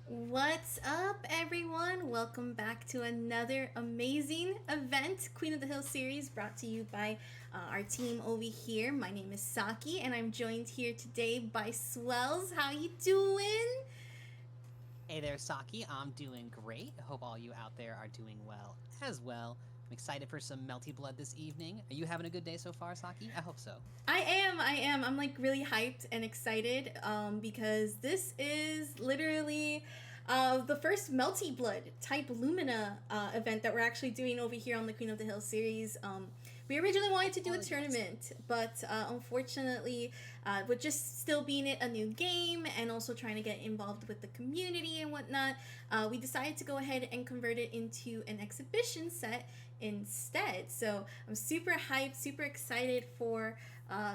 What's up, everyone? Welcome back to another amazing event, Queen of the Hill series, brought to you by our team over here. My name is Saki, and I'm joined here today by Swells. How you doing? Hey there, Saki. I'm doing great. I hope all you out there are doing well as well. I'm excited for some Melty Blood this evening. Are you having a good day so far, Saki? I hope so. I am. I'm like really hyped and excited because this is literally the first Melty Blood type Lumina event that we're actually doing over here on the Queen of the Hill series. We originally wanted to do a tournament, but unfortunately, with just still being it a new game and also trying to get involved with the community and whatnot, we decided to go ahead and convert it into an exhibition set instead. So I'm super hyped, super excited for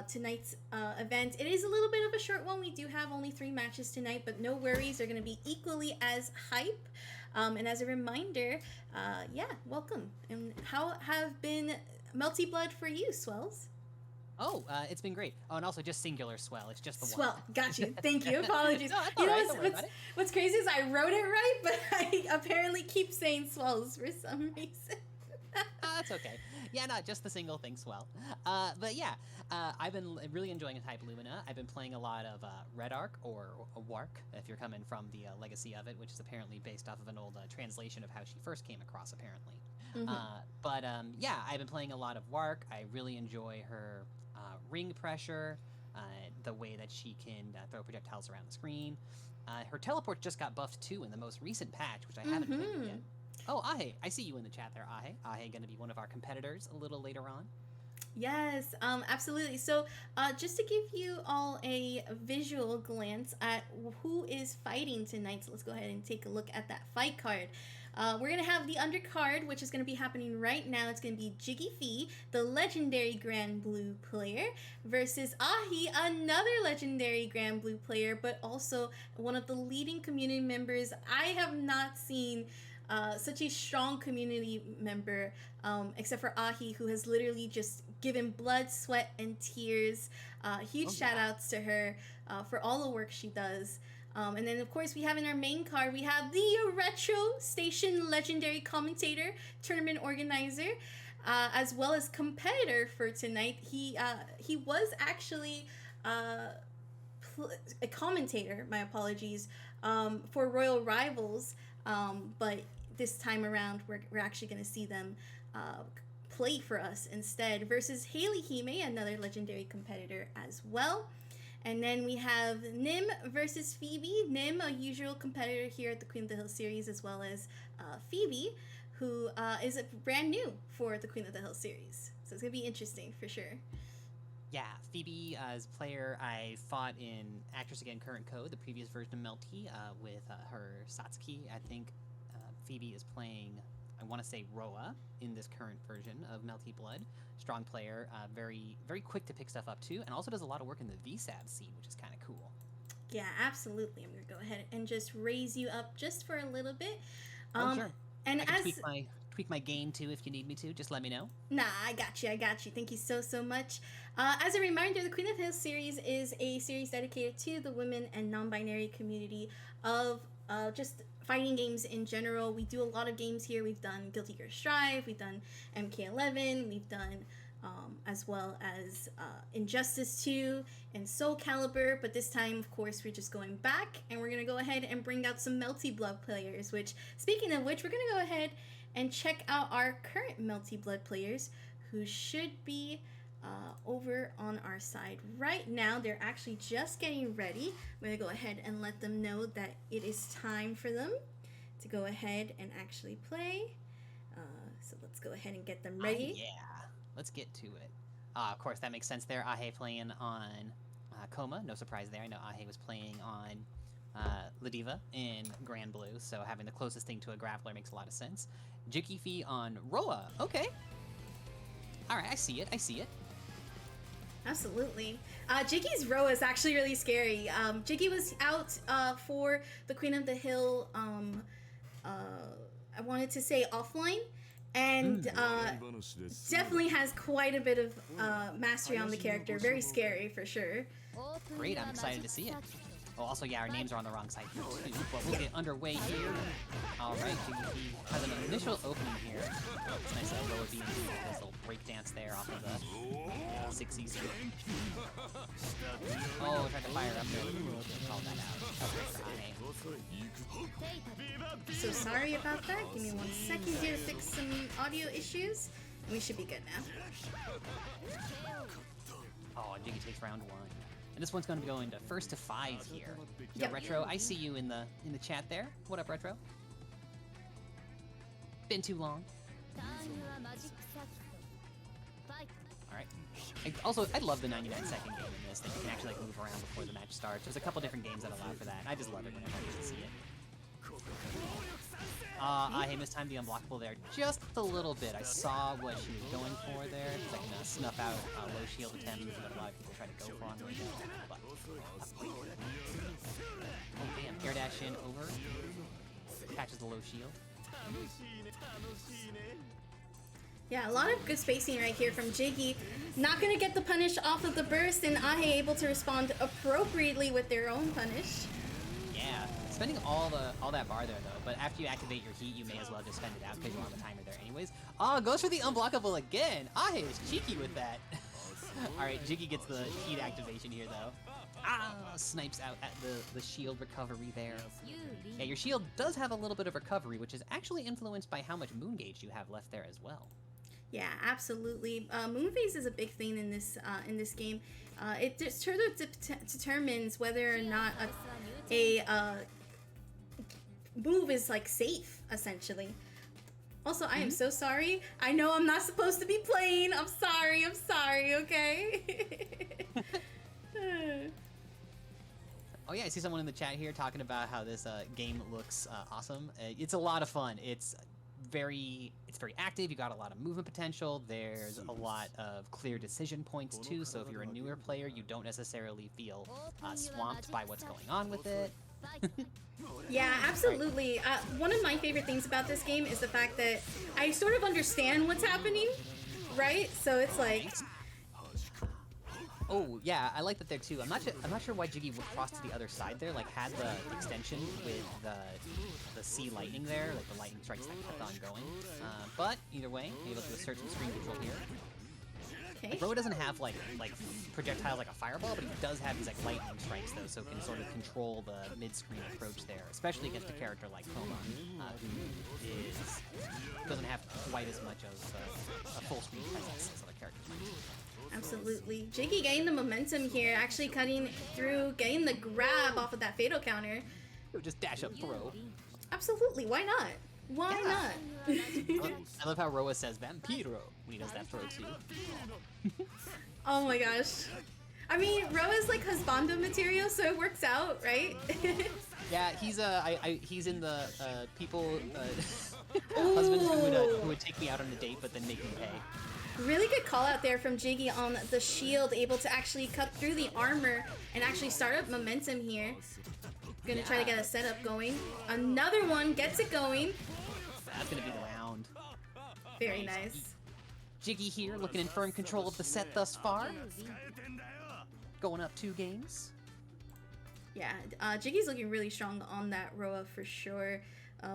tonight's event. It is a little bit of a short one. We do have only 3 matches tonight, but no worries. They're going to be equally as hype. And as a reminder, yeah, welcome. And how have been Melty Blood for you, Swells? Oh, it's been great. Oh, and also just singular swell. It's just the Swell, one. got you. Thank you. Apologies. No, that's You all know right. Don't worry about it. what's crazy is I wrote it right, but I apparently keep saying Swells for some reason. That's okay. Yeah, no, just the single thing swell. But yeah, I've been really enjoying Type Lumina. I've been playing a lot of Red Arc or Wark, if you're coming from the legacy of it, which is apparently based off of an old translation of how she first came across, apparently. Yeah, I've been playing a lot of Wark. I really enjoy her ring pressure, the way that she can throw projectiles around the screen. Her teleport just got buffed too in the most recent patch, which I haven't played yet. Oh, Ahe, I see you in the chat there, Ahe. Ahe going to be one of our competitors a little later on. Yes, absolutely. So, just to give you all a visual glance at who is fighting tonight, so let's go ahead and take a look at that fight card. We're going to have the undercard, which is going to be happening right now. It's going to be Jiggy Fee, the legendary Grand Blue player, versus Ahi, another legendary Grand Blue player, but also one of the leading community members. I have not seen such a strong community member, except for Ahi, who has literally just given blood, sweat, and tears. Huge shout outs to her for all the work she does. And then, of course, we have in our main card, we have the Retro Station Legendary Commentator, Tournament Organizer, as well as competitor for tonight. He was actually a commentator, my apologies, for Royal Rivals, but this time around we're actually going to see them play for us instead versus Haley Hime, another legendary competitor as well. And then we have Nim versus Phoebe. Nim, a usual competitor here at the Queen of the Hill series, as well as Phoebe, who is brand new for the Queen of the Hill series. So it's going to be interesting for sure. Yeah, Phoebe as player, I fought in Actress Again Current Code, the previous version of Melty, with her Satsuki. I think Phoebe is playing, I want to say, Roa in this current version of Melty Blood. Strong player, very very quick to pick stuff up too, and also does a lot of work in the VSAB scene, which is kind of cool. Yeah, absolutely. I'm going to go ahead and just raise you up just for a little bit. Sure. And I can tweak my game too if you need me to. Just let me know. Nah, I got you. Thank you so much. As a reminder, the Queen of Hill series is a series dedicated to the women and non-binary community of just fighting games in general. We do a lot of games here. We've done Guilty Gear Strive, we've done MK11, we've done as well as Injustice 2 and Soul Calibur, but this time, of course, we're just going back and we're going to go ahead and bring out some Melty Blood players, which, speaking of which, we're going to go ahead and check out our current Melty Blood players who should be over on our side right now. They're actually just getting ready. I'm going to go ahead and let them know that it is time for them to go ahead and actually play. So let's go ahead and get them ready. Yeah. Let's get to it. Of course, that makes sense there. Ahe playing on Coma. No surprise there. I know Ahe was playing on Ladiva in Grand Blue, so having the closest thing to a grappler makes a lot of sense. Jikifi on Roa. Okay. All right, I see it. Absolutely. Jiggy's Roa is actually really scary. Jiggy was out for the Queen of the Hill, I wanted to say offline, and definitely has quite a bit of mastery on the character. Very scary for sure. Great, I'm excited to see it. Oh, also, yeah, our names are on the wrong side here, too. But we'll get underway here. Alright, Jiggy has an initial opening here. It's nice that Roa being this little break dance there off of the 6Cs here. Oh, tried to fire up there. Call that out. That's great for Ane. So sorry about that. Give me 1 second here to fix some audio issues. We should be good now. Oh, Jiggy takes round 1. And this one's going to be going to first to 5 here. Yo, Retro, I see you in the chat there. What up, Retro? Been too long. Alright. I love the 99-second game in this, that you can actually like move around before the match starts. There's a couple different games that allow for that, and I just love it whenever I get to see it. I missed time the unblockable there just a little bit. I saw what she was going for there, because I can snuff out low shield attempts, which is what a lot of people try to go for on the but, oh damn, air dash in over. Catches the low shield. Yeah, a lot of good spacing right here from Jiggy. Not gonna get the punish off of the burst, and Ahe able to respond appropriately with their own punish. Yeah, spending all that bar there though, but after you activate your heat, you may as well just spend it out because you're on the timer there anyways. Oh, goes for the unblockable again. Ahe is cheeky with that. Alright, Jiggy gets the heat activation here though. Snipes out at the shield recovery there. Yeah, your shield does have a little bit of recovery, which is actually influenced by how much moon gauge you have left there as well. Yeah, absolutely. Moon phase is a big thing in this game. It sort of determines whether or not a move is like safe, essentially. Also, I am so sorry. I know I'm not supposed to be playing. I'm sorry, okay? Oh yeah, I see someone in the chat here talking about how this game looks awesome. It's a lot of fun. It's very active. You got a lot of movement potential. There's a lot of clear decision points too. So if you're a newer player, you don't necessarily feel swamped by what's going on with it. Yeah, absolutely. One of my favorite things about this game is the fact that I sort of understand what's happening, right? So it's like. Oh yeah, I like that there too. I'm not sure why Jiggy would cross to the other side there. Like had the extension with the sea lightning there, like the lightning strikes that kept on going. But either way, able to assert some screen control here. Okay. Roa doesn't have like projectiles like a fireball, but he does have these like lightning strikes though, so can sort of control the mid-screen approach there, especially against a character like Koma, who doesn't have quite as much of a full screen presence as other characters might. Absolutely. Jiggy getting the momentum here, actually cutting through, getting the grab off of that fatal counter. It would just dash up throw. Absolutely, why not? Why not? I love how Roa says Vampiro when he does that throw too. Oh my gosh. I mean, Roa's like husbando material, so it works out, right? Yeah, he's in the people husbands who would take me out on a date but then make me pay. Really good call out there from Jiggy on the shield, able to actually cut through the armor and actually start up momentum here. Gonna try to get a setup going. Another one gets it going. That's gonna be the round. Very nice. Jiggy here, looking in firm control of the set thus far. Going up 2 games. Yeah, Jiggy's looking really strong on that Roa for sure.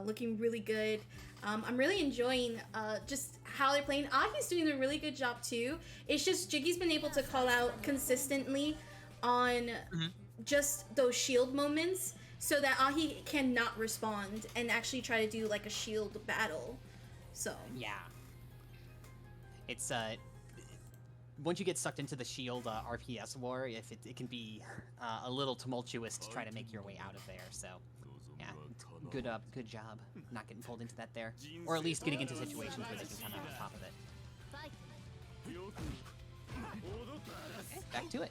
Looking really good. I'm really enjoying just how they're playing. Ahi's doing a really good job too. It's just Jiggy's been able to call out consistently on just those shield moments so that Ahi cannot respond and actually try to do like a shield battle. So yeah, it's once you get sucked into the shield RPS war, if it can be a little tumultuous to try to make your way out of there. So yeah, good job not getting pulled into that there, or at least getting into situations where they can come out on top of it. Okay, back to it.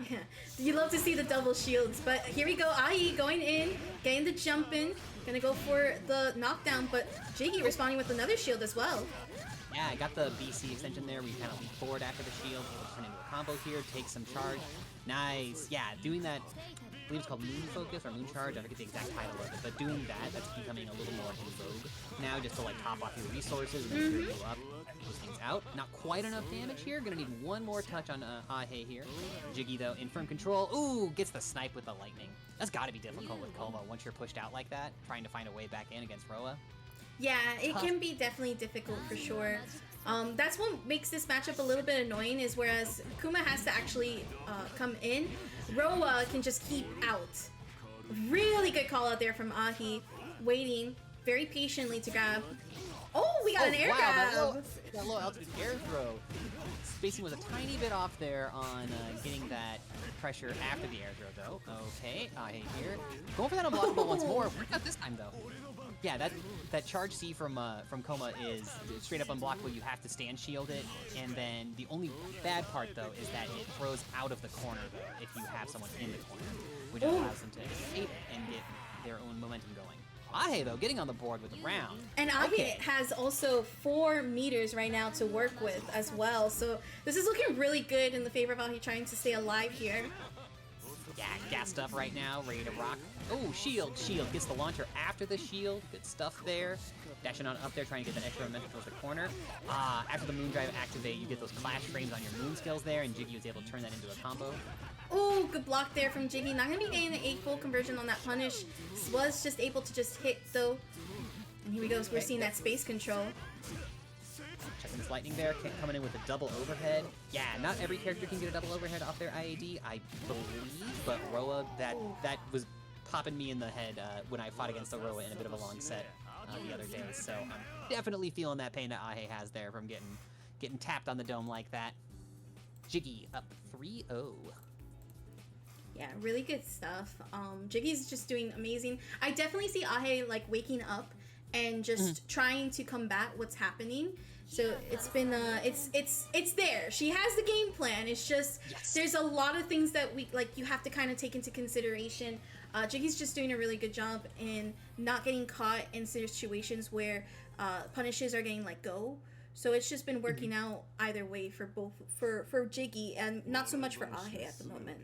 yeah, you love to see the double shields, but here we go. Ahi going in, getting the jump in, gonna go for the knockdown, but Jiggy responding with another shield as well. Yeah, I got the BC extension there. We kind of leap forward after the shield, turn into a combo here, take some charge. Nice. Yeah, doing that, I believe it's called Moon Focus or Moon Charge. I forget the exact title of it, but doing that's becoming a little more in vogue now, just to like top off your resources and then gear you up. Those things out. Not quite enough damage here. Gonna need one more touch on Ahe here. Jiggy, though, in firm control. Ooh, gets the snipe with the lightning. That's gotta be difficult with Koma once you're pushed out like that, trying to find a way back in against Roa. Yeah, it can be definitely difficult for sure. That's what makes this matchup a little bit annoying, is whereas Kuma has to actually come in, Roa can just keep out. Really good call out there from Ahi, waiting very patiently to grab. Oh, we got an air grab! That low altitude air throw. Spacing was a tiny bit off there on getting that pressure after the air throw, though. Okay, Ahe here. Going for that unblockable once more. Worked out this time, though. Yeah, that charge C from Koma is straight up unblockable. You have to stand shield it, and then the only bad part though is that it throws out of the corner though if you have someone in the corner, which allows them to escape and get their own momentum going. Ahe though getting on the board with the round. And Ahe has also 4 meters right now to work with as well, so this is looking really good in the favor of Ahe trying to stay alive here. Yeah, gassed up right now, ready to rock. Oh, shield gets the launcher after the shield. Good stuff there. Dashing on up there, trying to get that extra momentum towards the corner. After the moon drive activate, you get those clash frames on your moon skills there, and Jiggy was able to turn that into a combo. Oh, good block there from Jiggy. Not gonna be getting the 8 full conversion on that punish. Was just able to just hit though. And here we go. We're seeing that space control. Checking this lightning there, coming in with a double overhead. Yeah, not every character can get a double overhead off their IAD, I believe, but Roa, that was popping me in the head when I fought against the Roa in a bit of a long set the other day, so I'm definitely feeling that pain that Ahe has there from getting tapped on the dome like that. Jiggy up 3-0. Yeah, really good stuff. Jiggy's just doing amazing. I definitely see Ahe like waking up and just trying to combat what's happening. So it's been it's there. She has the game plan. It's just there's a lot of things that you have to kind of take into consideration. Jiggy's just doing a really good job in not getting caught in situations where punishes are getting let go. So it's just been working out either way for both for Jiggy and not so much for Ahe at the moment.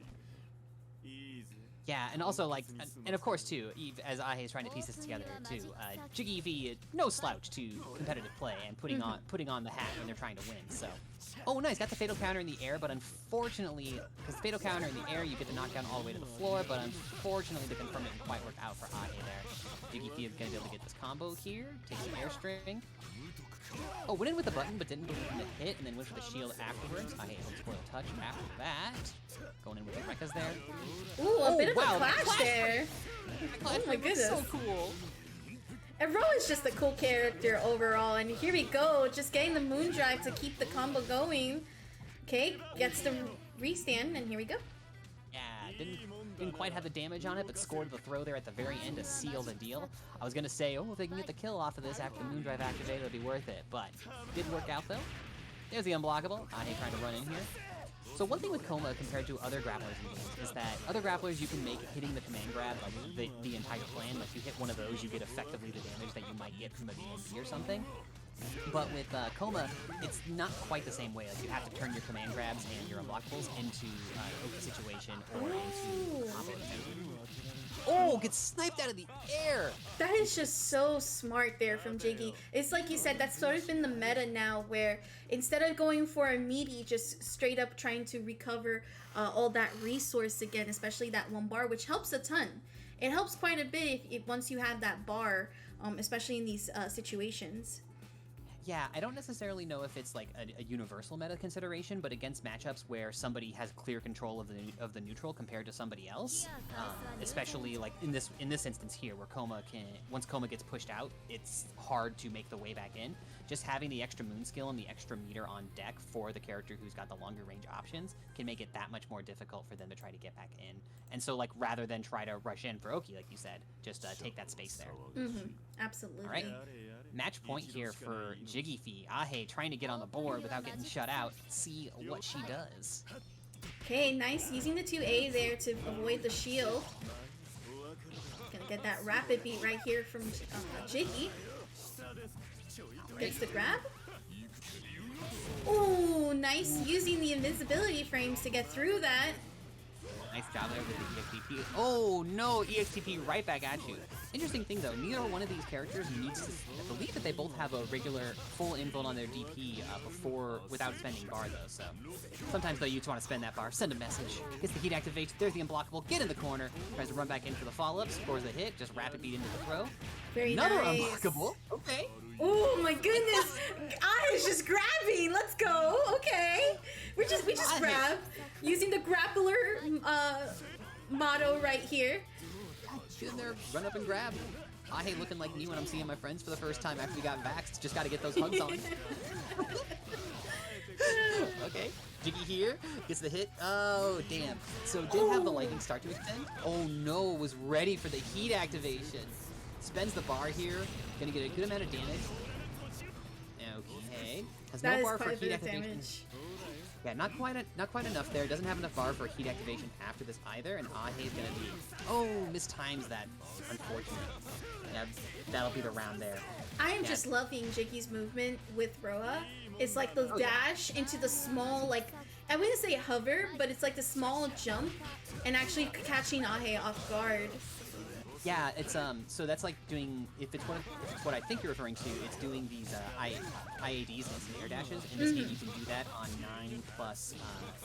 Yeah, and also and of course too, as Ahe is trying to piece this together too, Jiggy V, no slouch to competitive play and putting on the hat when they're trying to win. So, oh nice, got the fatal counter in the air, but unfortunately, because fatal counter in the air, you get the knockdown all the way to the floor. But unfortunately, the confirm didn't quite work out for Ahe there. Jiggy V is gonna be able to get this combo here, take some airstring. Oh, went in with the button, but didn't believe in the hit, and then went for the shield afterwards. Ahe able to score the touch after that. Going in with the Rekkas there. Ooh, a bit of a clash there. Oh my goodness. So cool. And Ro is just a cool character overall, and here we go, just getting the moon drive to keep the combo going. Okay, gets the restand, and here we go. Yeah, didn't quite have the damage on it, but scored the throw there at the very end to seal the deal. I was gonna say, oh, if they can get the kill off of this after the moon drive activate, it'll be worth it, but did work out though. There's the unblockable. Ahe trying to run in here. So one thing with Koma compared to other grapplers in games is that other grapplers you can make hitting the command grab like the entire plan. Like you hit one of those, you get effectively the damage that you might get from a BNB or something. But with Koma, it's not quite the same way. Like you have to turn your command grabs and your unblockables into Oki situation or into combo. Oh, gets sniped out of the air! That is just so smart there from Jiggy. It's like you said, that's sort of been the meta now, where instead of going for a meaty, just straight up trying to recover all that resource again, especially that one bar, which helps a ton. It helps quite a bit if once you have that bar, especially in these situations. Yeah, I don't necessarily know if it's like a universal meta consideration, but against matchups where somebody has clear control of the neutral compared to somebody else, especially like in this instance here, where once Koma gets pushed out, it's hard to make the way back in. Just having the extra moon skill and the extra meter on deck for the character who's got the longer range options can make it that much more difficult for them to try to get back in. And so, like, rather than try to rush in for Oki, like you said, just take that space there. Absolutely. All right. Match point here for Jiggy Fee. Ahe trying to get on the board without getting shut out. See what she does. Okay, nice. Using the 2A there to avoid the shield. Gonna get that rapid beat right here from Jiggy. Gets the grab. Ooh, nice. Using the invisibility frames to get through that. Nice job there with the EXTP. Oh no, EXTP right back at you. Interesting thing though, neither one of these characters needs to, I believe that they both have a regular full inbuild on their DP without spending bar though, so. Sometimes though you just want to spend that bar, send a message, gets the heat activation, there's the unblockable, get in the corner, tries to run back in for the follow-up, scores a hit, just rapid beat into the throw. Very Another nice. unblockable, okay. Oh my goodness! I was just grabbing. Let's go. Okay, we just grab using the grappler motto right here. Get in there, run up and grab. I hate looking like me when I'm seeing my friends for the first time after we got vaxxed. Just got to get those hugs on. Okay, Jiggy here gets the hit. Oh damn! So did have the lightning start to extend. Oh no, was ready for the heat activation. Spends the bar here, gonna get a good amount of damage. Okay, has no bar for heat activation. Yeah, not quite enough there. Doesn't have enough bar for heat activation after this either, and Ahei's gonna be mistimes that. Unfortunate. Yeah, that'll be the round there. I am just loving Jiggy's movement with Roa. It's like the dash into the small, like I wouldn't say hover, but it's like the small jump, and actually catching Ahei off guard. Yeah, it's so that's like doing if it's what I think you're referring to, it's doing these IADs against the air dashes. In this game, you can do that on 9 plus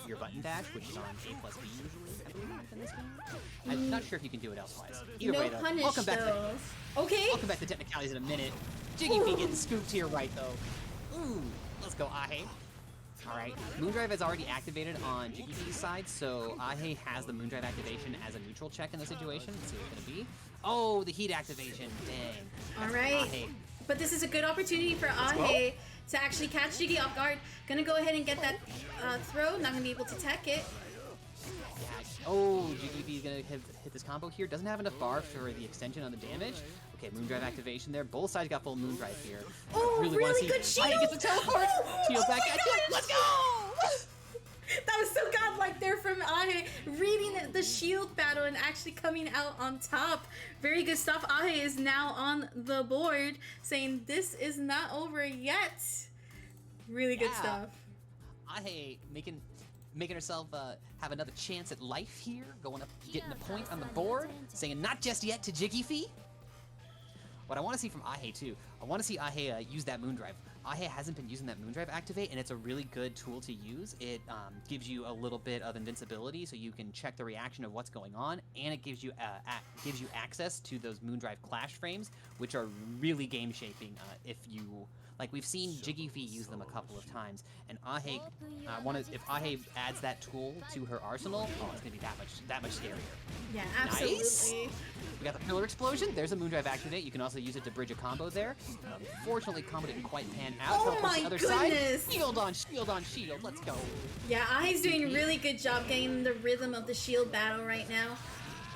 your button dash, which is on A plus B usually. I believe in this game. I'm not sure if you can do it elsewise. Either way, though, punish, I'll come back though. I'll come back to technicalities in a minute. Jiggy P getting scooped here, right though. Ooh, let's go Ahei. Alright, Moondrive is already activated on Jiggy P's side, so Ahei has the Moondrive activation as a neutral check in the situation. Let's see what it's gonna be. Oh, the heat activation, dang. Alright, but this is a good opportunity for Ahei to actually catch Jiggy off guard. Gonna go ahead and get that throw, not gonna be able to tech it. Yeah. Oh, Jiggy P's gonna hit this combo here. Doesn't have enough bar for the extension on the damage. Okay, Moondrive activation there. Both sides got full Moondrive here. Oh, really good shield! Ahei gets the teleport! Shield back at you! Let's go! That was so godlike there from Ahei, reading the shield battle and actually coming out on top. Very good stuff. Ahei is now on the board, saying this is not over yet. Really good stuff. Ahei making herself have another chance at life here, going up, getting a point on the board, saying not just yet to Jiggy Fee. What I want to see from Ahei too, I want to see Ahei use that Moondrive. Ahei hasn't been using that Moondrive activate, and it's a really good tool to use. It gives you a little bit of invincibility, so you can check the reaction of what's going on, and it gives you access to those Moondrive clash frames, which are really game shaping. If you like, we've seen Jiggy Fee use them a couple of times, and Ahei, if Ahei adds that tool to her arsenal, it's gonna be that much scarier. Yeah, absolutely. Nice. We got the Pillar Explosion. There's a Moondrive activate. You can also use it to bridge a combo there. Fortunately, combo didn't quite pan out. Oh my the other goodness! Side. Shield on shield on shield. Let's go. Yeah, Ahei's doing a really good job getting the rhythm of the shield battle right now.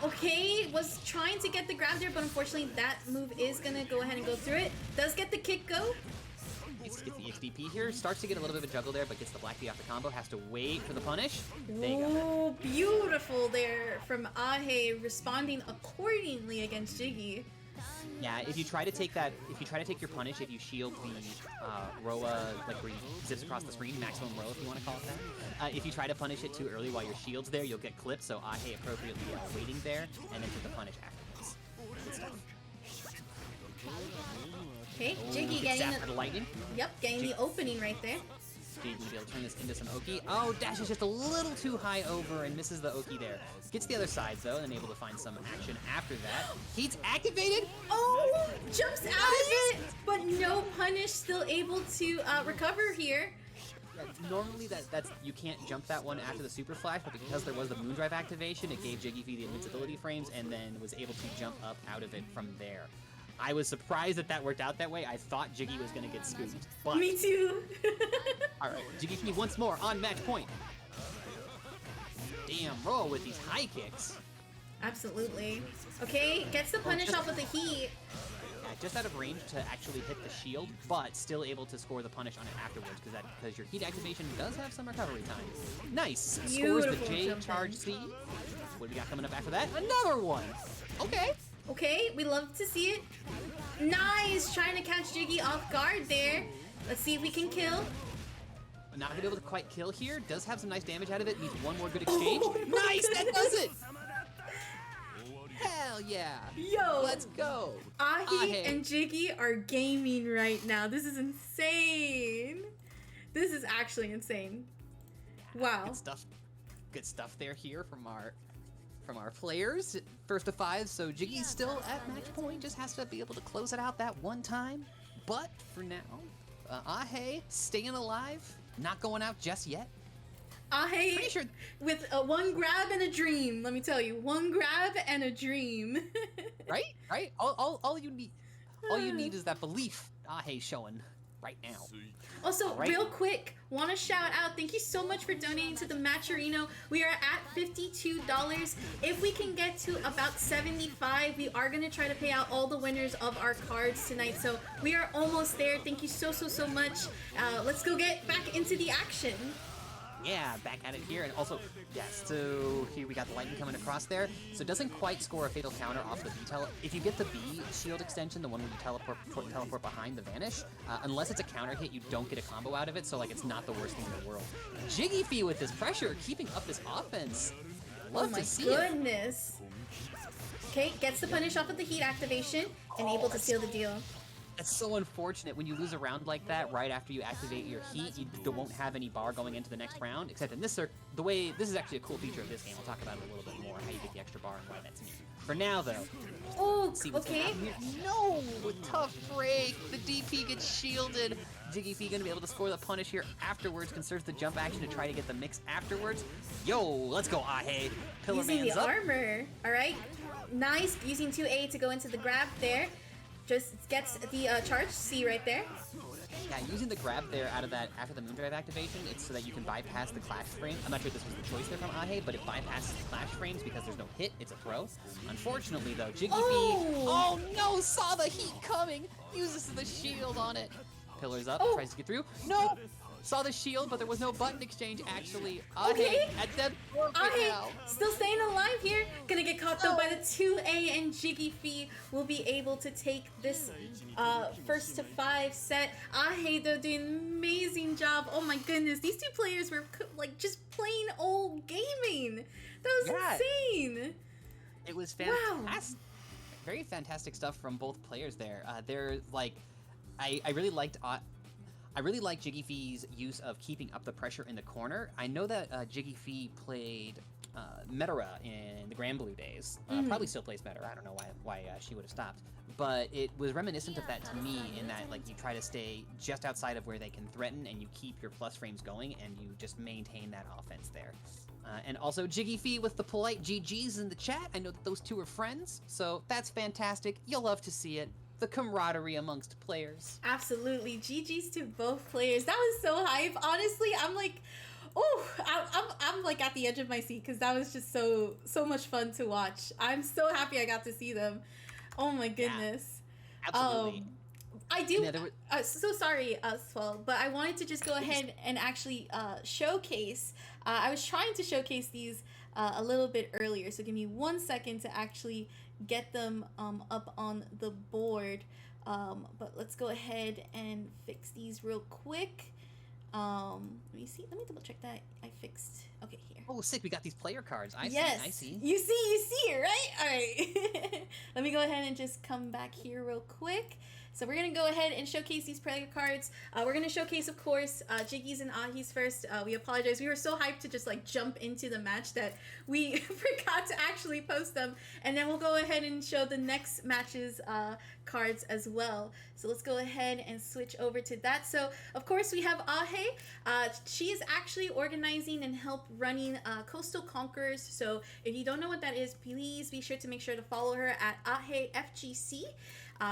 Okay, was trying to get the grab there, but unfortunately that move is gonna go ahead and go through it. Does get the kick go. Gets the XDP here. Starts to get a little bit of a juggle there, but gets the Black Bee off the combo. Has to wait for the punish. There you go. Oh, beautiful there from Ahei, responding accordingly against Jiggy. Yeah, if you try to take your punish, if you shield the Roa, like where he zips across the screen, maximum Roa if you want to call it that. If you try to punish it too early while your shield's there, you'll get clipped, so Ahei appropriately waiting there, and then hit the punish afterwards. Good stuff. Okay, Jiggy getting the lightning. Yep, getting the opening right there. Jiggy will be able to turn this into some Oki. Oh, dash is just a little too high over and misses the Oki there. Gets the other side though, and able to find some action after that. Heat's activated. Oh, jumps out of it, but no punish. Still able to recover here. Normally that's you can't jump that one after the super flash, but because there was the Moondrive activation, it gave Jiggy Fee the invincibility frames and then was able to jump up out of it from there. I was surprised that worked out that way. I thought Jiggy was gonna get scooped. But me too. All right, Jiggy Fee once more on match point. Damn, roll with these high kicks. Absolutely. Okay, gets the punish off with the heat. Yeah, just out of range to actually hit the shield, but still able to score the punish on it afterwards because your heat activation does have some recovery time. Nice. Beautiful. Scores the J charge C. What do we got coming up after that? Another one. Okay. Okay, we love to see it. Nice, trying to catch Jiggy off guard there. Let's see if we can kill. Not gonna be able to quite kill here. Does have some nice damage out of it. Needs one more good exchange. Nice, that does it! Hell yeah! Yo! Let's go! Ahi and Jiggy are gaming right now. This is insane. This is actually insane. Wow. Good stuff. Good stuff there here from our players. First to 5, so Jiggy's still at match point. Just has to be able to close it out that one time. But for now, Ahe staying alive, not going out just yet. Ahe Pretty sure with one grab and a dream. Let me tell you, one grab and a dream. right. All you need is that belief. Ahe showing right now. Also, real quick, want to shout out, thank you so much for donating to the Matcherino. We are at $52. If we can get to about 75, we are going to try to pay out all the winners of our cards tonight. So we are almost there. Thank you so much. Let's go get back into the action. Yeah, back at it here, and also, yes, so here we got the lightning coming across there, so it doesn't quite score a fatal counter off the B tele. If you get the B shield extension, the one where you teleport behind the vanish, unless it's a counter hit, you don't get a combo out of it, so like it's not the worst thing in the world. Jiggy Fee with this pressure, keeping up this offense. Love to see it. Oh my goodness. Okay, gets the punish off of the heat activation, and able to seal the deal. It's so unfortunate when you lose a round like that right after you activate your heat. You won't have any bar going into the next round, except in this this is actually a cool feature of this game. I'll talk about it a little bit more, how you get the extra bar and why that's neat. For now, though, see what's going to happen here. No! Tough break! The DP gets shielded. Jiggy Fee going to be able to score the punish here afterwards, conserves the jump action to try to get the mix afterwards. Yo, let's go, Ahe. Pillar using Man's the up. armor. Alright. Nice. Using 2A to go into the grab there. Just gets the charge C right there. Yeah, using the grab there out of that after the Moondrive activation, it's so that you can bypass the clash frame. I'm not sure if this was the choice there from Ahe, but it bypasses the clash frames because there's no hit, it's a throw. Unfortunately though, Jiggy Fee, oh no, saw the heat coming, uses the shield on it. Pillars up, tries to get through. No! Saw the shield, but there was no button exchange actually. Okay. At dead forfeit now. Still staying alive here. Gonna get caught though by the 2A, and Jiggy Fee will be able to take this first to 5 set. Ahe though doing an amazing job. Oh my goodness, these two players were like just plain old gaming. That was insane. It was fantastic. Wow. Very fantastic stuff from both players there. They're like, I really like Jiggy Fee's use of keeping up the pressure in the corner. I know that Jiggy Fee played Metara in the Grand Blue days. Probably still plays Metara. I don't know why she would have stopped. But it was reminiscent of that to me in that like you try to stay just outside of where they can threaten and you keep your plus frames going and you just maintain that offense there. And also Jiggy Fee with the polite GGs in the chat. I know that those two are friends, so that's fantastic. You'll love to see it. The camaraderie amongst players. Absolutely. GG's to both players. That was so hype. Honestly, I'm like, oh, I'm like at the edge of my seat because that was just so much fun to watch. I'm so happy I got to see them. Oh my goodness. Yeah, absolutely. I do. So sorry, Swell, but I wanted to just go ahead and actually showcase. I was trying to showcase these a little bit earlier, so give me 1 second to actually get them up on the board. But let's go ahead and fix these real quick. Let me see. Let me double check that I fixed. Okay, here. Oh, sick! We got these player cards. I see. You see it, right? All right. Let me go ahead and just come back here real quick. So we're gonna go ahead and showcase these player cards. We're gonna showcase, of course, Jiggy's and Ahi's first. We apologize. We were so hyped to just like jump into the match that we forgot to actually post them. And then we'll go ahead and show the next match's cards as well. So let's go ahead and switch over to that. So of course we have Ahe. She is actually organizing and help running Coastal Conquerors. So if you don't know what that is, please be sure to make sure to follow her at Ahe FGC.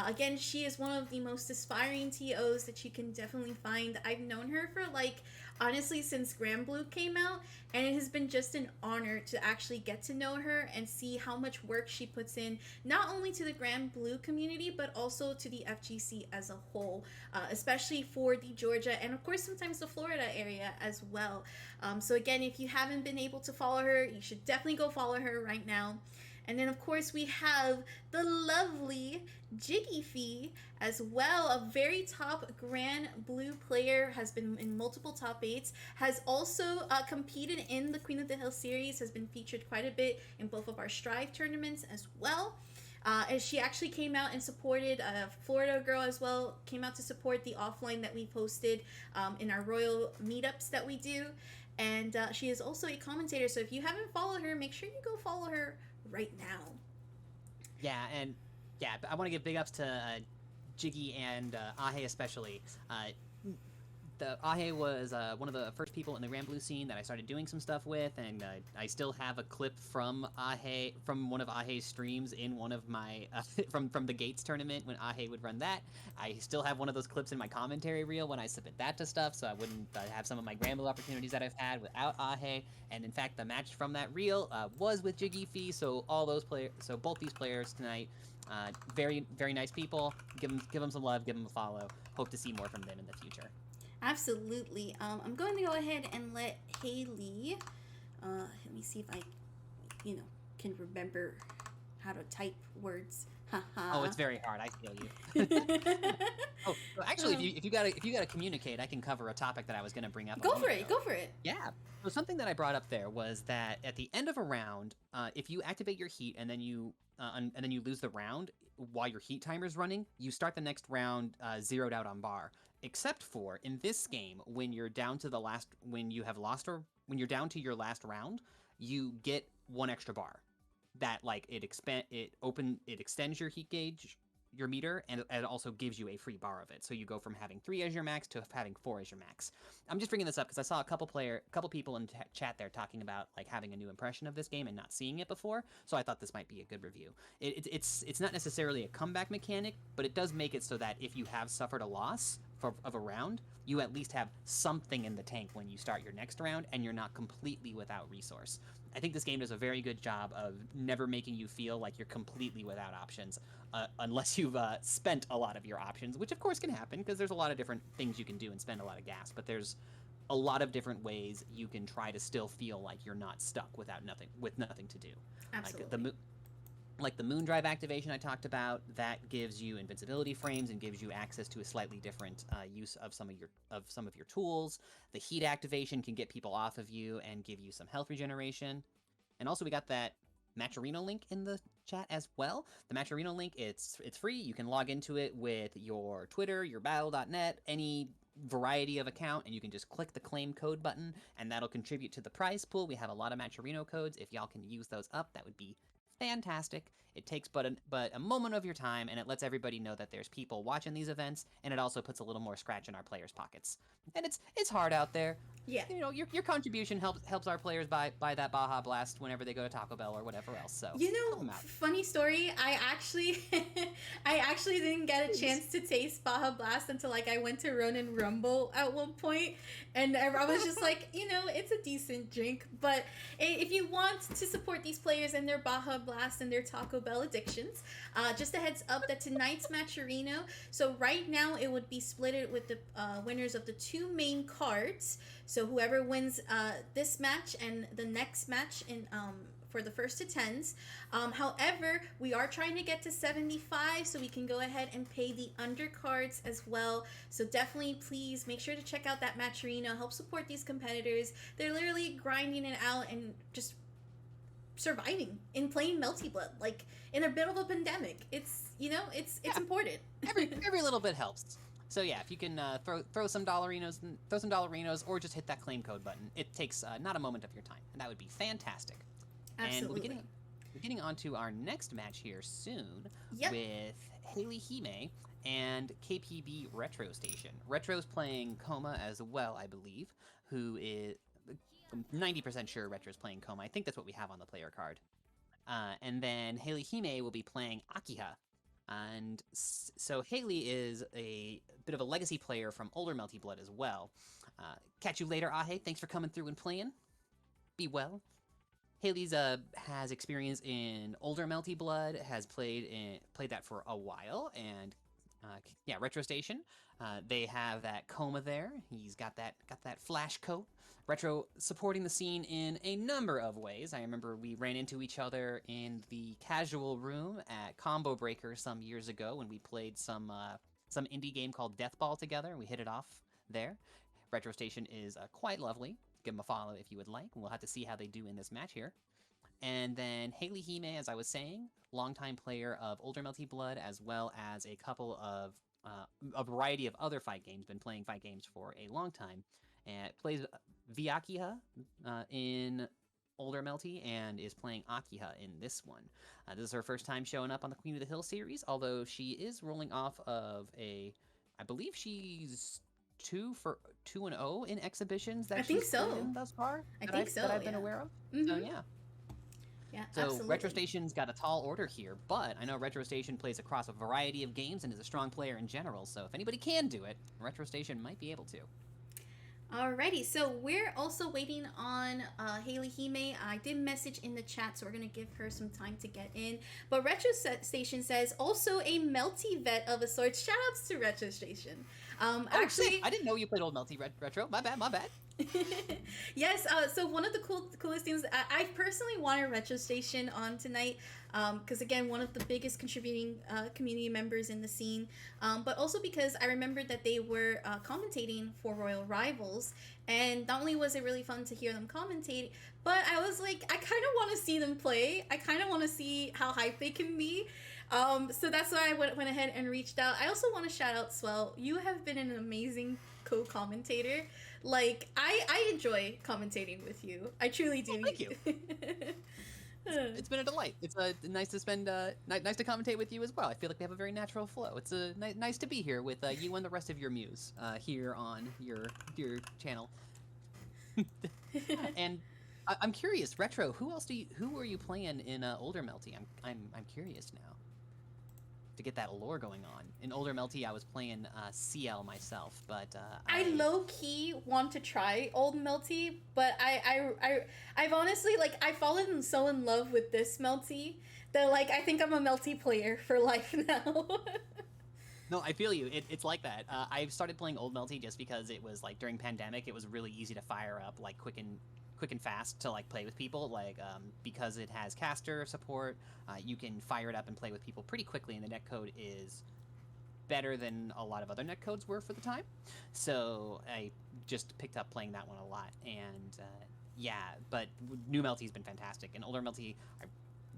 Again, she is one of the most aspiring TOs that you can definitely find. I've known her for like, honestly, since Grand Blue came out, and it has been just an honor to actually get to know her and see how much work she puts in, not only to the Grand Blue community, but also to the FGC as a whole, especially for the Georgia and of course sometimes the Florida area as well. So again, if you haven't been able to follow her, you should definitely go follow her right now. And then, of course, we have the lovely Jiggy Fee as well. A very top Grand Blue player, has been in multiple top eights, has also competed in the Queen of the Hill series, has been featured quite a bit in both of our Strive tournaments as well. And she actually came out and supported Florida Girl as well, came out to support the offline that we posted in our Royal meetups that we do. And she is also a commentator, so if you haven't followed her, make sure you go follow her right now. Yeah, and yeah, I want to give big ups to Jiggy and Ahe especially. The Ahe was one of the first people in the Grand Blue scene that I started doing some stuff with, and I still have a clip from Ahe, from one of Ahe's streams in one of my from the Gates tournament when Ahe would run that. I still have one of those clips in my commentary reel when I submit that to stuff, so I wouldn't have some of my Grand Blue opportunities that I've had without Ahe. And in fact, the match from that reel was with Jiggy Fee, so both these players tonight, very very nice people. Give them some love, give them a follow. Hope to see more from them in the future. Absolutely. I'm going to go ahead and let Haley. Let me see if I, can remember how to type words. Oh, it's very hard. I feel you. Oh, well, actually, if you gotta communicate, I can cover a topic that I was gonna bring up. Go for it. Go for it. Yeah. So something that I brought up there was that at the end of a round, if you activate your heat and then you lose the round while your heat timer's running, you start the next round zeroed out on bar. Except for in this game, when you're down to when you're down to your last round, you get one extra bar. That it extends your heat gauge, your meter, and it also gives you a free bar of it. So you go from having 3 as your max to having 4 as your max. I'm just bringing this up because I saw a couple people in chat there talking about having a new impression of this game and not seeing it before. So I thought this might be a good review. It's not necessarily a comeback mechanic, but it does make it so that if you have suffered a loss of a round, you at least have something in the tank when you start your next round, and you're not completely without resource. I think this game does a very good job of never making you feel like you're completely without options, unless you've spent a lot of your options, which of course can happen because there's a lot of different things you can do and spend a lot of gas, but there's a lot of different ways you can try to still feel like you're not stuck with nothing to do. Absolutely. Like the moon drive activation I talked about, that gives you invincibility frames and gives you access to a slightly different use of some of your tools. The heat activation can get people off of you and give you some health regeneration. And also we got that Matcherino link in the chat as well. The Matcherino link, it's free. You can log into it with your Twitter, your battle.net, any variety of account, and you can just click the claim code button and that'll contribute to the prize pool. We have a lot of Matcherino codes. If y'all can use those up, that would be fantastic. It takes but a moment of your time, and it lets everybody know that there's people watching these events, and it also puts a little more scratch in our players' pockets. And it's hard out there. Yeah. Your contribution helps our players buy that Baja Blast whenever they go to Taco Bell or whatever else. So funny story. I actually didn't get a chance to taste Baja Blast until I went to Ronin Rumble at one point, and I was just like, it's a decent drink. But if you want to support these players and their Baja Blast and their Taco Bell addictions, just a heads up that tonight's Matcherino. So right now it would be splitted with the winners of the 2 main cards. So whoever wins this match and the next match in for the first to 10s. However, we are trying to get to 75, so we can go ahead and pay the undercards as well. So definitely, please make sure to check out that Matcherino. Help support these competitors. They're literally grinding it out and just surviving in playing Melty Blood, in a bit of a pandemic. It's important. Every little bit helps. So yeah, if you can throw some dollarinos, or just hit that claim code button, it takes not a moment of your time, and that would be fantastic. Absolutely. And we're getting on to our next match here soon. Yep. With Haley Hime and KPB Retro Station. Retro's playing Coma as well, I believe, who is 90% sure Retro's playing Coma. I think that's what we have on the player card. And then Haley Hime will be playing Akiha. And so Haley is a bit of a legacy player from older Melty Blood as well. Catch you later, Ahe. Thanks for coming through and playing. Be well. Haley's has experience in older Melty Blood, has played that for a while, and yeah, Retro Station. They have that Coma there. He's got that flash coat. Retro supporting the scene in a number of ways. I remember we ran into each other in the casual room at Combo Breaker some years ago when we played some indie game called Death Ball together. We hit it off there. Retro Station is quite lovely. Give them a follow if you would like. We'll have to see how they do in this match here. And then Haley Hime, as I was saying, longtime player of older Melty Blood, as well as a couple of a variety of other fight games. Been playing fight games for a long time, and plays Vyakiha in older Melty, and is playing Akiha in this one. This is her first time showing up on the Queen of the Hill series, although she is rolling off of I believe she's 2-0 in exhibitions that I think she's so. played in thus far. I think so. That I've been aware of. So yeah. Yeah, So absolutely. Retro Station's got a tall order here, but I know Retro Station plays across a variety of games and is a strong player in general, so if anybody can do it, Retro Station might be able to. Alrighty, so we're also waiting on Haley Hime. I did message in the chat, so we're going to give her some time to get in. But Retro Station says, also a Melty vet of a sort. Shoutouts to Retro Station. Actually, sick. I didn't know you played old Melty Retro. My bad. Yes, so one of the coolest things, I personally wanted Retro Station on tonight, because again, one of the biggest contributing community members in the scene, but also because I remembered that they were commentating for Royal Rivals, and not only was it really fun to hear them commentate, but I was like, I kind of want to see them play. I kind of want to see how hype they can be. So that's why I went ahead and reached out. I also want to shout out Swell. You have been an amazing co-commentator. Like, I enjoy commentating with you. I truly do. Oh, thank you. It's been a delight. It's nice to spend, nice to commentate with you as well. I feel like we have a very natural flow. It's nice to be here with you and the rest of your muse here on your channel. And I'm curious, Retro. Who are you playing in older Melty? I'm curious now to get that lore going on. In older Melty, I was playing CL myself, but I low key want to try old Melty, but I've honestly, like, I've fallen so in love with this Melty that, like, I think I'm a Melty player for life now. No, I feel you. It's like that. I started playing old Melty just because it was like during pandemic, it was really easy to fire up like quick and fast to like play with people, like because it has caster support, you can fire it up and play with people pretty quickly, and the netcode is better than a lot of other netcodes were for the time. So I just picked up playing that one a lot, and yeah, but new Melty's been fantastic. And older Melty, I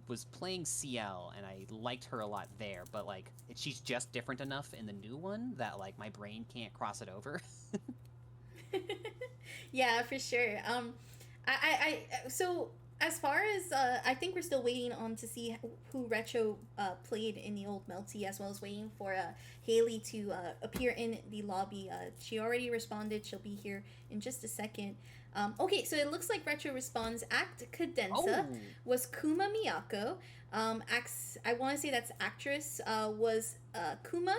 was playing CL and I liked her a lot there, but like she's just different enough in the new one that like my brain can't cross it over. Yeah, for sure. So as far as I think we're still waiting on to see who Retro played in the old Melty, as well as waiting for Haley to appear in the lobby. She already responded. She'll be here in just a second. Okay, so it looks like Retro responds. Act Cadenza was Kuma Miyako. I want to say that's actress was Kuma,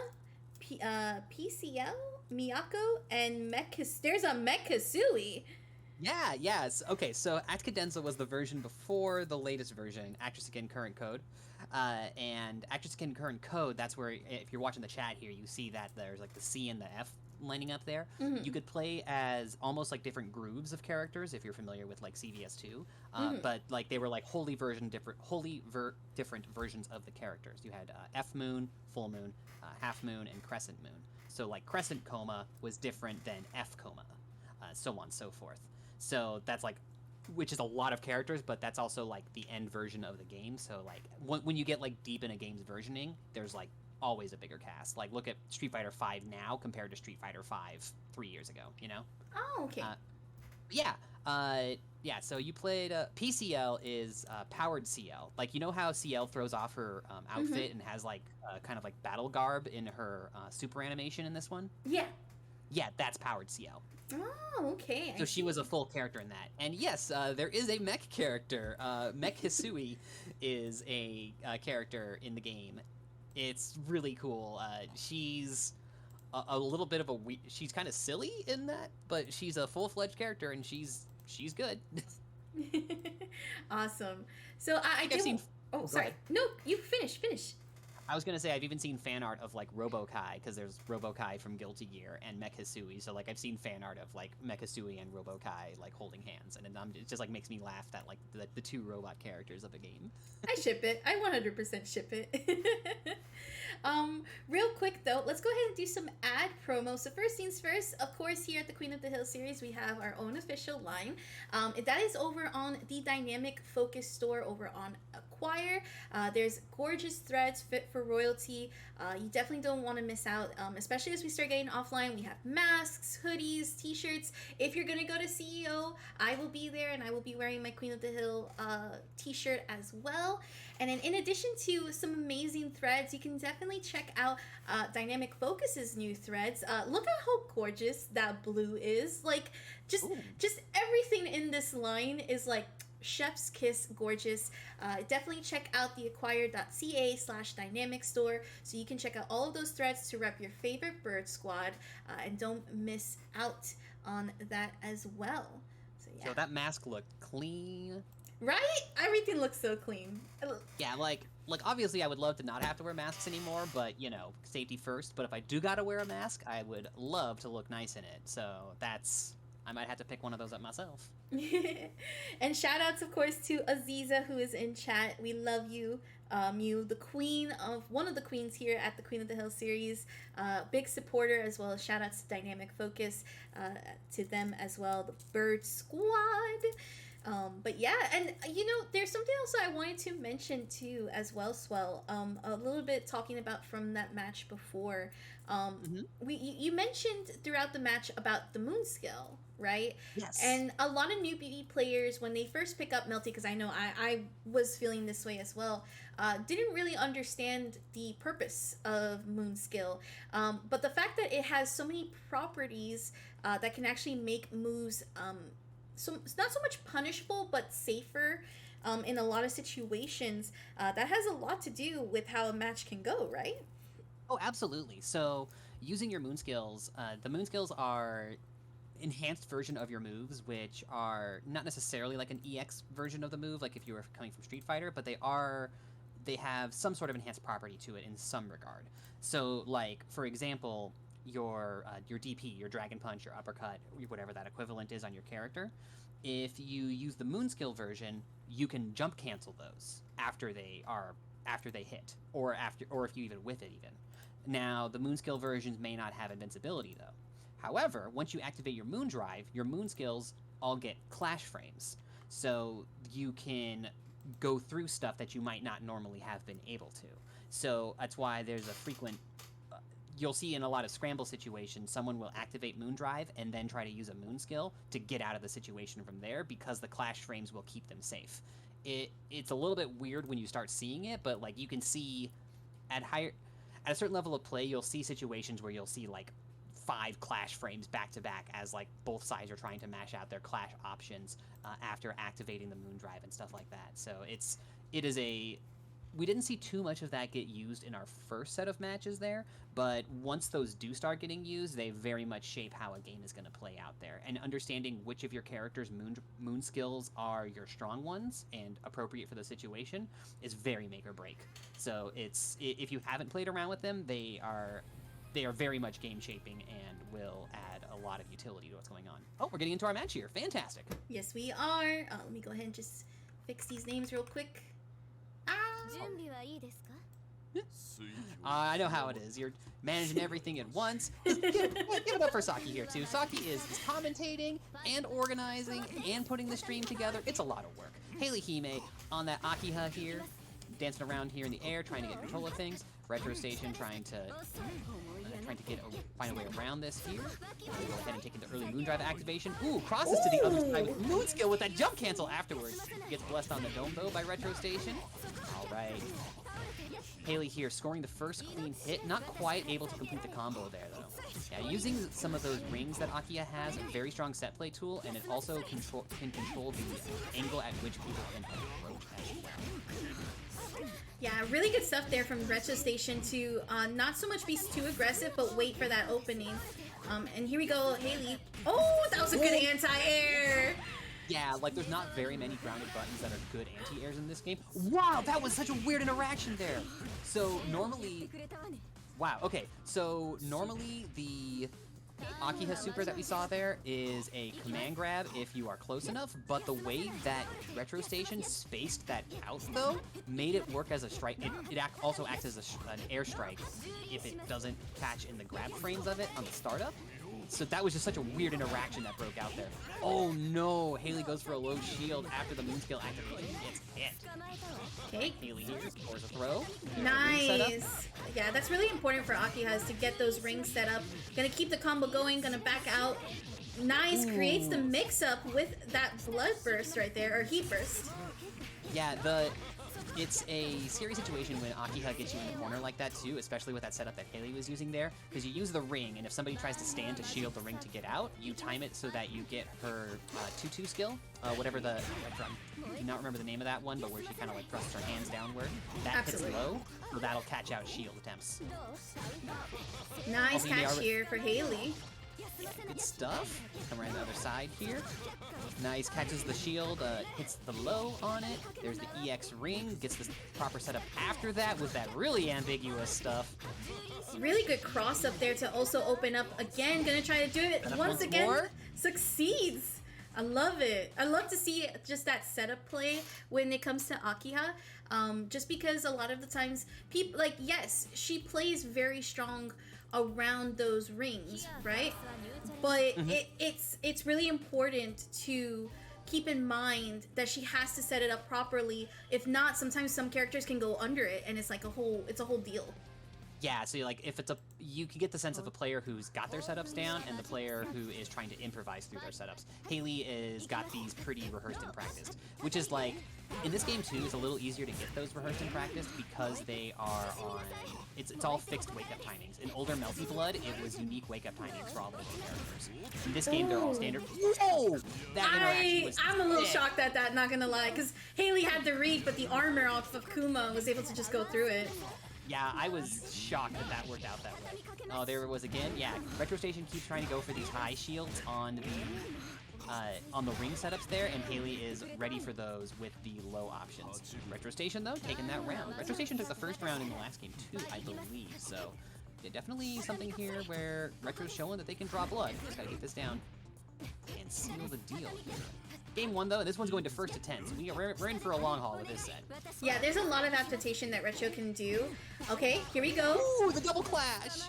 PCL, Miyako, and there's a Mekasui. Yeah, yes. Okay, so Act Cadenza was the version before the latest version, Actress Again Current Code. And Actress Again Current Code, that's where, if you're watching the chat here, you see that there's like the C and the F lining up there. Mm-hmm. You could play as almost like different grooves of characters if you're familiar with like CVS2. But like they were like wholly different versions of the characters. You had F Moon, Full Moon, Half Moon, and Crescent Moon. So like Crescent Coma was different than F Coma, so on and so forth. So that's like, which is a lot of characters, but that's also like the end version of the game. So like when you get like deep in a game's versioning, there's like always a bigger cast. Like look at Street Fighter V now compared to Street Fighter V 3 years ago, you know? Oh, okay. Yeah, so you played, PCL is powered CL. Like, you know how CL throws off her outfit and has like kind of like battle garb in her super animation in this one? Yeah. Yeah, that's powered CL. Oh, okay. So she was a full character in that. And yes, there is a mech character. Mech Hisui is a character in the game. It's really cool. She's a little bit of she's kind of silly in that, but she's a full-fledged character, and she's good. Awesome. So I did... seen... Oh, sorry. No, you finish. I was gonna say I've even seen fan art of like Robo-Kai, because there's Robo-Kai from Guilty Gear and Mech Hisui. So like I've seen fan art of like Mech Hisui and Robo-Kai like holding hands, and it just like makes me laugh that like the two robot characters of a game. I ship it. I 100% ship it. Real quick though, let's go ahead and do some ad promo. So first things first, of course, here at the Queen of the Hill series, we have our own official line. That is over on the Dynamic Focus store over on Acquire. There's gorgeous threads fit for royalty. You definitely don't want to miss out, especially as we start getting offline. We have masks, hoodies, t-shirts. If you're gonna go to CEO, I will be there, and I will be wearing my Queen of the Hill t-shirt as well. And then in addition to some amazing threads, you can definitely check out Dynamic Focus's new threads. Look at how gorgeous that blue is. Like, just everything in this line is like chef's kiss gorgeous. Definitely check out the acquire.ca/dynamic store so you can check out all of those threads to rep your favorite bird squad, and don't miss out on that as well. So yeah. So that mask looked clean. Right? Everything looks so clean. Yeah, like obviously I would love to not have to wear masks anymore, but you know, safety first. But if I do gotta wear a mask, I would love to look nice in it. So I might have to pick one of those up myself. And shout outs, of course, to Aziza, who is in chat. We love you. You, the queen of one of the queens here at the Queen of the Hill series, big supporter, as well as shout outs to Dynamic Focus, to them as well, the Bird Squad. But yeah, and you know, there's something else I wanted to mention too as well, Swell. A little bit talking about from that match before. You mentioned throughout the match about the moon skill, right? Yes. And a lot of newbie players, when they first pick up Melty, because I know I was feeling this way as well, didn't really understand the purpose of moon skill. But the fact that it has so many properties that can actually make moves so it's not so much punishable but safer in a lot of situations, that has a lot to do with how a match can go, right? Oh, absolutely. So using your moon skills, the moon skills are enhanced version of your moves, which are not necessarily like an EX version of the move, like if you were coming from Street Fighter, but they have some sort of enhanced property to it in some regard. So like, for example, your DP, your Dragon Punch, your Uppercut, whatever that equivalent is on your character, if you use the moon skill version, you can jump cancel those after they hit, or if you even whiff it even. Now, the moon skill versions may not have invincibility though. However, once you activate your moon drive, your moon skills all get clash frames. So you can go through stuff that you might not normally have been able to. So that's why there's a frequent you'll see in a lot of scramble situations, someone will activate moon drive and then try to use a moon skill to get out of the situation from there, because the clash frames will keep them safe. It's a little bit weird when you start seeing it, but like you can see at a certain level of play, you'll see situations where you'll see like 5 clash frames back to back as like both sides are trying to mash out their clash options after activating the moon drive and stuff like that. So we didn't see too much of that get used in our first set of matches there, but once those do start getting used, they very much shape how a game is going to play out there. And understanding which of your character's moon skills are your strong ones and appropriate for the situation is very make or break. So if you haven't played around with them, they are very much game shaping and will add a lot of utility to what's going on. Oh, we're getting into our match here. Fantastic. Yes, we are. Let me go ahead and just fix these names real quick. I know how it is. You're managing everything at once. Give it up for Saki here, too. Saki is commentating and organizing and putting the stream together. It's a lot of work. Haley Hime on that Akiha here, dancing around here in the air, trying to get control of things. Retro Station trying to find a way around this here. Go ahead and take the early moon drive activation. Ooh, crosses to the other side with moon skill with that jump cancel afterwards. Gets blessed on the dome though by Retro Station. All right. Haley here scoring the first clean hit. Not quite able to complete the combo there though. Yeah, using some of those rings that Akiha has, a very strong set play tool, and it also can control the angle at which people can approach as well. Yeah, really good stuff there from Retro Station to not so much be too aggressive, but wait for that opening. And here we go, Haley. Oh, that was a good anti-air. Yeah, like there's not very many grounded buttons that are good anti-airs in this game. Wow, that was such a weird interaction there. So normally, wow, okay. So normally the Akiha super that we saw there is a command grab if you are close enough, but the way that Retro Station spaced that out though made it work as a strike. It also acts as an airstrike if it doesn't catch in the grab frames of it on the startup. So that was just such a weird interaction that broke out there. Oh no, Haley goes for a low shield after the moon skill activation gets hit. Okay. Haley here scores a throw. Nice. Yeah, that's really important for Akiha is to get those rings set up. Gonna keep the combo going, gonna back out. Nice, creates the mix-up with that blood burst right there, or heat burst. Yeah, it's a scary situation when Akiha gets you in the corner like that too, especially with that setup that Haley was using there, because you use the ring, and if somebody tries to stand to shield the ring to get out, you time it so that you get her 2-2 skill, whatever the, I do not remember the name of that one, but where she kind of like thrusts her hands downward. That hits low, so that'll catch out shield attempts. Nice catch here for Haley. Yeah, good stuff. Come around the other side here. Nice, catches the shield, hits the low on it. There's the EX ring, gets the proper setup after that with that really ambiguous stuff. Really good cross up there to also open up again. Gonna try to do it once again. More. Succeeds. I love it. I love to see just that setup play when it comes to Akiha. Just because a lot of the times people, like, yes, she plays very strong around those rings, right? But it's really important to keep in mind that she has to set it up properly. If not, sometimes some characters can go under it, and it's like a whole deal. Yeah, so like if it's you can get the sense of a player who's got their setups down and the player who is trying to improvise through their setups. Haley is got these pretty rehearsed and practiced, which is like in this game too. It's a little easier to get those rehearsed and practiced because they are on. It's all fixed wake up timings. In older Melty Blood, it was unique wake up timings for all of the characters. In this game, they're all standard. Whoa! That interaction was I'm a little shocked at that, not gonna lie, because Haley had the read, but the armor off of Kuma was able to just go through it. Yeah, I was shocked that that worked out that way. Oh, there it was again. Yeah, Retro Station keeps trying to go for these high shields on the ring setups there, and Haley is ready for those with the low options. Retro Station, though, taking that round. Retro Station took the first round in the last game, too, I believe, so yeah, definitely something here where Retro's showing that they can draw blood. Just gotta get this down and seal the deal here. Game 1, though, this one's going to first to 10, so we're in for a long haul with this set. Yeah, there's a lot of adaptation that Retro can do. Okay, here we go. Ooh, the double clash!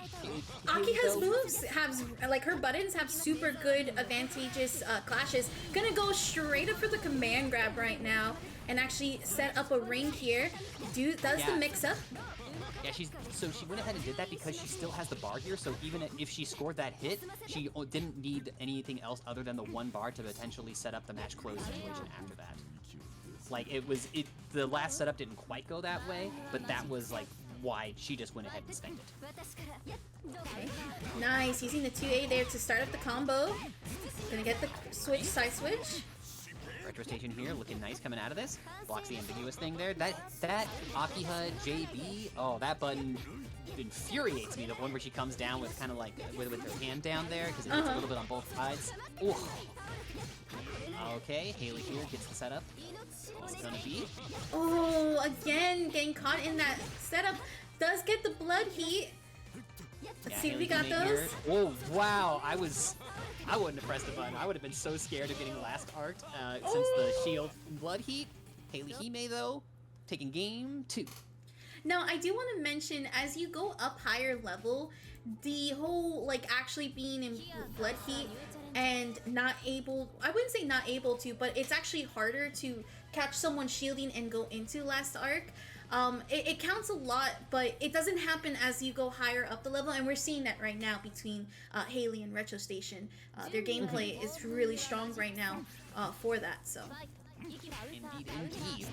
Akiha's moves have, like, her buttons have super good advantageous clashes. Gonna go straight up for the command grab right now and actually set up a ring here. Does the mix-up. Yeah, she went ahead and did that because she still has the bar here, so even if she scored that hit, she didn't need anything else other than the one bar to potentially set up the match close situation after that. Like, the last setup didn't quite go that way, but that was, like, why she just went ahead and spent it. Okay. Nice, using the 2A there to start up the combo. Gonna get the side switch. Retro Station here, looking nice coming out of this. Blocks the ambiguous thing there. That Akiha JB, oh, that button infuriates me. The one where she comes down with kind of like, with her hand down there, because it hits a little bit on both sides. Ooh. Okay, Haley here gets the setup. What's it gonna be? Oh, again, getting caught in that setup. Does get the blood heat. Let's see if we got those. Oh, wow, I wouldn't have pressed the button. I would have been so scared of getting last arced since the shield and blood heat. Haley Hime, though, taking game 2. Now, I do want to mention, as you go up higher level, the whole, like, actually being in blood heat and not able, I wouldn't say not able to, but it's actually harder to catch someone shielding and go into last arc. It counts a lot, but it doesn't happen as you go higher up the level, and we're seeing that right now between Haley and Retro Station. Their gameplay is really strong right now for that, so. Indeed, indeed.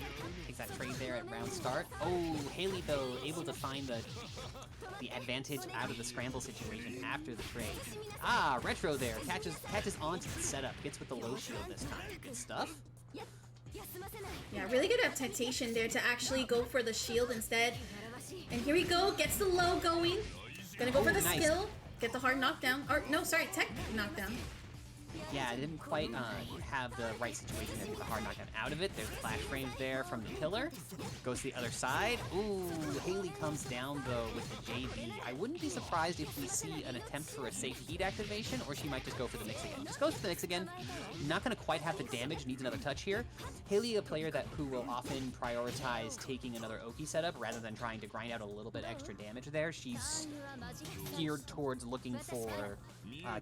Takes that trade there at round start. Oh, Haley, though, able to find the advantage out of the scramble situation after the trade. Ah, Retro there, catches onto the setup, gets with the low shield this time. Good stuff. Yeah, really good adaptation there to actually go for the shield instead. And here we go, gets the low going. Gonna go for the skill, get the hard knockdown. Or, no, sorry, tech knockdown. Yeah, I didn't quite have the right situation there to get the hard knockdown out of it. There's flash frames there from the pillar. Goes to the other side. Ooh, Haley comes down, though, with the JB. I wouldn't be surprised if we see an attempt for a safe heat activation, or she might just go for the mix again. Just goes for the mix again. Not going to quite have the damage. Needs another touch here. Haley, a player who will often prioritize taking another Oki setup rather than trying to grind out a little bit extra damage there. She's geared towards looking for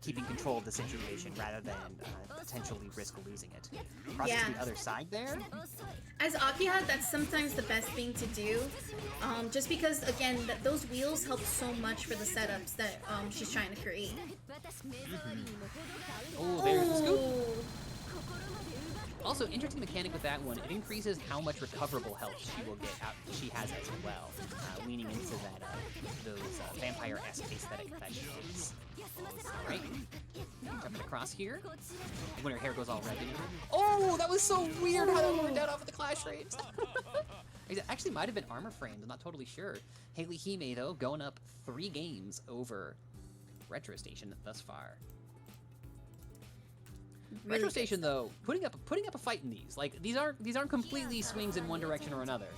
keeping control of the situation rather than potentially risk losing it. Crosses to the other side there. As Akiha, that's sometimes the best thing to do, just because, again, those wheels help so much for the setups that she's trying to create. Oh, there's the scoop. Also, interesting mechanic with that one, it increases how much recoverable health she will get out. She has as well, leaning into that those vampire-esque aesthetic that she is. Alright, jumping across here. When her hair goes all red. Oh, that was so weird how that worked out off of the clash frames. It actually might have been armor framed. I'm not totally sure. Haley Hime though going up 3 games over Retro Station thus far. Really Retro Station though, putting up a fight in these. Like these aren't completely swings in one direction or another.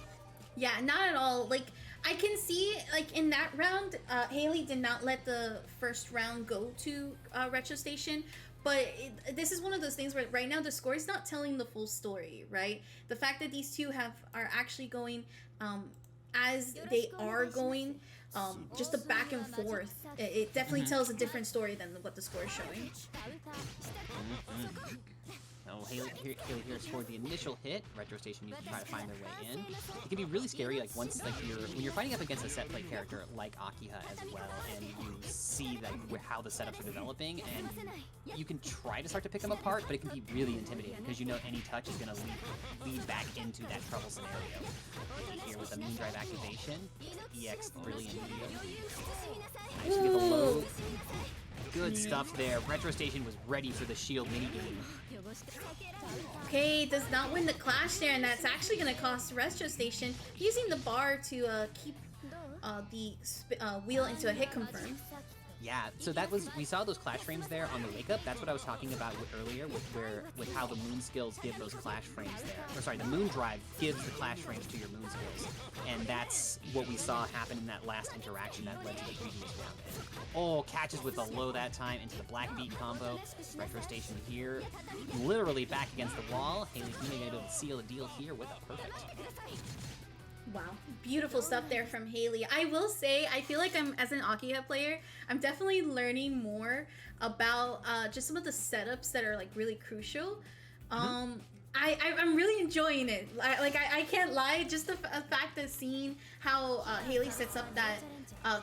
Yeah, not at all. Like I can see, like in that round, Haley did not let the first round go to Retro Station. But this is one of those things where right now the score is not telling the full story, right? The fact that these two are actually going as they are going, just the back and forth, it definitely tells a different story than what the score is showing. Oh, Haley here scored the initial hit. Retro Station needs to try to find their way in. It can be really scary, like once when you're fighting up against a set play character like Akiha as well, and you see how the setups are developing, and you can try to start to pick them apart, but it can be really intimidating because you know any touch is going to lead back into that trouble scenario. Here with the Moondrive activation, EX brilliant video. Nice to get the low. Good stuff there. Retro Station was ready for the shield minigame. Okay, does not win the clash there, and that's actually going to cost Retro Station using the bar to keep the wheel into a hit confirm. Yeah, so we saw those clash frames there on the wake up. That's what I was talking about earlier with how the moon skills give those clash frames there. Or sorry, the moon drive gives the clash frames to your moon skills. And that's what we saw happen in that last interaction that led to the previous round. Oh, catches with the low that time into the black beat combo. Retro Station here, literally back against the wall. Haley Hime able to seal the deal here with a perfect. Wow, beautiful stuff there from Haley. I will say, I feel like as an Akiha player, I'm definitely learning more about just some of the setups that are like really crucial. I'm really enjoying it. I can't lie, just the fact of seeing how Haley sets up that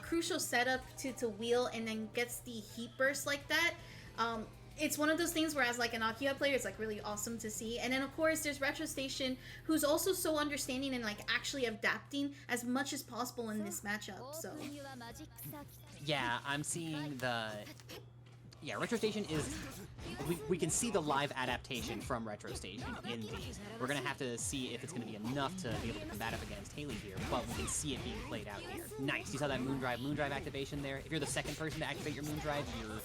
crucial setup to wheel and then gets the heat burst like that. It's one of those things where as like an Akiha player, it's like really awesome to see. And then of course there's Retro Station, who's also so understanding and like actually adapting as much as possible in this matchup. So yeah, I'm seeing Retro Station is we can see the live adaptation from Retro Station in these. We're gonna have to see if it's gonna be enough to be able to combat up against Haley here, but we can see it being played out here. Nice, you saw that Moondrive activation there. If you're the second person to activate your Moondrive, you're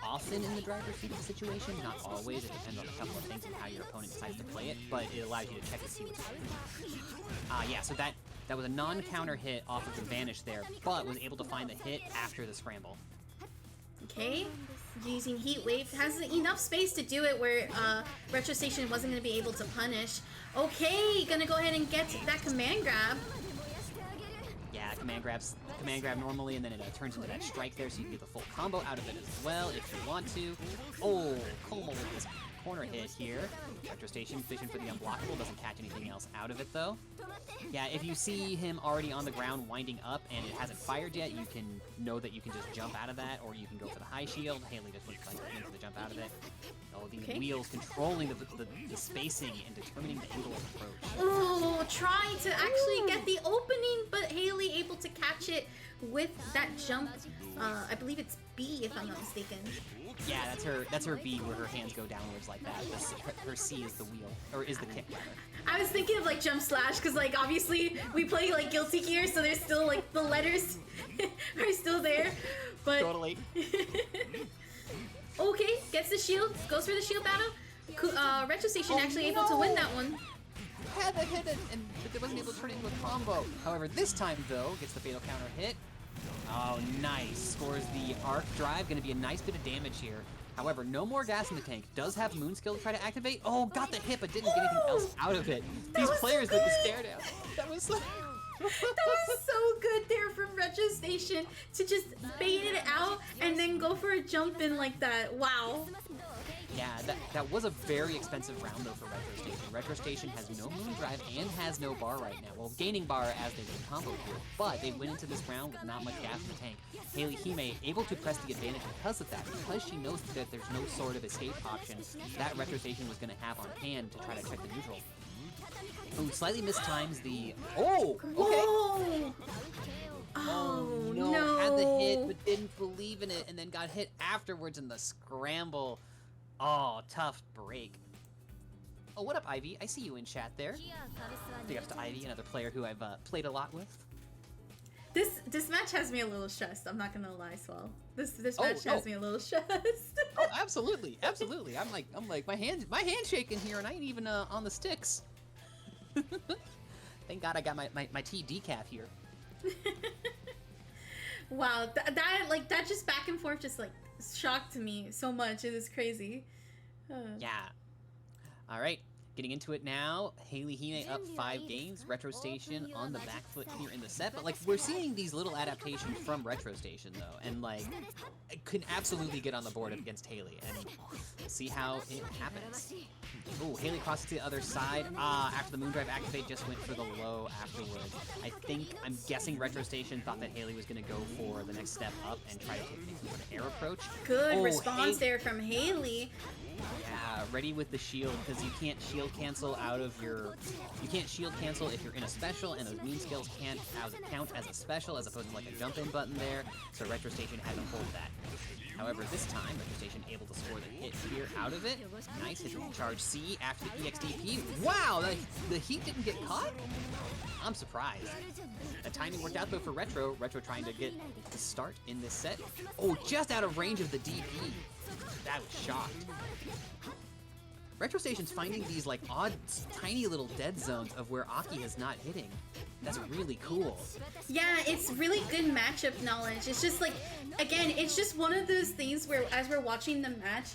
often in the driver's seat of the situation. Not always, it depends on a couple of things and how your opponent decides to play it, but it allows you to check to see what's happening. Yeah, so that was a non-counter hit off of the Vanish there, but was able to find the hit after the scramble. Okay, using Heat Wave, has enough space to do it where Retro Station wasn't going to be able to punish. Okay, gonna go ahead and get that command grab. Yeah, command grab normally, and then it turns into that strike there, so you can get the full combo out of it as well if you want to. Oh, Como with this corner hit here. Retro Station fishing for the unblockable, doesn't catch anything else out of it though. Yeah, if you see him already on the ground winding up and it hasn't fired yet, you can know that you can just jump out of that, or you can go for the high shield. Haley just went for the jump out of it. Oh, these wheels controlling the spacing and determining the angle of approach. Oh, trying to actually get the opening, but Haley able to catch it with that jump. I believe it's B, if I'm not mistaken. Yeah, that's her B, where her hands go downwards like that. Her C is the wheel, or is the kick, rather. I was thinking of like jump slash, because like obviously we play like Guilty Gear, so there's still like the letters are still there, but totally. Okay, gets the shield, goes for the shield battle. Retro Station actually able to win that one. Had the hit and it wasn't able to turn it into a combo. However, this time though, gets the fatal counter hit. Oh, nice. Scores the arc drive. Gonna be a nice bit of damage here. However, no more gas in the tank. Does have moon skill to try to activate. Oh, got the hit, but didn't get anything else out of it. These players with the stare down. That was so... That was so good there from Retro Station to just bait it out and then go for a jump in like that. Wow. Yeah, that was a very expensive round though for Retro Station. Retro Station has no moon drive and has no bar right now. Well, gaining bar as they win combo here, but they went into this round with not much gas in the tank. Haley Hime able to press the advantage because of that, because she knows that there's no sort of escape option that Retro Station was going to have on hand to try to check the neutral. Ooh, slightly mistimes the... Oh! Okay! Whoa. Oh, no. Had the hit, but didn't believe in it, and then got hit afterwards in the scramble. Oh, tough break. Oh, what up, Ivy? I see you in chat there. Big ups to Ivy, another player who I've played a lot with. This match has me a little stressed. I'm not gonna lie, Swell. This match has me a little stressed. Oh, absolutely, absolutely. I'm like my hand shaking here, and I ain't even on the sticks. Thank God I got my tea decaf here. Wow, that just back and forth just like shocked me so much. It is crazy. Yeah. All right. Getting into it now, Haley Hime up 5 games, Retro Station on the back foot here in the set, but like we're seeing these little adaptations from Retro Station though, and like it could absolutely get on the board against Haley, and we'll see how it happens. Oh, Haley crosses to the other side. After the Moondrive activate, just went for the low afterwards. I'm guessing Retro Station thought that Haley was going to go for the next step up and try to take maybe an air approach. Good response there from Haley. Yeah, ready with the shield, because you can't shield cancel out of your... You can't shield cancel if you're in a special, and those moon skills can't count as a special, as opposed to like a jump-in button there, so Retro Station had to hold that. However, this time, Retro Station able to score the hit here out of it. Nice hit with charge C after the EXDP. Wow, the heat didn't get caught? I'm surprised. The timing worked out though for Retro. Retro trying to get the start in this set. Oh, just out of range of the DP. That was shocked. Retro Station's finding these like odd, tiny little dead zones of where Aki is not hitting. That's really cool. Yeah, it's really good matchup knowledge. It's just like, again, it's just one of those things where as we're watching the match,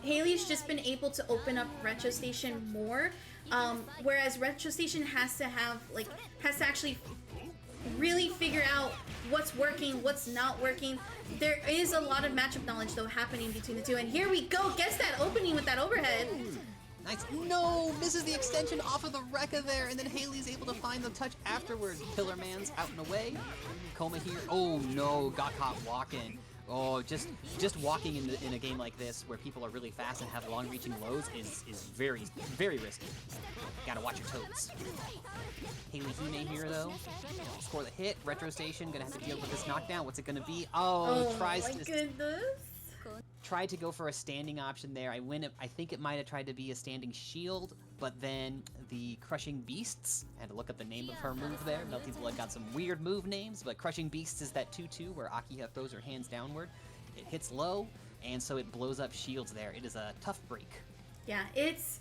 Haley's just been able to open up Retro Station more, whereas Retro Station has to actually really figure out what's working, what's not working. There is a lot of matchup knowledge though happening between the two, and here we go, gets that opening with that overhead. Nice. No, misses the extension off of the Rekka there, and then Haley's able to find the touch afterwards. Pillar Man's out and away. Koma here. Oh no, got caught walking. Oh, just walking in a game like this where people are really fast and have long-reaching lows is very, very risky. Gotta watch your toes. Haley Hime here though. Score the hit. Retro Station gonna have to deal with this knockdown. What's it gonna be? Oh, my goodness. Tried to go for a standing option there. I think it might have tried to be a standing shield, but then the Crushing Beasts, I had to look up the name of her move there. Melty Blood got some weird move names, but Crushing Beasts is that 2-2 where Akiha throws her hands downward. It hits low, and so it blows up shields there. It is a tough break. Yeah, it's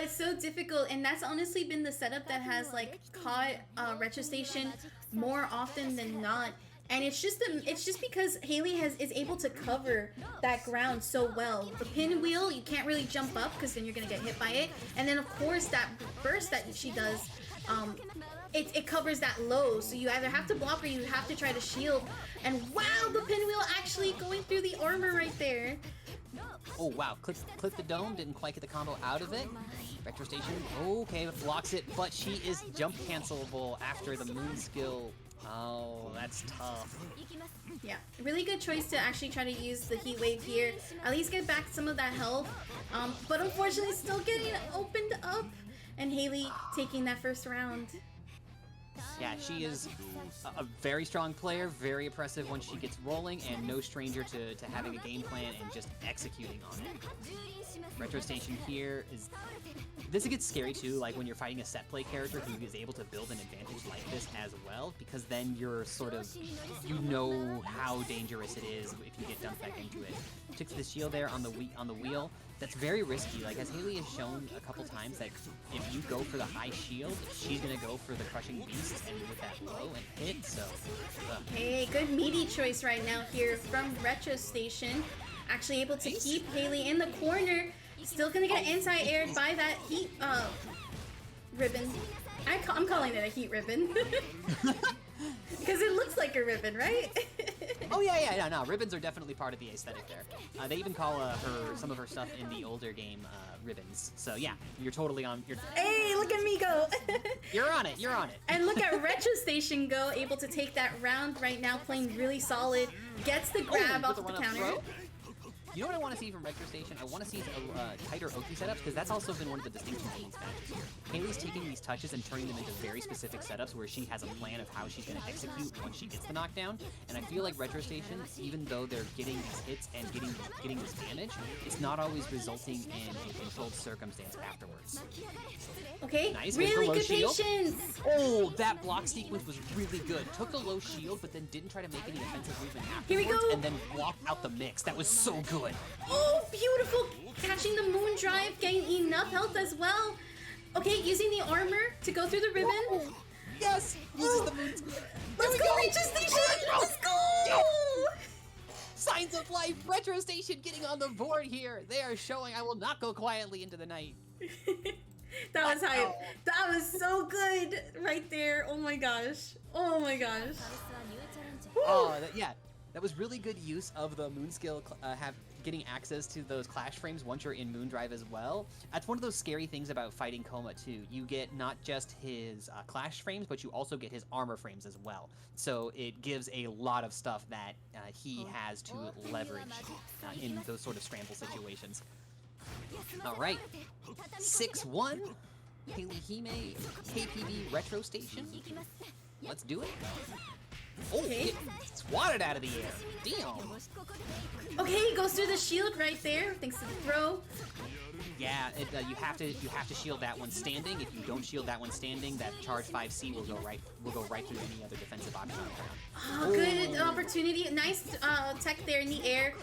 so difficult, and that's honestly been the setup that has like caught Retro Station more often than not. And it's just because Haley is able to cover that ground so well. The pinwheel, you can't really jump up because then you're gonna get hit by it. And then of course that burst that she does, it covers that low. So you either have to block or you have to try to shield. And wow, the pinwheel actually going through the armor right there. Oh wow, clip the dome, didn't quite get the combo out of it. Retro Station, okay, blocks it, but she is jump cancelable after the moon skill. Oh, that's tough. Yeah, really good choice to actually try to use the heat wave here. At least get back some of that health. But unfortunately still getting opened up. And Haley taking that first round. Yeah, she is a very strong player, very impressive when she gets rolling, and no stranger to having a game plan and just executing on it. Retro Station here is... This gets scary too, like when you're fighting a set play character who is able to build an advantage like this as well. shield, because then you're sort of, you know how dangerous it is if you get dumped back into it. Took the shield there on the wheel. That's very risky. Like, as Haley has shown a couple times, that if you go for the high shield, she's gonna go for the crushing beast and with that low and hit. So, hey, good meaty choice right now here from Retro Station. Actually able to keep Haley in the corner. Still gonna get anti-aired by that heat ribbon. I'm calling it a heat ribbon. Because it looks like a ribbon, right? Oh yeah, no, ribbons are definitely part of the aesthetic there. They even call some of her stuff in the older game ribbons. So yeah, you're totally on. Hey, look at me go! You're on it. And look at Retro Station go, able to take that round right now, playing really solid. Gets the grab off the counter. Throw? You know what I want to see from Retro Station? I want to see tighter Oki setups, because that's also been one of the distinctions of these matches here. Haley's taking these touches and turning them into very specific setups where she has a plan of how she's going to execute once she gets the knockdown. And I feel like Retro Station, even though they're getting these hits and getting this damage, it's not always resulting in a controlled circumstance afterwards. Okay, nice. Really good patience! Oh, that block sequence was really good. Took the low shield, but then didn't try to make any offensive movement afterwards. Here we go! And then blocked out the mix. That was so good. Oh, beautiful! Catching the moon drive, getting enough health as well. Okay, using the armor to go through the ribbon. Oh, yes! Uses the moon. Let's go, Retro Station! Let's go! Yes. Signs of life! Retro Station getting on the board here. They are showing I will not go quietly into the night. That was hype. That was so good right there. Oh my gosh. Oh my gosh. Oh, yeah. That was really good use of the moon skill, getting access to those clash frames once you're in Moondrive as well. That's one of those scary things about fighting Koma too. You get not just his clash frames, but you also get his armor frames as well. So it gives a lot of stuff that he has to leverage in those sort of scramble situations. All right, 6-1, Haley Hime, KPB Retro Station. Let's do it. Oh, it swatted out of the air. Damn. Okay, goes through the shield right there, thanks to the throw. Yeah, you have to shield that one standing. If you don't shield that one standing, that charge 5C will go right through any other defensive option on the ground. Oh, good opportunity. Nice tech there in the air.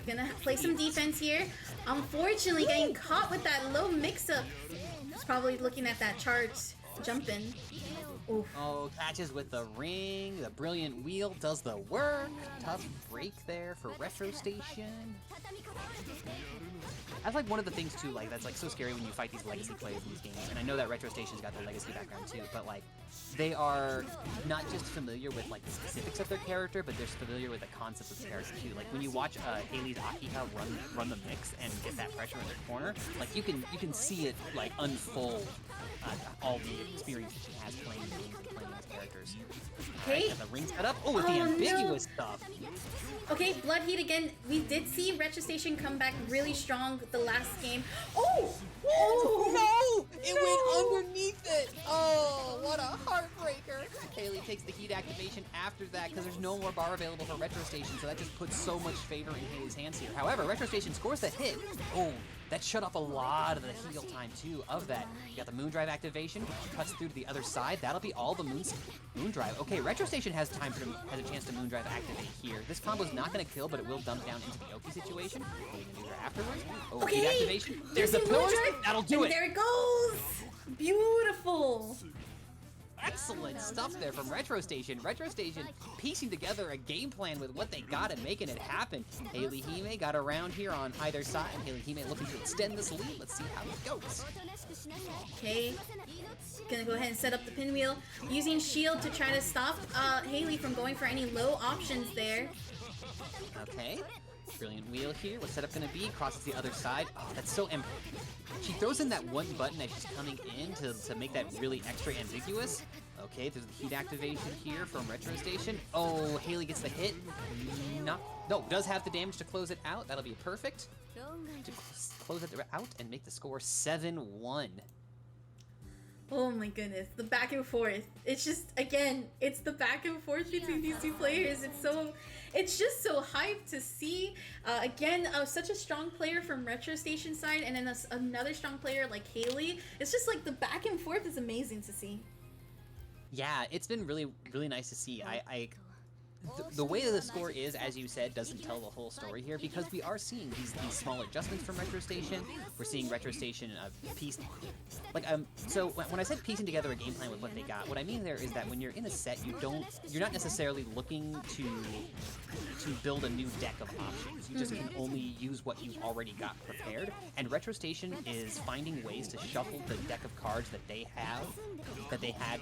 Gonna play some defense here. Unfortunately, getting caught with that low mix-up. He's probably looking at that charge jumping. Oof. Oh, catches with the ring. The brilliant wheel does the work. Tough break there for Retro Station. That's like one of the things too, like that's like so scary when you fight these legacy players in these games. And I know that Retro Station's got their legacy background too, but like they are not just familiar with like the specifics of their character, but they're familiar with the concepts of the character too. Like when you watch Haley's Akika run the mix and get that pressure in the corner, like you can see it like unfold all the experience that she has playing games and playing these characters. Okay. Right, the ring set up. Oh, with the ambiguous stuff. Okay, Blood Heat again. We did see Retro Station come back really strong the last game. Oh! Oh! No! It went underneath it! Oh, what a heartbreaker! Haley takes the heat activation after that because there's no more bar available for Retro Station, so that just puts so much favor in Haley's hands here. However, Retro Station scores the hit. Oh, that shut off a lot of the heal time too of that. You got the Moondrive activation, cuts through to the other side. That'll be all the Moondrive. Okay, Retro Station has a chance to Moondrive activate here. This combo's not gonna kill, but it will dump down into the Oki situation. What are you gonna do there afterwards? Oh, okay. heat activation. There's the pillars. That'll do it. There it goes. Beautiful. Excellent stuff there from Retro Station. Retro Station piecing together a game plan with what they got and making it happen. Haley Hime got around here on either side. Haley Hime looking to extend this lead. Let's see how it goes. Okay. Gonna go ahead and set up the pinwheel. Using shield to try to stop Haley from going for any low options there. Okay. Brilliant wheel here. What's setup gonna be? Crosses the other side. Oh, that's so she throws in that one button as she's coming in to make that really extra ambiguous. Okay, there's the heat activation here from Retro Station. Oh, Haley gets the hit. No, does have the damage to close it out. That'll be perfect. To close it out and make the score 7-1. Oh my goodness, the back and forth. It's just, again, it's the back and forth between these two players. It's just so hyped to see. Again, such a strong player from Retro Station side, and then another strong player like Haley. It's just like the back and forth is amazing to see. Yeah, it's been really, really nice to see. The way the score is, as you said, doesn't tell the whole story here because we are seeing these small adjustments from Retro Station. We're seeing Retro Station piece, like So when I said piecing together a game plan with what they got, what I mean there is that when you're in a set, you're not necessarily looking to build a new deck of options. You just can only use what you've already got prepared. And Retro Station is finding ways to shuffle the deck of cards that they had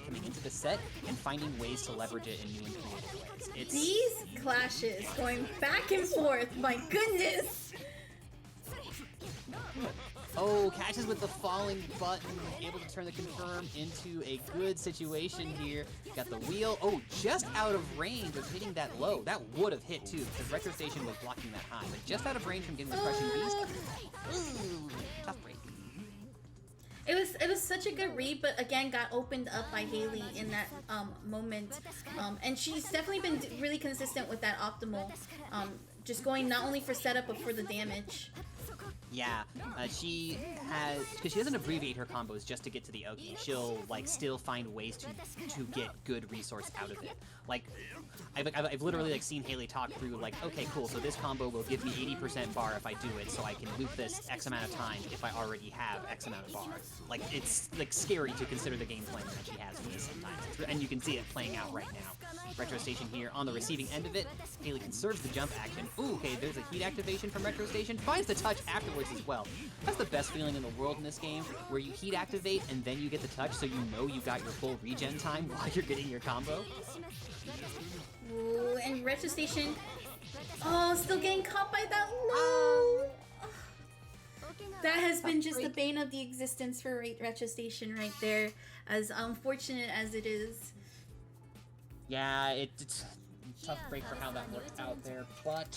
coming into the set, and finding ways to leverage it in new and creative ways. These clashes going back and forth, my goodness! Oh, catches with the falling button, able to turn the confirm into a good situation here. Got the wheel. Oh, just out of range of hitting that low. That would have hit too, because Retro Station was blocking that high, but just out of range from getting the crushing beast. Ooh, tough break. It was such a good read, but again got opened up by Haley in that moment, and she's definitely been really consistent with that optimal, just going not only for setup but for the damage. Yeah, she has, because she doesn't abbreviate her combos just to get to the Oki. She'll like still find ways to get good resource out of it. Like, I've literally like seen Haley talk through like, okay, cool, so this combo will give me 80% bar if I do it, so I can loop this X amount of time if I already have X amount of bar. Like, it's like scary to consider the game plan that she has for this sometimes, and you can see it playing out right now. Retro Station here on the receiving end of it. Haley conserves the jump action. Ooh, okay, there's a heat activation from Retro Station. Finds the touch afterwards as well. That's the best feeling in the world in this game, where you heat activate and then you get the touch, so you know you got your full regen time while you're getting your combo. Ooh, and Retro Station, oh, still getting caught by that low. That has been just the bane of the existence for Retro Station right there, as unfortunate as it is. Yeah, it's a tough break for how that worked out there, but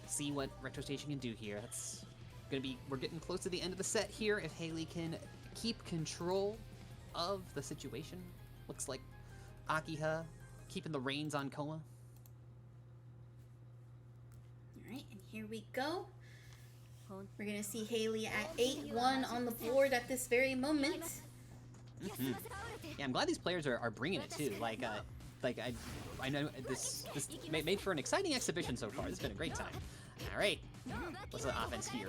see what Retro Station can do here. That's gonna be, we're getting close to the end of the set here. If Haley can keep control of the situation, looks like Akiha keeping the reins on Koma. Alright, and here we go. We're gonna see Haley at 8-1 on the board at this very moment. Mm-hmm. Yeah, I'm glad these players are bringing it too. Like I know this made for an exciting exhibition so far. This has been a great time. All right, what's the offense here?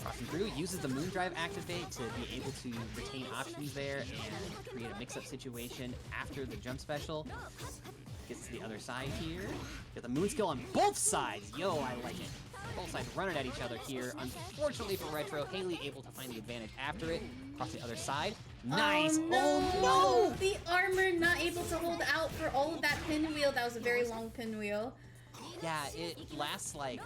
Crossing through, uses the Moon Drive activate to be able to retain options there and create a mix-up situation after the jump special. Gets to the other side here. Get the Moon skill on both sides. Yo, I like it. Both sides running at each other here. Unfortunately for Retro, Haley able to find the advantage after it. Across the other side. Nice! Oh no! The armor not able to hold out for all of that pinwheel. That was a very long pinwheel. Yeah, it lasts like,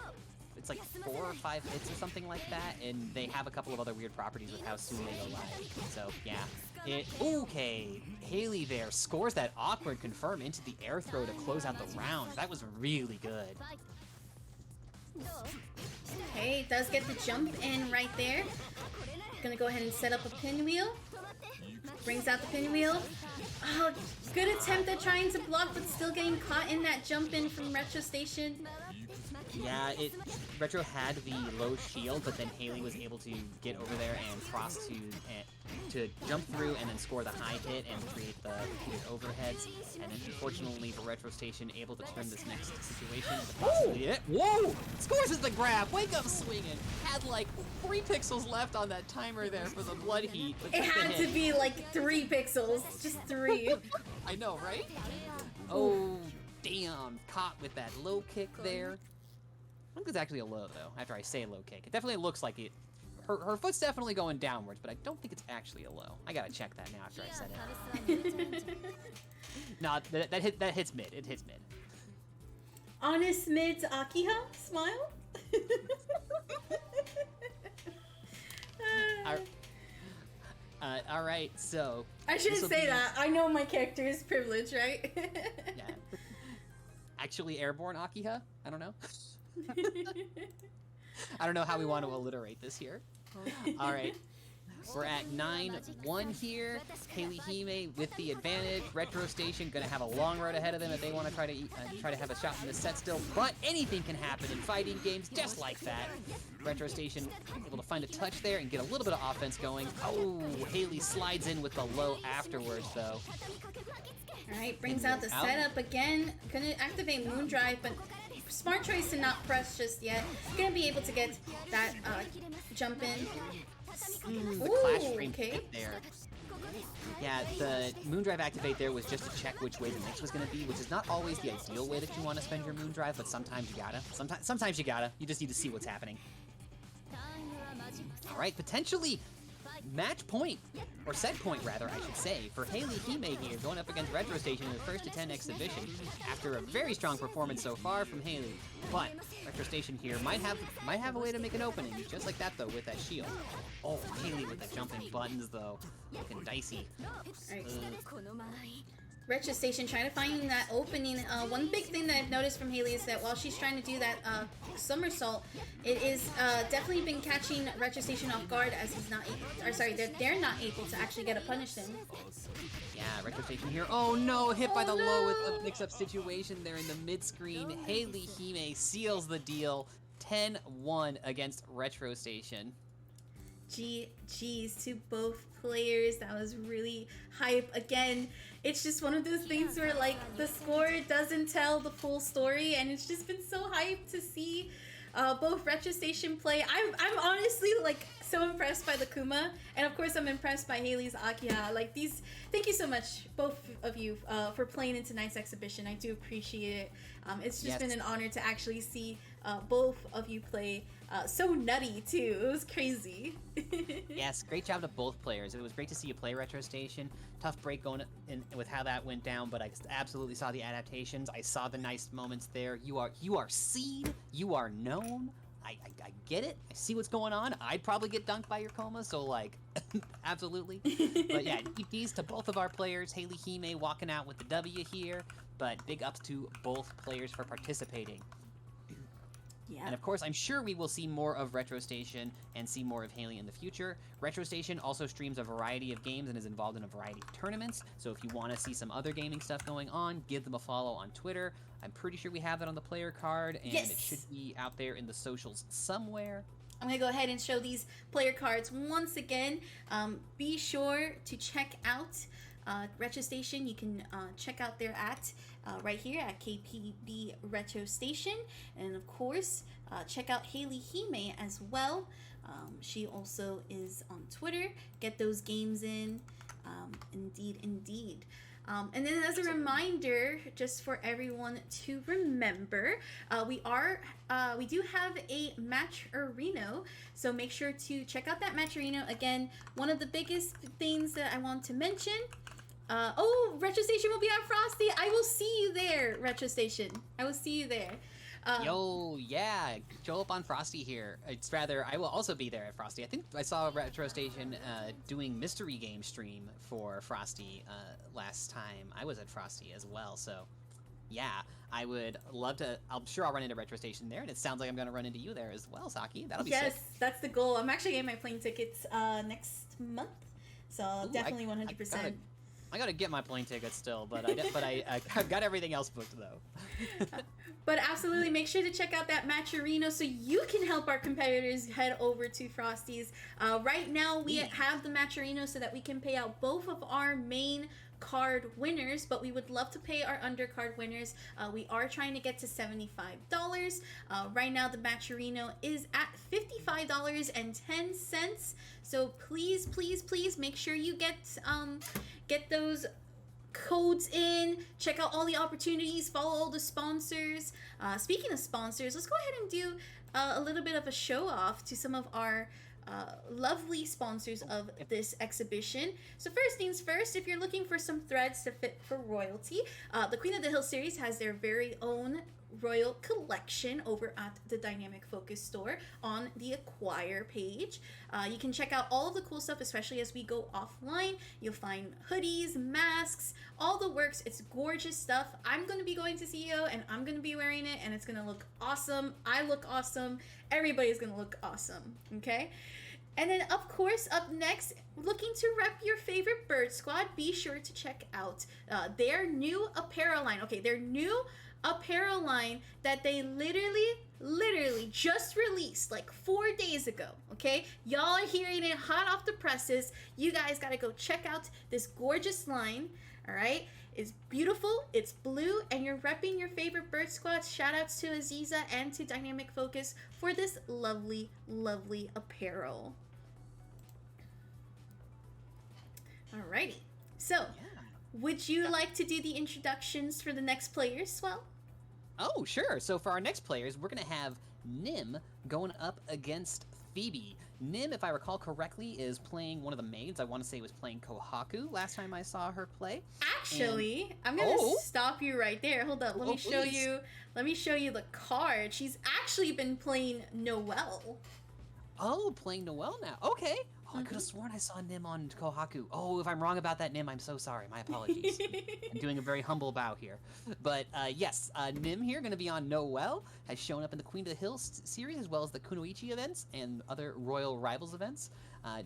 it's like 4 or 5 hits or something like that, and they have a couple of other weird properties with how soon they go live. So yeah, okay. Haley there scores that awkward confirm into the air throw to close out the round. That was really good. Okay, does get the jump in right there. Gonna go ahead and set up a pinwheel. Brings out the pinwheel. Oh, good attempt at trying to block, but still getting caught in that jump in from Retro Station. Yeah, Retro had the low shield, but then Haley was able to get over there and cross to jump through and then score the high hit and create the repeated overheads. And then unfortunately for Retro Station, able to turn this next situation to possibly it. Whoa! Scores at the grab! Wake up swinging! Had like 3 pixels left on that timer there for the blood heat. It had to be like 3 pixels. Just 3. I know, right? Oh, damn. Caught with that low kick there. I think it's actually a low, though, after I say low kick. It definitely looks like it. Her foot's definitely going downwards, but I don't think it's actually a low. I gotta check that now after I said it. No, that hits mid. It hits mid. Honest mid to Akiha? Smile? All right, so... I shouldn't say that. I know my character is privileged, right? Yeah. Actually airborne Akiha? I don't know. I don't know how we want to alliterate this here. All right. We're at 9-1 here. Haley Hime with the advantage. Retro Station gonna have a long road ahead of them if they want to try to have a shot in this set still. But anything can happen in fighting games just like that. Retro Station able to find a touch there and get a little bit of offense going. Oh, Haley slides in with the low afterwards though. All right, brings out the setup again. Gonna activate Moondrive, but smart choice to not press just yet. Gonna be able to get that jump in. The clash frame there. Yeah, the Moondrive activate there was just to check which way the mix was going to be, which is not always the ideal way that you want to spend your Moondrive, but sometimes you gotta. Sometimes you gotta. You just need to see what's happening. All right, potentially match point, or set point rather, I should say, for Haley Hime here, going up against Retro Station in the first to 10 exhibition after a very strong performance so far from Haley. But Retro Station here might have a way to make an opening, just like that though with that shield. Oh, Haley with the jumping buttons though, looking dicey. Right. Retro Station trying to find that opening. One big thing that I've noticed from Haley is that while she's trying to do that somersault, it is definitely been catching Retro Station off guard as he's not able, or sorry, they're not able to actually get a punish him. Yeah, Retro Station here. Oh no, hit by the low with a mix-up situation there in the mid-screen. Haley Hime seals the deal, 10-1 against Retro Station. GG's to both players. That was really hype. Again, it's just one of those things where like the score doesn't tell the full story, and it's just been so hyped to see both Retro Station play. I'm honestly like so impressed by the Kuma, and of course I'm impressed by Haley's Akiha. Like these, thank you so much both of you for playing in tonight's exhibition. I do appreciate it. It's just been an honor to actually see both of you play so nutty too. It was crazy. Yes, great job to both players. It was great to see you play Retro Station. Tough break going in with how that went down, but I absolutely saw the adaptations. I saw the nice moments there. You are seen. You are known. I get it. I see what's going on. I'd probably get dunked by your Coma, so like, absolutely. But yeah, GG's to both of our players. Haley Hime walking out with the W here, but big ups to both players for participating. Yeah. And of course, I'm sure we will see more of Retro Station and see more of Haley in the future. Retro Station also streams a variety of games and is involved in a variety of tournaments, so if you want to see some other gaming stuff going on, give them a follow on Twitter. I'm pretty sure we have that on the player card, and it should be out there in the socials somewhere. I'm going to go ahead and show these player cards once again. Be sure to check out Retro Station. You can check out their right here at KPB Retro Station, and of course check out Haley Hime as well. She also is on Twitter. Get those games in. Indeed. And then as a reminder, just for everyone to remember, we do have a Match-Areno, so make sure to check out that Match-Areno. Again, one of the biggest things that I want to mention. Retro Station will be at Frosty. I will see you there, Retro Station. I will see you there. Yo, yeah, show up on Frosty here. It's rather, I will also be there at Frosty. I think I saw Retro Station doing mystery game stream for Frosty last time I was at Frosty as well. So, yeah, I would love to. I'm sure I'll run into Retro Station there, and it sounds like I'm going to run into you there as well, Saki. That'll be sick. Yes, that's the goal. I'm actually getting my plane tickets next month, so definitely 100%. I gotta get my plane tickets still, but I've got everything else booked though. But absolutely, make sure to check out that Match-Areno so you can help our competitors head over to Frosty's. Right now, we have the Match-Areno so that we can pay out both of our main card winners, but we would love to pay our undercard winners. We are trying to get to $75. Right now, the Match-Areno is at $55.10. So please make sure you get those codes in, check out all the opportunities, follow all the sponsors. Speaking of sponsors, let's go ahead and do a little bit of a show off to some of our lovely sponsors of this exhibition. So first things first, if you're looking for some threads to fit for royalty, the Queen of the Hill series has their very own royal collection over at the Dynamic Focus store on the acquire page. You can check out all of the cool stuff, especially as we go offline. You'll find hoodies, masks, all the works. It's gorgeous stuff. I'm going to be going to CEO and I'm going to be wearing it, and it's going to look awesome. I look awesome. Everybody's going to look awesome. Okay? And then, of course, up next, looking to rep your favorite bird squad, be sure to check out their new apparel line. Okay, their new apparel line that they literally just released like 4 days ago. Okay, y'all are hearing it hot off the presses. You guys gotta go check out this gorgeous line. All right, it's beautiful, it's blue, and you're repping your favorite bird squads. Shout outs to Aziza and to Dynamic Focus for this lovely apparel. Alrighty, so Yeah. would you like to do the introductions for the next players, Swell? Oh, sure. So for our next players, we're going to have Nim going up against Phoebe. Nim, if I recall correctly, is playing one of the maids. I want to say was playing Kohaku last time I saw her play. Actually, I'm gonna stop you right there. Hold up, let me show you. Let me show you the card. She's actually been playing Noelle. Oh, playing Noelle now. Okay. Oh, I could have sworn I saw Nim on Kohaku. Oh, if I'm wrong about that, Nim, I'm so sorry. My apologies. I'm doing a very humble bow here. But yes, Nim here, going to be on Noelle, has shown up in the Queen of the Hills series, as well as the Kunoichi events and other Royal Rivals events.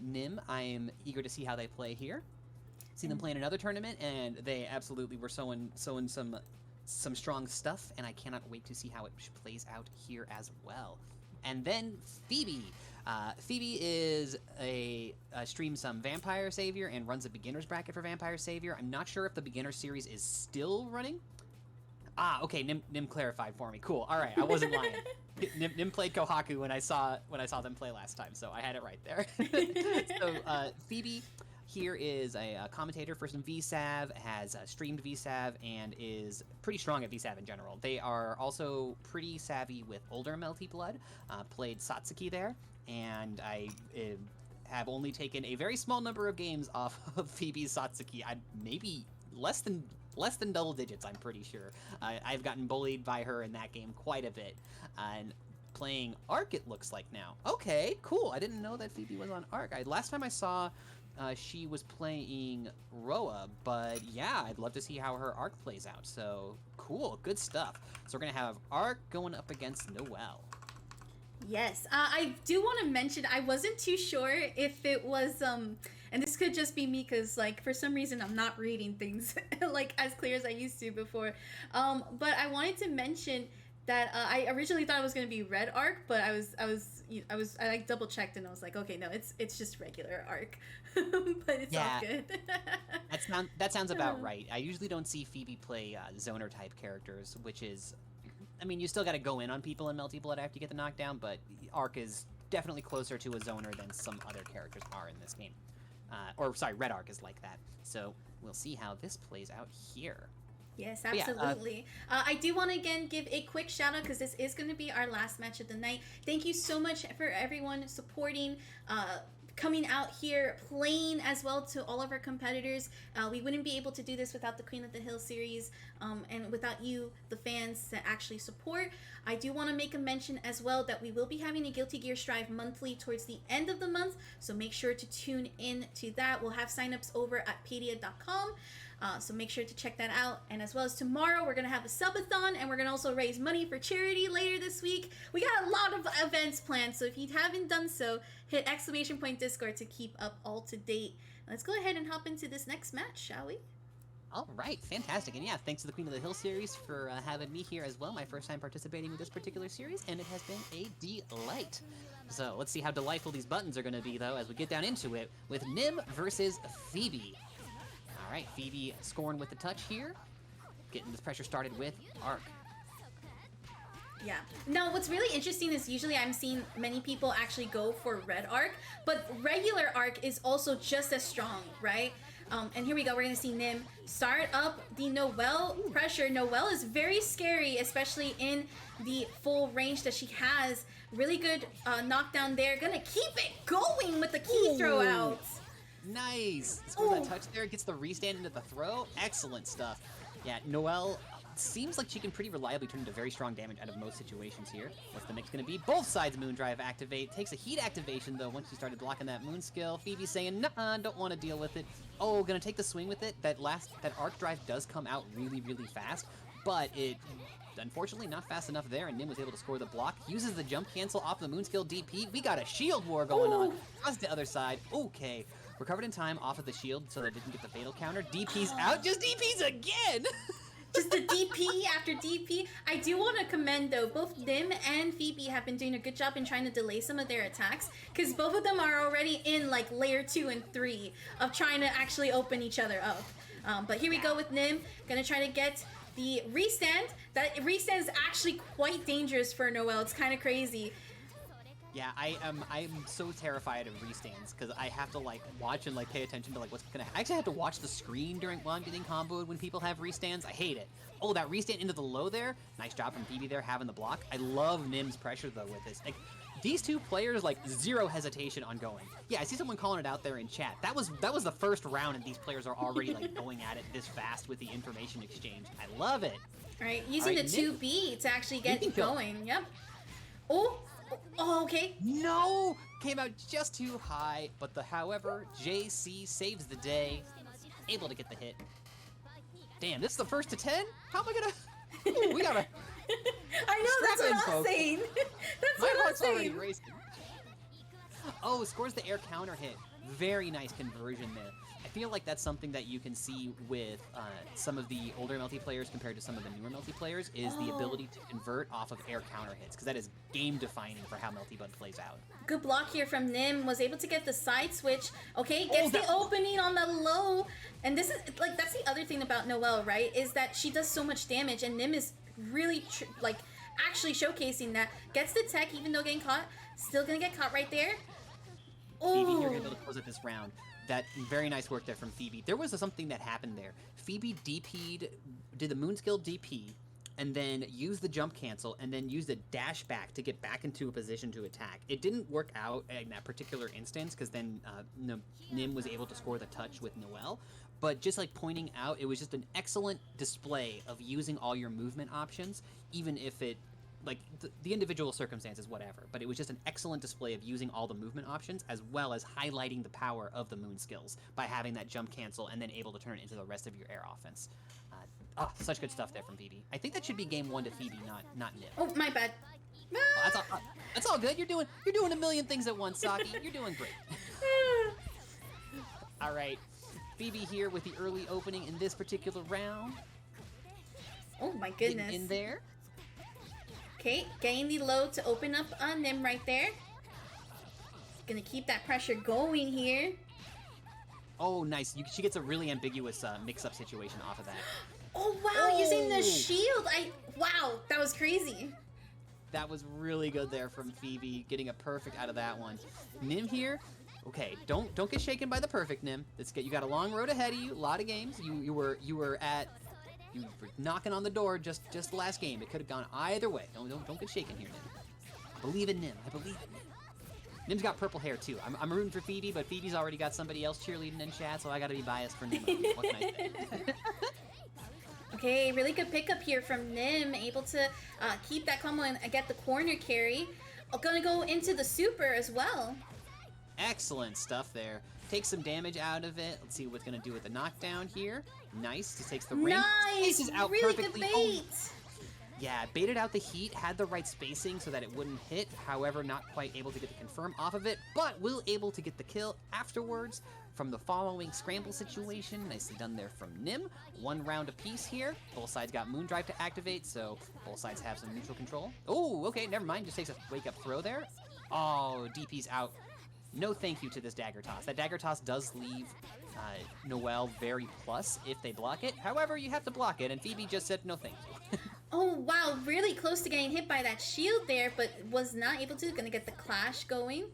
Nim, I am eager to see how they play here. Seen them play in another tournament, and they absolutely were sowing some strong stuff, and I cannot wait to see how it plays out here as well. And then Phoebe. Phoebe is streams some Vampire Savior and runs a beginner's bracket for Vampire Savior. I'm not sure if the beginner series is still running. Okay, Nim clarified for me. Cool. All right, I wasn't lying. Nim played Kohaku when I saw them play last time, so I had it right there. So Phoebe here is a commentator for some VSAV, has streamed VSAV, and is pretty strong at VSAV in general. They are also pretty savvy with older Melty Blood, played Satsuki there, and I have only taken a very small number of games off of Phoebe's Satsuki. Maybe less than double digits, I'm pretty sure. I've gotten bullied by her in that game quite a bit. And playing Arc, it looks like now. Okay, cool. I didn't know that Phoebe was on Arc. Last time I saw she was playing Roa, but yeah, I'd love to see how her Arc plays out. So cool, good stuff. So we're gonna have Arc going up against Noelle. Yes, I do want to mention I wasn't too sure if it was and this could just be me because like for some reason I'm not reading things like as clear as I used to before. But I wanted to mention that I originally thought it was gonna be red arc, but I like double checked and I was like, okay, no, it's just regular arc, but it's all good. that sounds about right. I usually don't see Phoebe play zoner type characters, which is, I mean, you still got to go in on people in Melty Blood after you get the knockdown, but arc is definitely closer to a zoner than some other characters are in this game. Red arc is like that. So we'll see how this plays out here. Yes, absolutely. I do want to again give a quick shout out because this is going to be our last match of the night. Thank you so much for everyone supporting, coming out here, playing as well to all of our competitors. We wouldn't be able to do this without the Queen of the Hill series and without you, the fans that actually support. I do want to make a mention as well that we will be having a Guilty Gear Strive monthly towards the end of the month, so make sure to tune in to that. We'll have signups over at Padia.com. So make sure to check that out. And as well as tomorrow, we're going to have a subathon, and we're going to also raise money for charity later this week. We got a lot of events planned, so if you haven't done so, hit !Discord to keep up all to date. Let's go ahead and hop into this next match, shall we? All right, fantastic. And yeah, thanks to the Queen of the Hill series for having me here as well. My first time participating with this particular series, and it has been a delight. So let's see how delightful these buttons are going to be, though, as we get down into it with Nim versus Phoebe. All right, Phoebe scoring with the touch here, getting this pressure started with Arc. Yeah. Now, what's really interesting is usually I'm seeing many people actually go for red arc, but regular arc is also just as strong, right? And here we go. We're going to see Nim start up the Noelle pressure. Noelle is very scary, especially in the full range that she has. Really good knockdown there. Going to keep it going with the key throw outs. Nice. Scores that touch there. Gets the restand into the throw. Excellent stuff. Yeah, Noelle seems like she can pretty reliably turn into very strong damage out of most situations here. What's the mix going to be? Both sides Moondrive activate. Takes a heat activation, though, once she started blocking that Moon skill. Phoebe saying, nah, don't want to deal with it. Oh, going to take the swing with it. That arc drive does come out really, really fast. but it unfortunately not fast enough there, and Nim was able to score the block. Uses the jump cancel off the Moonskill DP. We got a shield war going on. Cross the other side. Okay. Recovered in time off of the shield so that it didn't get the fatal counter. DP's out. Just DP's again! Just the DP after DP. I do want to commend, though, both Nim and Phoebe have been doing a good job in trying to delay some of their attacks, because both of them are already in, like, layer 2 and 3 of trying to actually open each other up. But here we go with Nim. Gonna try to get the restand. That restand is actually quite dangerous for Noelle. It's kind of crazy. Yeah, I'm so terrified of restands because I have to like watch and like pay attention to like what's gonna. I actually have to watch the screen while I'm getting comboed when people have restands. I hate it. Oh, that restand into the low there. Nice job from Phoebe there having the block. I love Nim's pressure though with this. Like these two players like zero hesitation on going. Yeah, I see someone calling it out there in chat. That was the first round and these players are already like going at it this fast with the information exchange. I love it. All right, using the 2B to actually get going. Yep. Oh, okay. No! Came out just too high, but however, JC saves the day. Able to get the hit. Damn, this is the first to 10? How am I gonna... Ooh, we gotta... I know, that's what I'm saying. That's My what I'm heart's already saying. racing. Oh, scores the air counter hit. Very nice conversion there. I feel like that's something that you can see with some of the older Melty players compared to some of the newer Melty players is the ability to convert off of air counter hits, because that is game defining for how Melty Blood plays out. Good block here from Nim. Was able to get the side switch. Okay, gets the opening on the low. And this is, like, that's the other thing about Noelle, right? Is that she does so much damage, and Nim is really, like, actually showcasing that. Gets the tech, even though getting caught. Still gonna get caught right there. Phoebe here gonna be able to close it this round. That very nice work there from Phoebe. There was something that happened there. Phoebe DP'd, did the Moonskill DP, and then used the jump cancel, and then used a dash back to get back into a position to attack. It didn't work out in that particular instance, because then Nim was able to score the touch with Noelle. But just like pointing out, it was just an excellent display of using all your movement options, even if it, like, the individual circumstances, whatever. But it was just an excellent display of using all the movement options, as well as highlighting the power of the Moon skills by having that jump cancel and then able to turn it into the rest of your air offense. Such good stuff there from Phoebe. I think that should be game 1 to Phoebe, not Nim. Oh, my bad. Oh, that's all good. You're doing a million things at once, Saki. You're doing great. All right, Phoebe here with the early opening in this particular round. Oh my goodness. Getting in there. Okay, getting the low to open up on Nim right there. Gonna keep that pressure going here. Oh, nice. She gets a really ambiguous mix-up situation off of that. Oh, wow, using the shield. Wow, that was crazy. That was really good there from Phoebe, getting a perfect out of that one. Nim here. Okay, don't get shaken by the perfect, Nim. You got a long road ahead of you, a lot of games. You were knocking on the door just the last game. It could have gone either way. Don't get shaken here, Nim. I believe in Nim. I believe in Nim. Nim's got purple hair too. I'm rooting for Phoebe, but Phoebe's already got somebody else cheerleading in chat, so I gotta be biased for Nim. What can I say? Okay, really good pickup here from Nim. Able to keep that combo and get the corner carry. Gonna go into the super as well. Excellent stuff there. Takes some damage out of it. Let's see what's gonna do with the knockdown here. Nice. He takes the ring. Nice. Spaces out really perfectly. good bait. Yeah, baited out the heat, had the right spacing so that it wouldn't hit, however, not quite able to get the confirm off of it, but will able to get the kill afterwards from the following scramble situation. Nicely done there from Nim. 1 round apiece here. Both sides got Moondrive to activate, so both sides have some neutral control. Oh, okay, never mind, just takes a wake-up throw there. Oh, DP's out. No thank you to this dagger toss. That dagger toss does leave Noelle very plus if they block it. However, you have to block it, and Phoebe just said no thank you. Oh, wow, really close to getting hit by that shield there, but was not able to. Gonna get the clash going.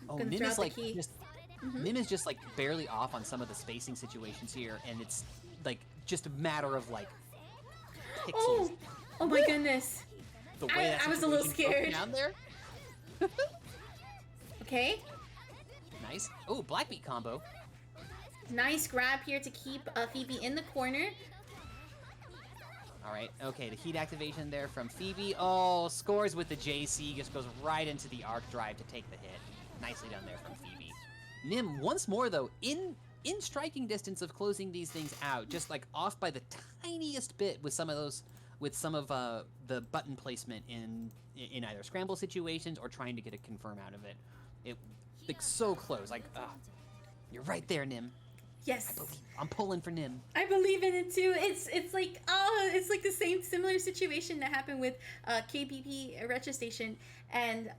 Oh, Nim is like Nim is just like barely off on some of the spacing situations here, and it's like just a matter of like pixels. Oh my goodness. The way I was a little scared. Down there. Okay. Nice. Oh, black beat combo. Nice grab here to keep Phoebe in the corner. All right, okay, the heat activation there from Phoebe. Oh, scores with the JC, just goes right into the arc drive to take the hit. Nicely done there from Phoebe. Nim, once more though, in in striking distance of closing these things out, just like off by the tiniest bit with some of those, with some of the button placement in either scramble situations or trying to get a confirm out of it. It like so close, like you're right there, Nim. Yes. I'm pulling for Nim. I believe in it too. It's like it's like the same similar situation that happened with KPP Retro Station and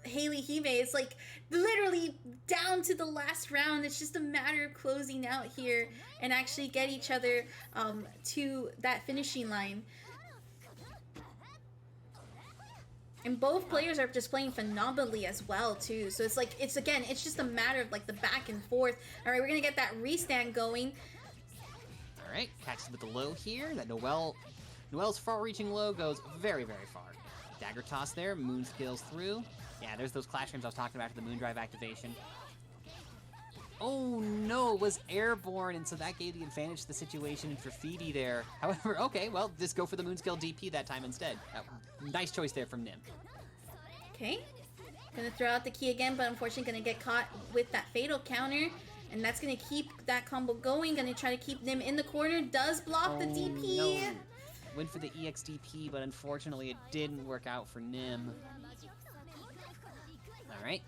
Haley Hive. It's like literally down to the last round. It's just a matter of closing out here and actually get each other to that finishing line. And both players are just playing phenomenally as well too. So it's like it's just a matter of like the back and forth. All right, we're gonna get that restand going. All right, catches with the low here. That Noelle's far-reaching low goes very, very far. Dagger toss there, moon skills through. Yeah, there's those clash frames I was talking about after the moon drive activation. Oh no, it was airborne, and so that gave the advantage to the situation for Phoebe there. However, okay, well, just go for the moon skill DP that time instead. Nice choice there from Nim. Okay, gonna throw out the key again, but unfortunately gonna get caught with that fatal counter, and that's gonna keep that combo going. Gonna try to keep Nim in the corner. Does block the DP. No. Went for the EXDP, but unfortunately it didn't work out for Nim. All right.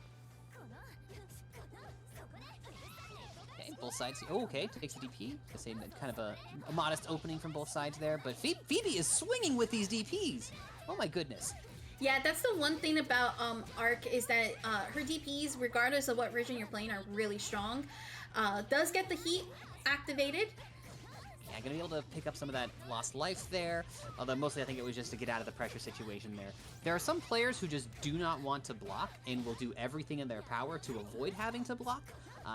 Okay, both sides. Oh, okay, takes the DP. The same kind of a modest opening from both sides there, but Phoebe is swinging with these DPs. Oh my goodness. Yeah, that's the one thing about Arc is that her DPs, regardless of what version you're playing, are really strong. Does get the heat activated. Yeah, gonna be able to pick up some of that lost life there, although mostly I think it was just to get out of the pressure situation there. There are some players who just do not want to block and will do everything in their power to avoid having to block,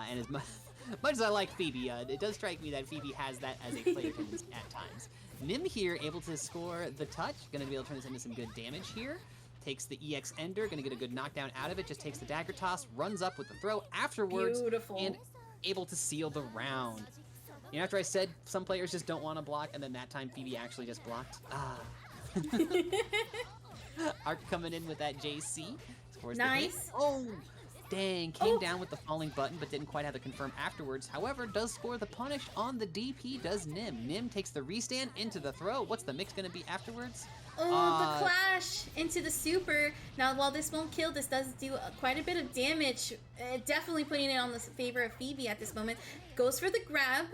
and as much as I like Phoebe, it does strike me that Phoebe has that as a player tendency at times. Nim here, able to score the touch, gonna be able to turn this into some good damage here. Takes the EX Ender, gonna get a good knockdown out of it, just takes the dagger toss, runs up with the throw afterwards, Beautiful. And able to seal the round. You know, after I said some players just don't want to block, and then that time Phoebe actually just blocked. Arc coming in with that JC. Scores nice. Oh, dang. Came down with the falling button, but didn't quite have the confirm afterwards. However, does score the punish on the DP, does Nim. Nim takes the restand into the throw. What's the mix going to be afterwards? Oh, the clash into the super. Now, while this won't kill, this does do quite a bit of damage. Definitely putting it on the favor of Phoebe at this moment. Goes for the grab.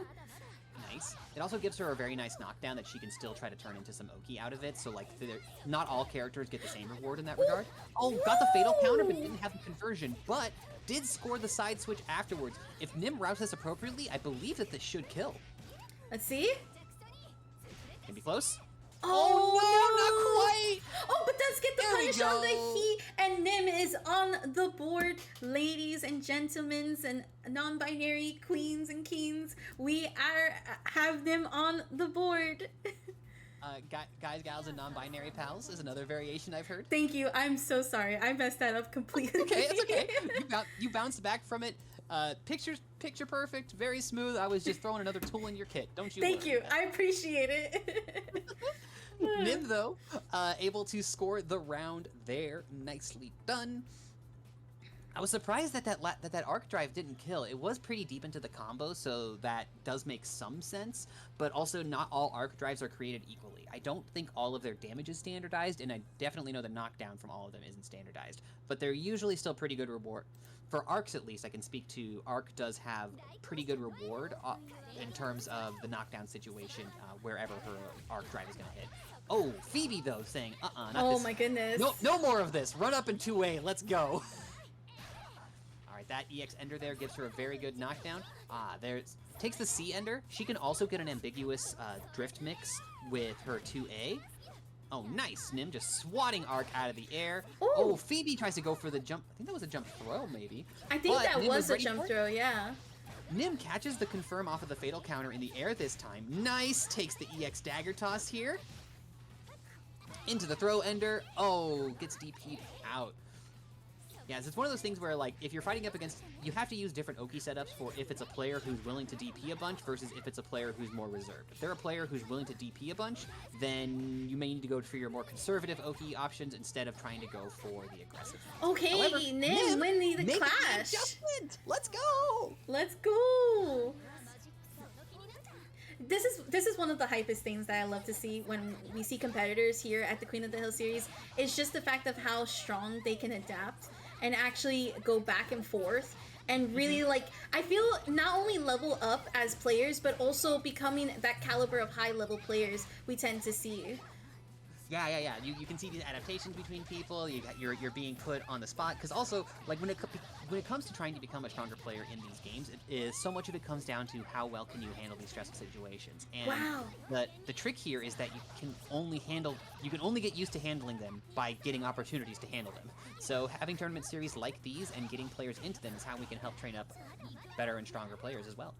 Nice. It also gives her a very nice knockdown that she can still try to turn into some Oki out of it. So, like, not all characters get the same reward in that regard. Oh, got the fatal counter, but didn't have the conversion. But did score the side switch afterwards. If Nim routes this appropriately, I believe that this should kill. Let's see. Can be close. Oh, no, not quite. Oh, but does get the There we punish on the go. heat, and Nim is on the board. Ladies and gentlemen and non-binary queens and kings, we have them on the board. Guys, gals, and non-binary pals is another variation I've heard. Thank you. I'm so sorry. I messed that up completely. Okay, it's okay. You bounced back from it. Picture perfect, very smooth. I was just throwing another tool in your kit. Don't you Thank worry. you. I appreciate it. Nim, though, able to score the round there. Nicely done. I was surprised that that arc drive didn't kill. It was pretty deep into the combo, so that does make some sense, but also not all arc drives are created equally. I don't think all of their damage is standardized, and I definitely know the knockdown from all of them isn't standardized, but they're usually still pretty good reward. For arcs, at least, I can speak to Arc does have pretty good reward in terms of the knockdown situation wherever her arc drive is going to hit. Oh, Phoebe, though, saying, not Oh this. my goodness. No more of this. Run up in 2A. Let's go. All right, that EX Ender there gives her a very good knockdown. Takes the C Ender. She can also get an ambiguous drift mix with her 2A. Oh, nice. Nim just swatting Arc out of the air. Ooh. Oh, Phoebe tries to go for the jump. I think that was a jump throw, maybe. I think But that Nim was a ready jump for it. throw, yeah. Nim catches the confirm off of the fatal counter in the air this time. Nice. Takes the EX dagger toss here. Into the throw Ender. Oh, gets DP'd out. Yeah, it's one of those things where, like, if you're fighting up against, you have to use different Oki setups for if it's a player who's willing to DP a bunch versus if it's a player who's more reserved. If they're a player who's willing to DP a bunch, then you may need to go for your more conservative Oki options instead of trying to go for the aggressive. Okay, However, Nim winning the making clash. the adjustment. Let's go. Let's go. This is one of the hypest things that I love to see when we see competitors here at the Queen of the Hill series. It's just the fact of how strong they can adapt and actually go back and forth and really like, I feel not only level up as players, but also becoming that caliber of high level players we tend to see. Yeah. You can see these adaptations between people. You're being put on the spot because also like when it comes to trying to become a stronger player in these games, it is so much of it comes down to how well can you handle these stressful situations. And wow. the trick here is that you can only get used to handling them by getting opportunities to handle them. So having tournament series like these and getting players into them is how we can help train up better and stronger players as well.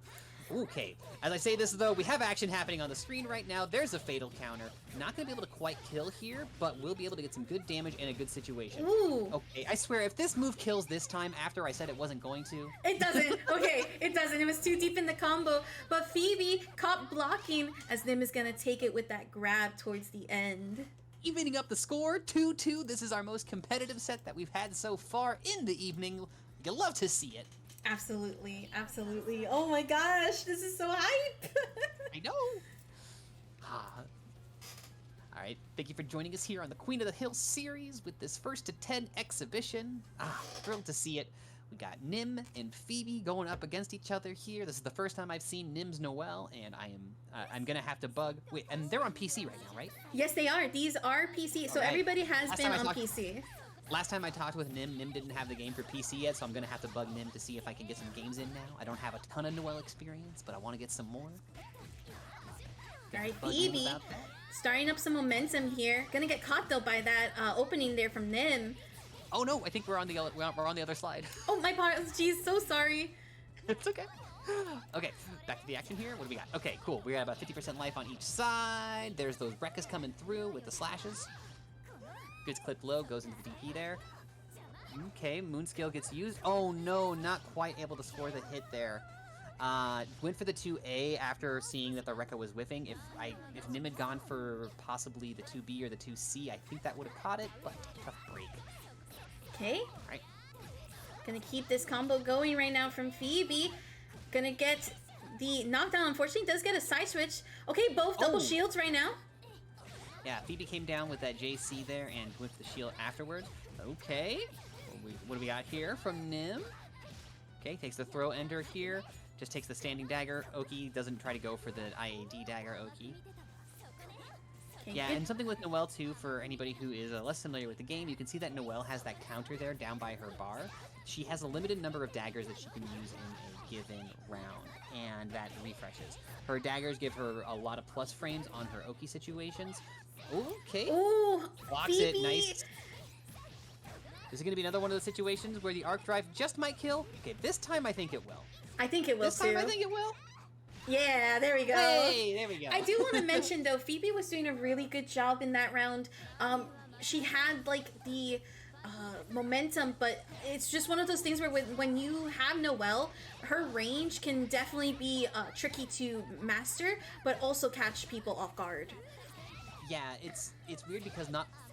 Okay, as I say this though, we have action happening on the screen right now. There's a fatal counter. Not gonna be able to quite kill here, but we'll be able to get some good damage in a good situation. Ooh. Okay, I swear, if this move kills this time after I said it wasn't going to... It doesn't. Okay, it doesn't. It was too deep in the combo. But Phoebe caught blocking as Nim is gonna take it with that grab towards the end. Evening up the score, 2-2. This is our most competitive set that we've had so far in the evening. You'll love to see it. Absolutely, absolutely. Oh my gosh, this is so hype! I know! Alright, thank you for joining us here on the Queen of the Hill series with this first to 10 exhibition. Thrilled to see it. We got Nim and Phoebe going up against each other here. This is the first time I've seen Nim's Noelle, and I'm gonna have to bug. Wait, and they're on PC right now, right? Yes, they are. These are PC, so everybody has been on PC. Last time I talked with Nim didn't have the game for PC yet, so I'm gonna have to bug Nim to see if I can get some games in now. I don't have a ton of Noelle experience, but I want to get some more. Alright, Phoebe, starting up some momentum here. Gonna get caught though by that opening there from Nim. Oh no, I think we're on the other slide. Oh my apologies, so sorry. It's okay. Okay, back to the action here. What do we got? Okay, cool. We got about 50% life on each side. There's those Rekkas coming through with the slashes. Gets clipped low, goes into the DP there. Okay, Moonscale gets used. Oh no, not quite able to score the hit there. Went for the 2A after seeing that the Rekka was whiffing. If Nim had gone for possibly the 2B or the 2C, I think that would have caught it, but tough break. Okay. Alright. Gonna keep this combo going right now from Phoebe. Gonna get the knockdown. Unfortunately, does get a side switch. Okay, both double shields right now. Yeah, Phoebe came down with that JC there and with the shield afterwards. Okay, what do we got here from Nim? Okay, takes the throw ender here. Just takes the standing dagger. Oki doesn't try to go for the IAD dagger Oki. Okay, yeah, and something with Noelle too, for anybody who is less familiar with the game, you can see that Noelle has that counter there down by her bar. She has a limited number of daggers that she can use in a given round, and that refreshes. Her daggers give her a lot of plus frames on her Oki situations. Okay. Ooh, blocks Phoebe. it, nice. Is it going to be another one of those situations where the arc drive just might kill? Okay, this time I think it will. I think it will this too. This time I think it will. Yeah, there we go. Hey, there we go. I do want to mention though, Phoebe was doing a really good job in that round. She had like the momentum, but it's just one of those things where when you have Noelle, her range can definitely be tricky to master, but also catch people off guard. Yeah, it's weird because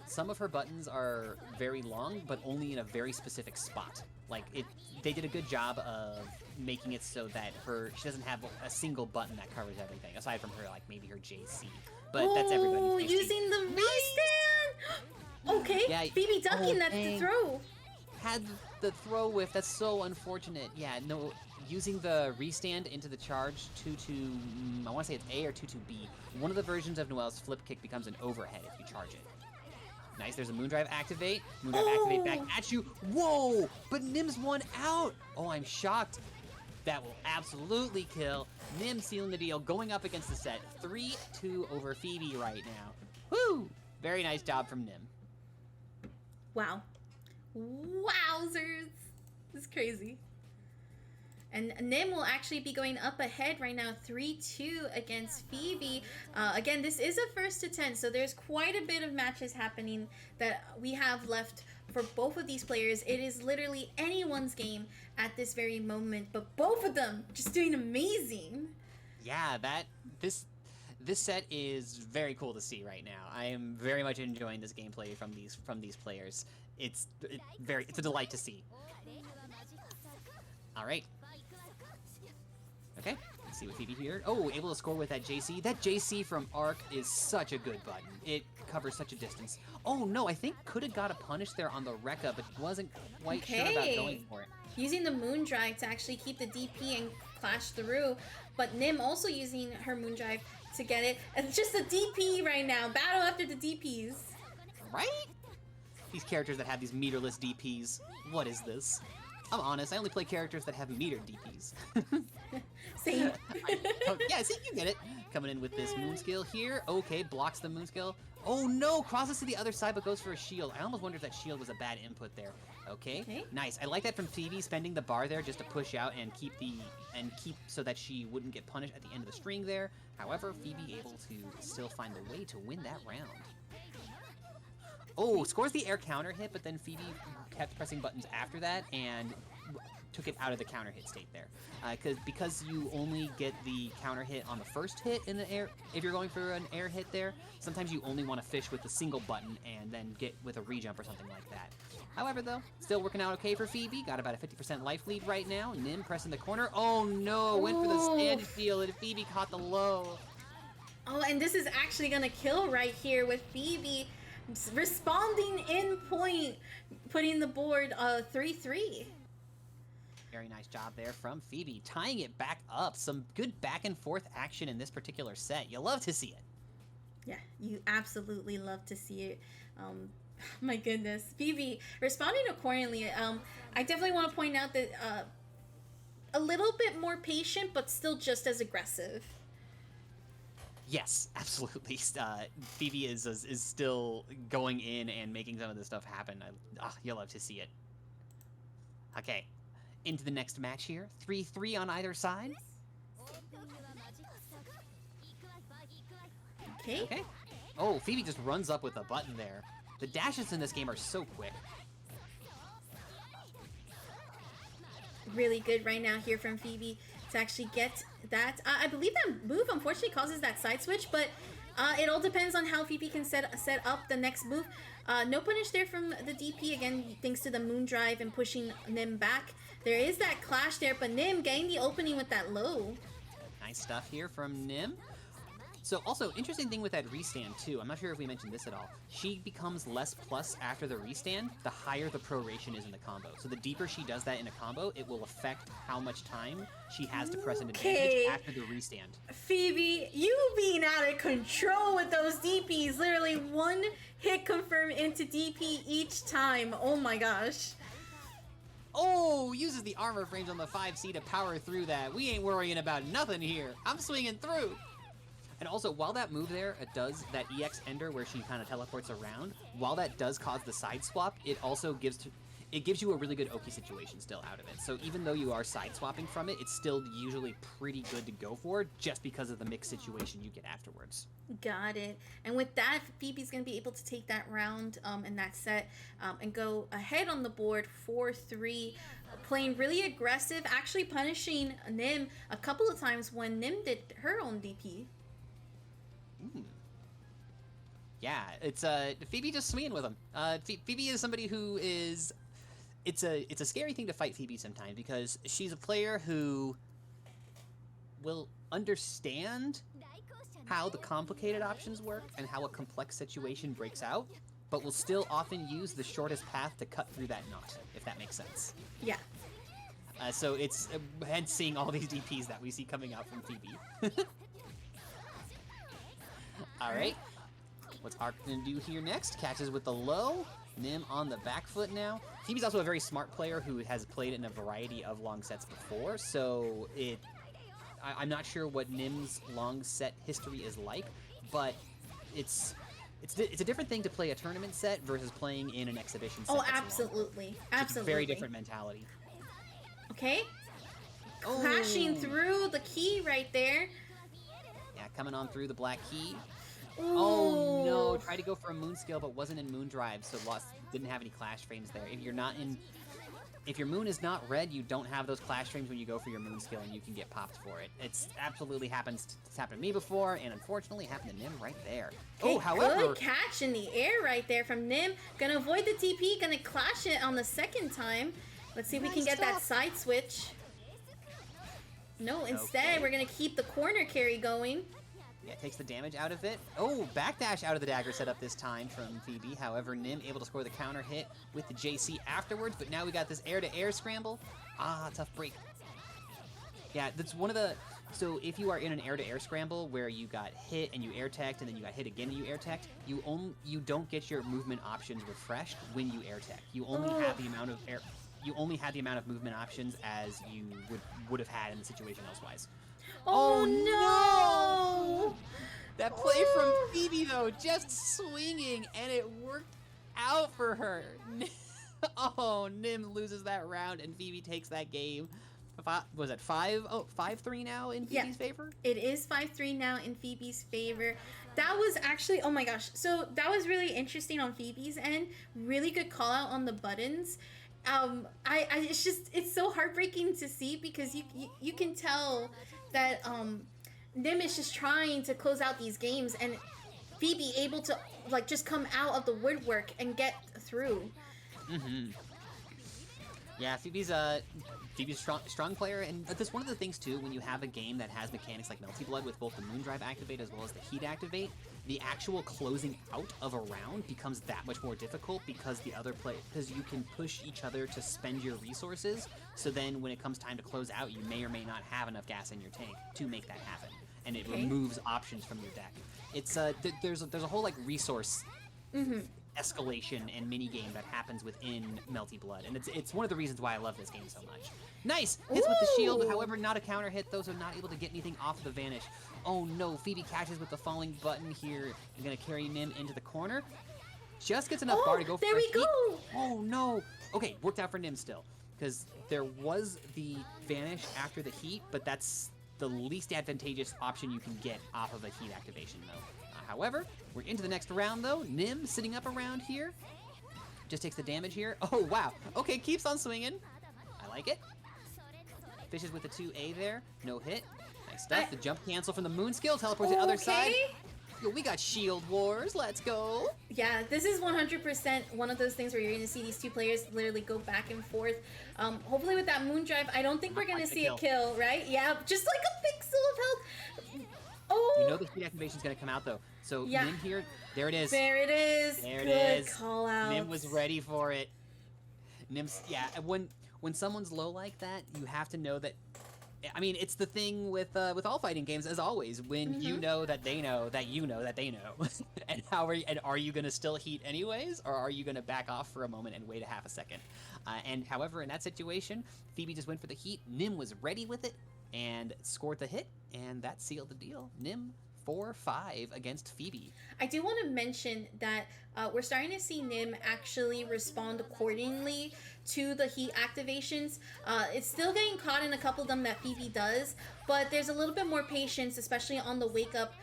some of her buttons are very long, but only in a very specific spot. Like they did a good job of making it so that she doesn't have a single button that covers everything, aside from her, like maybe her JC. But that's everybody. Oh, using the restand. Okay, yeah, Phoebe ducking that to throw. Had the throw whiff. That's so unfortunate. Yeah, no. Using the restand into the charge 2-2, I want to say it's A or 2-2B. One of the versions of Noelle's flip kick becomes an overhead if you charge it. Nice, there's a Moondrive activate. Moondrive activate back at you. Whoa! But Nim's one out! Oh, I'm shocked. That will absolutely kill. Nim sealing the deal, going up against the set. 3-2 over Phoebe right now. Woo! Very nice job from Nim. Wow. Wowzers. This is crazy. And Nim will actually be going up ahead right now, 3-2 against Phoebe. Again, this is a first to 10, so there's quite a bit of matches happening that we have left for both of these players. It is literally anyone's game at this very moment, but both of them just doing amazing. Yeah, this set is very cool to see right now. I am very much enjoying this gameplay from these players. It's a delight to see. All right. Okay, let's see what Phoebe here. Oh, able to score with that JC. That JC from Arc is such a good button. It covers such a distance. Oh no, I think could have got a punish there on the Rekka, but wasn't quite sure about going for it. Using the Moondrive to actually keep the DP and clash through, but Nim also using her Moondrive to get it. It's just a DP right now. Battle after the DPs. Right? These characters that have these meterless DPs. What is this? I'm honest, I only play characters that have metered DPs. Same. Yeah, see, you get it. Coming in with this moon skill here. Okay, blocks the moon skill. Oh no, crosses to the other side but goes for a shield. I almost wondered if that shield was a bad input there. Okay, nice. I like that from Phoebe, spending the bar there just to push out and keep so that she wouldn't get punished at the end of the string there. However, Phoebe able to still find the way to win that round. Oh, scores the air counter hit, but then Phoebe kept pressing buttons after that and took it out of the counter hit state there. Because you only get the counter hit on the first hit in the air, if you're going for an air hit there, sometimes you only want to fish with a single button and then get with a rejump or something like that. However, though, still working out okay for Phoebe. Got about a 50% life lead right now. Nim pressing the corner. Oh no, went for the stand steal and Phoebe caught the low. Oh, and this is actually gonna kill right here with Phoebe responding in point, putting the board 3-3. Very nice job there from Phoebe, tying it back up. Some good back and forth action in this particular set. You love to see it. Yeah, you absolutely love to see it. My goodness, Phoebe responding accordingly. I definitely want to point out that a little bit more patient, but still just as aggressive. Yes, absolutely. Phoebe is still going in and making some of this stuff happen. You love to see it. Okay, into the next match here. 3-3 on either side. Okay. Oh, Phoebe just runs up with a button there. The dashes in this game are so quick. Really good right now here from Phoebe to actually get that. I believe that move unfortunately causes that side switch, but it all depends on how Phoebe can set up the next move. No punish there from the DP, again, thanks to the Moondrive and pushing Nim back. There is that clash there, but Nim getting the opening with that low. Nice stuff here from Nim. So also, interesting thing with that restand too, I'm not sure if we mentioned this at all, she becomes less plus after the restand, the higher the proration is in the combo. So the deeper she does that in a combo, it will affect how much time she has to press an advantage after the restand. Phoebe, you being out of control with those DPs, literally one hit confirm into DP each time. Oh my gosh. Oh, uses the armor frames on the 5C to power through that. We ain't worrying about nothing here. I'm swinging through. And also, while that move there, it does that EX Ender where she kind of teleports around, while that does cause the side swap, it also gives you a really good Oki situation still out of it. So even though you are side swapping from it, it's still usually pretty good to go for just because of the mix situation you get afterwards. Got it. And with that, Phoebe's going to be able to take that round in that set and go ahead on the board 4-3, playing really aggressive, actually punishing Nim a couple of times when Nim did her own DP. Yeah, it's Phoebe just swinging with him. Phoebe is somebody who is... It's a scary thing to fight Phoebe sometimes because she's a player who will understand how the complicated options work and how a complex situation breaks out, but will still often use the shortest path to cut through that knot, if that makes sense. Yeah. So it's hence seeing all these DPs that we see coming out from Phoebe. All right. What's Arc gonna do here next? Catches with the low. Nim on the back foot now. Phoebe's also a very smart player who has played in a variety of long sets before, so I'm not sure what Nim's long set history is like, but it's a different thing to play a tournament set versus playing in an exhibition set. Oh, absolutely. Absolutely. It's a very different mentality. Okay. Clashing through the key right there. Yeah, coming on through the black key. Ooh. Oh no, tried to go for a moon scale but wasn't in moon drive, so didn't have any clash frames there. If your moon is not red, you don't have those clash frames when you go for your moon skill and you can get popped for it. It's absolutely happened to me before, and unfortunately happened to Nim right there. Okay, oh, however, good catch in the air right there from Nim. Gonna avoid the TP, gonna clash it on the second time. Let's see if we can get that side switch. No, instead we're gonna keep the corner carry going. Yeah, takes the damage out of it. Oh, backdash out of the dagger setup this time from Phoebe. However, Nim able to score the counter hit with the JC afterwards, but now we got this air-to-air scramble. Ah, tough break. Yeah, that's one of the... So if you are in an air-to-air scramble where you got hit and you air-teched and then you got hit again and you air-teched, you don't get your movement options refreshed when you air-tech. You only have the amount of air... You only have the amount of movement options as you would have had in the situation elsewise. Oh no! That play from Phoebe, though, just swinging, and it worked out for her. Oh, Nim loses that round, and Phoebe takes that game. Was it 5-3 now in Phoebe's favor? It is 5-3 now in Phoebe's favor. That was actually, oh my gosh. So that was really interesting on Phoebe's end. Really good call out on the buttons. It's so heartbreaking to see because you can tell that Nim is just trying to close out these games and Phoebe able to like just come out of the woodwork and get through. Yeah, Phoebe's a strong player, and that's one of the things too when you have a game that has mechanics like Melty Blood with both the moon drive activate as well as the heat activate. The actual closing out of a round becomes that much more difficult because because you can push each other to spend your resources. So then when it comes time to close out, you may or may not have enough gas in your tank to make that happen, and it removes options from your deck. It's there's a whole like resource escalation and mini game that happens within Melty Blood, and it's one of the reasons why I love this game so much. Nice hits with the shield, however not a counter hit. Those are not able to get anything off of the vanish. Oh no, Phoebe catches with the falling button here. I'm gonna carry Nim into the corner. Just gets enough bar to go for there we go. Oh no. Okay, worked out for Nim still, because there was the vanish after the heat, but that's the least advantageous option you can get off of a heat activation though. However, we're into the next round though. Nim sitting up around here. Just takes the damage here. Oh wow. Okay, keeps on swinging. I like it. Fishes with the 2A there. No hit. Nice stuff. The jump cancel from the moon skill. Teleport to the other side. Yo, we got shield wars. Let's go. Yeah, this is 100% one of those things where you're going to see these two players literally go back and forth. Hopefully with that moon drive, I don't think we're going to see a kill, right? Yeah, just like a pixel of health. Oh. You know the heat activation is going to come out though. So Nim here, there it is. There it is. There it is. Good call out. Nim was ready for it. Nim's, yeah, when someone's low like that, you have to know that. I mean, it's the thing with all fighting games, as always. When you know that they know that you know that they know, and are you gonna still heat anyways, or are you gonna back off for a moment and wait a half a second? And however, in that situation, Phoebe just went for the heat. Nim was ready with it and scored the hit, and that sealed the deal. Nim 4-5 against Phoebe. I do want to mention that we're starting to see Nim actually respond accordingly to the heat activations. It's still getting caught in a couple of them that Phoebe does, but there's a little bit more patience, especially on the wake up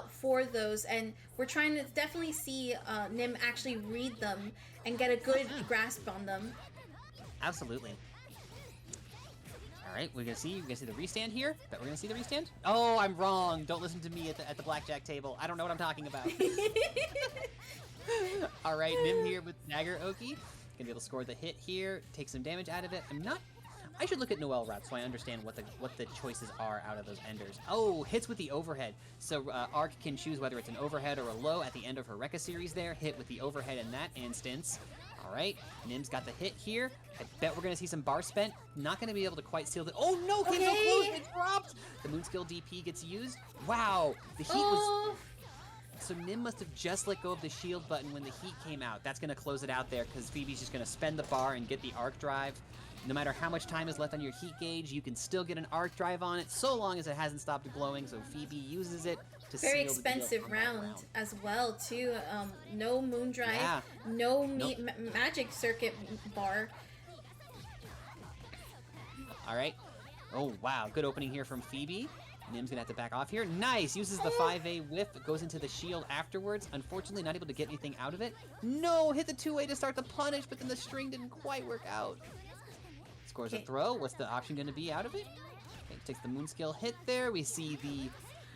for those, and we're trying to definitely see Nim actually read them and get a good grasp on them. Absolutely. All right, we're gonna see the restand here. Bet we're gonna see the restand. Oh, I'm wrong. Don't listen to me at the blackjack table. I don't know what I'm talking about. All right, Nim here with Dagger Oki. Gonna be able to score the hit here, take some damage out of it. I should look at Noelle routes so I understand what the choices are out of those enders. Oh, hits with the overhead. So Arc can choose whether it's an overhead or a low at the end of her Rekka series there. Hit with the overhead in that instance. All right, Nim's got the hit here. I bet we're going to see some bar spent. Not going to be able to quite seal the... Oh, no, came so close. It dropped. The moon skill DP gets used. Wow, the heat was... So Nim must have just let go of the shield button when the heat came out. That's going to close it out there because Phoebe's just going to spend the bar and get the arc drive. No matter how much time is left on your heat gauge, you can still get an arc drive on it so long as it hasn't stopped glowing. So Phoebe uses it to very expensive round as well too. No moon drive, no magic circuit bar. All right, Oh, wow. Good opening here from Phoebe. Nim's gonna have to back off here. Nice! Uses the 5A whiff, goes into the shield afterwards. Unfortunately, not able to get anything out of it. No! Hit the 2A to start the punish, but then the string didn't quite work out. Scores a throw. What's the option gonna be out of it? Okay, takes the moon skill hit there. We see the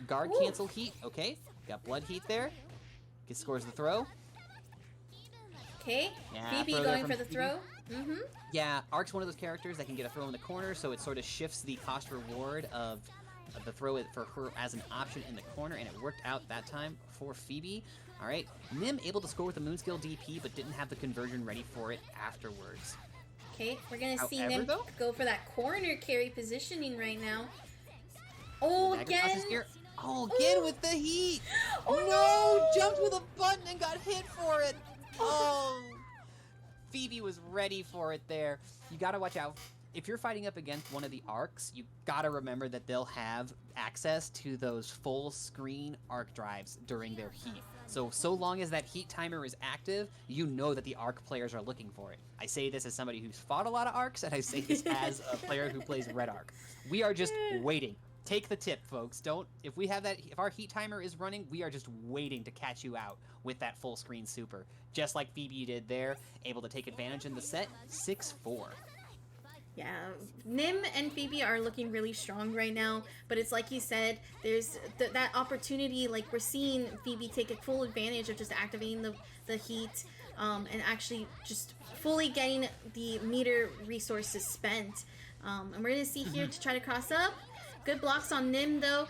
guard cancel heat. Okay, got blood heat there. Scores the throw. Okay, Yeah, Phoebe throw going there for the from throw. Yeah, Ark's one of those characters that can get a throw in the corner, so it sort of shifts the cost reward of the throw for her as an option in the corner, and it worked out that time for Phoebe. All right, Nim able to score with the moon skill DP, but didn't have the conversion ready for it afterwards. Okay, we're gonna see Nim go for that corner carry positioning right now. Oh, again! Oh, again with the heat! Oh, no! Jumped with a button and got hit for it! Oh! Phoebe was ready for it there. You gotta watch out. If you're fighting up against one of the arcs, you gotta remember that they'll have access to those full screen arc drives during their heat. So long as that heat timer is active, you know that the arc players are looking for it. I say this as somebody who's fought a lot of arcs, and I say this as a player who plays red arc. We are just waiting. Take the tip, folks. If our heat timer is running, we are just waiting to catch you out with that full screen super. Just like Phoebe did there, able to take advantage in the set, 6-4. Yeah, Nim and Phoebe are looking really strong right now, but it's like you said, there's that opportunity, like we're seeing Phoebe take a full advantage of just activating the heat and actually just fully getting the meter resources spent. And we're going to see here to try to cross up. Good blocks on Nim, though.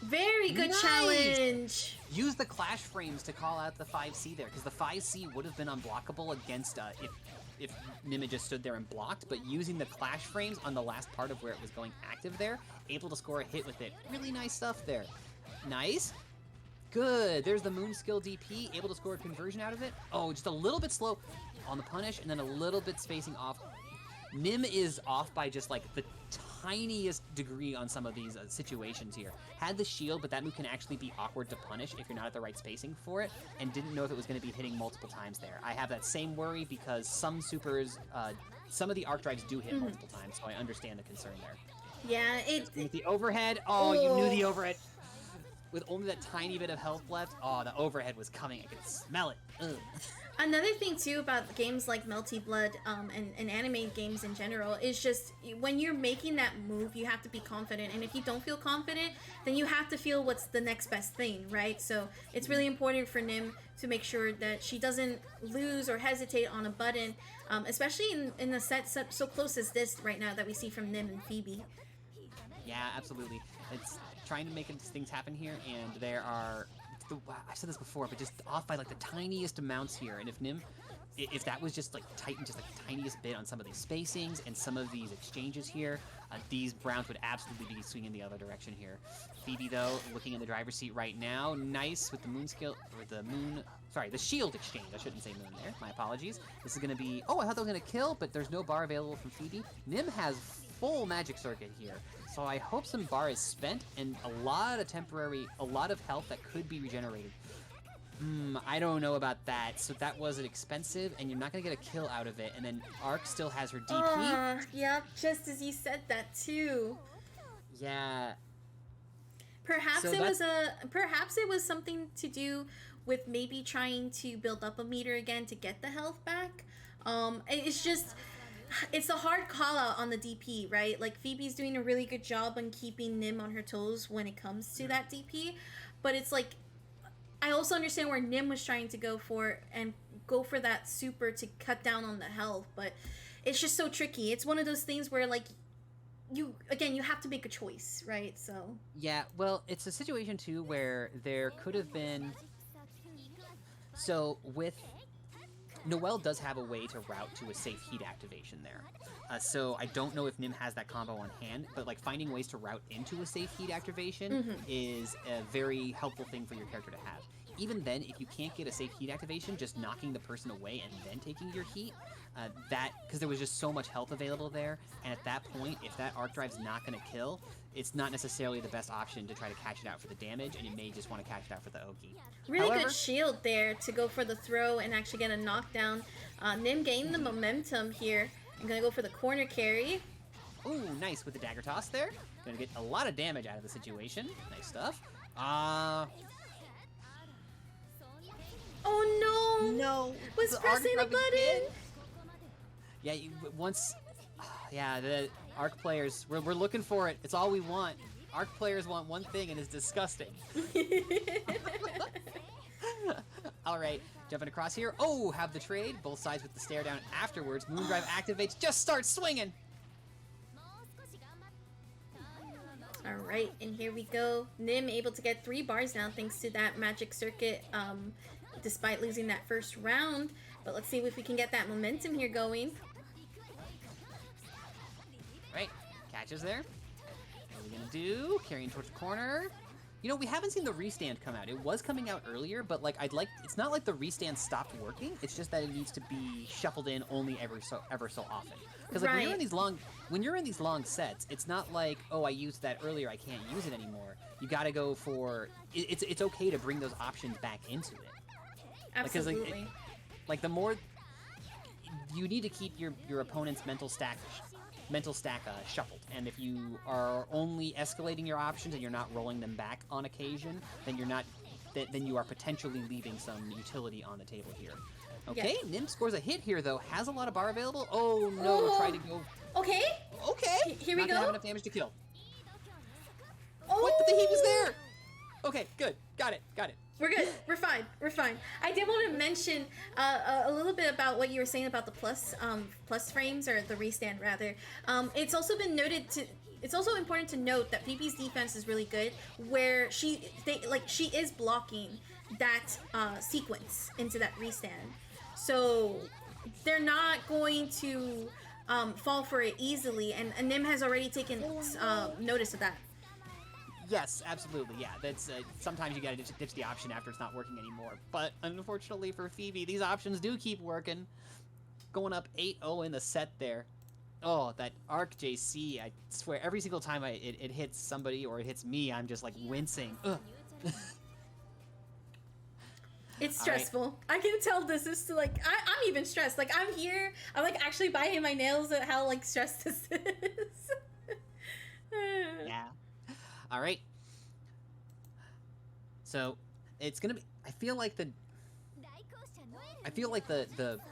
Very good challenge. Use the clash frames to call out the 5C there, because the 5C would have been unblockable against if Nim had just stood there and blocked, but using the clash frames on the last part of where it was going active there, able to score a hit with it. Really nice stuff there. Nice. Good. There's the moon skill DP, able to score a conversion out of it. Oh, just a little bit slow on the punish, and then a little bit spacing off. Nim is off by just like the tiniest degree on some of these situations here. Had the shield, but that move can actually be awkward to punish if you're not at the right spacing for it, and didn't know if it was going to be hitting multiple times there. I have that same worry because some supers, some of the arc drives do hit multiple times, so I understand the concern there. Yeah, with the overhead, you knew the overhead. With only that tiny bit of health left, the overhead was coming. I could smell it. Ugh. Another thing too about games like Melty Blood and anime games in general is just when you're making that move, you have to be confident, and if you don't feel confident, then you have to feel what's the next best thing, right? So it's really important for Nim to make sure that she doesn't lose or hesitate on a button, especially in a set so close as this right now that we see from Nim and Phoebe. Yeah, absolutely. It's trying to make things happen here, and there are... I said this before, but just off by like the tiniest amounts here. And if Nim, if that was just like tightened just like the tiniest bit on some of these spacings and some of these exchanges here, these Browns would absolutely be swinging the other direction here. Phoebe, though, looking in the driver's seat right now. Nice with the moon skill, or the shield exchange. I shouldn't say moon there. My apologies. This is going to be, I thought that was going to kill, but there's no bar available from Phoebe. Nim has full magic circuit here. So I hope some bar is spent and a lot of health that could be regenerated. I don't know about that. So that wasn't expensive, and you're not going to get a kill out of it. And then Arc still has her DP. Yep, just as you said that too. Yeah. Perhaps it was something to do with maybe trying to build up a meter again to get the health back. It's a hard call out on the DP, right? Like Phoebe's doing a really good job on keeping Nim on her toes when it comes to that DP, but it's like I also understand where Nim was trying to go for that super to cut down on the health, but it's just so tricky. It's one of those things where like you have to make a choice, right? So yeah, well, it's a situation too where there could have been. So with Noelle does have a way to route to a safe heat activation there. So I don't know if Nim has that combo on hand, but like finding ways to route into a safe heat activation is a very helpful thing for your character to have. Even then, if you can't get a safe heat activation, just knocking the person away and then taking your heat, because there was just so much health available there, and at that point, if that arc drive's not going to kill, it's not necessarily the best option to try to catch it out for the damage, and you may just want to catch it out for the Oki. Really good shield there to go for the throw and actually get a knockdown. Nim gained the momentum here. I'm going to go for the corner carry. Ooh, nice with the dagger toss there. Gonna get a lot of damage out of the situation. Nice stuff. Oh no! No! Was the pressing the arc button! again. Yeah, yeah, the arc players, we're looking for it. It's all we want. Arc players want one thing, and it's disgusting. All right, jumping across here. Oh, have the trade. Both sides with the stare down afterwards. Moondrive activates. Just start swinging. All right, and here we go. Nim able to get 3 bars now thanks to that magic circuit, despite losing that first round. But let's see if we can get that momentum here going. Right, catches there. What are we gonna do? Carrying towards the corner. You know, we haven't seen the restand come out. It was coming out earlier, but like it's not like the restand stopped working. It's just that it needs to be shuffled in only ever so often. Because like, when you're in these long sets, it's not like, oh, I used that earlier, I can't use it anymore. You gotta go for it's okay to bring those options back into it. Absolutely. Like the more you need to keep your opponent's mental stack shuffled, and if you are only escalating your options and you're not rolling them back on occasion, then then you are potentially leaving some utility on the table here. Okay, yeah. Nim scores a hit here though, has a lot of bar available. Oh no, try to go. Okay. Here we not go. Gonna have enough damage to kill. Oh. What? But he was there. Okay, good. Got it. We're good. We're fine. I did want to mention a little bit about what you were saying about the plus frames, or the restand rather. It's also been noted to. It's also important to note that PP's defense is really good, where she is blocking that sequence into that restand, so they're not going to fall for it easily. And Nim has already taken notice of that. Yes, absolutely. Yeah, that's sometimes you gotta ditch the option after it's not working anymore. But unfortunately for Phoebe, these options do keep working. Going up 8-0 in the set there. Oh, that arc JC! I swear, every single time it hits somebody or it hits me, I'm just like wincing. Ugh. It's stressful. Right. I can tell this is like I'm even stressed. Like I'm here. I'm like actually biting my nails at how like stressed this is. Yeah. All right. So it's gonna be. I feel like the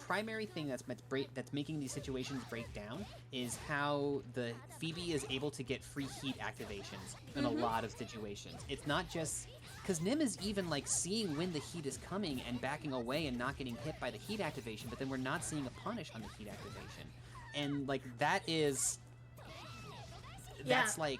primary thing that's making these situations break down is how the Phoebe is able to get free heat activations in a lot of situations. It's not just because Nim is even like seeing when the heat is coming and backing away and not getting hit by the heat activation, but then we're not seeing a punish on the heat activation, and like that's like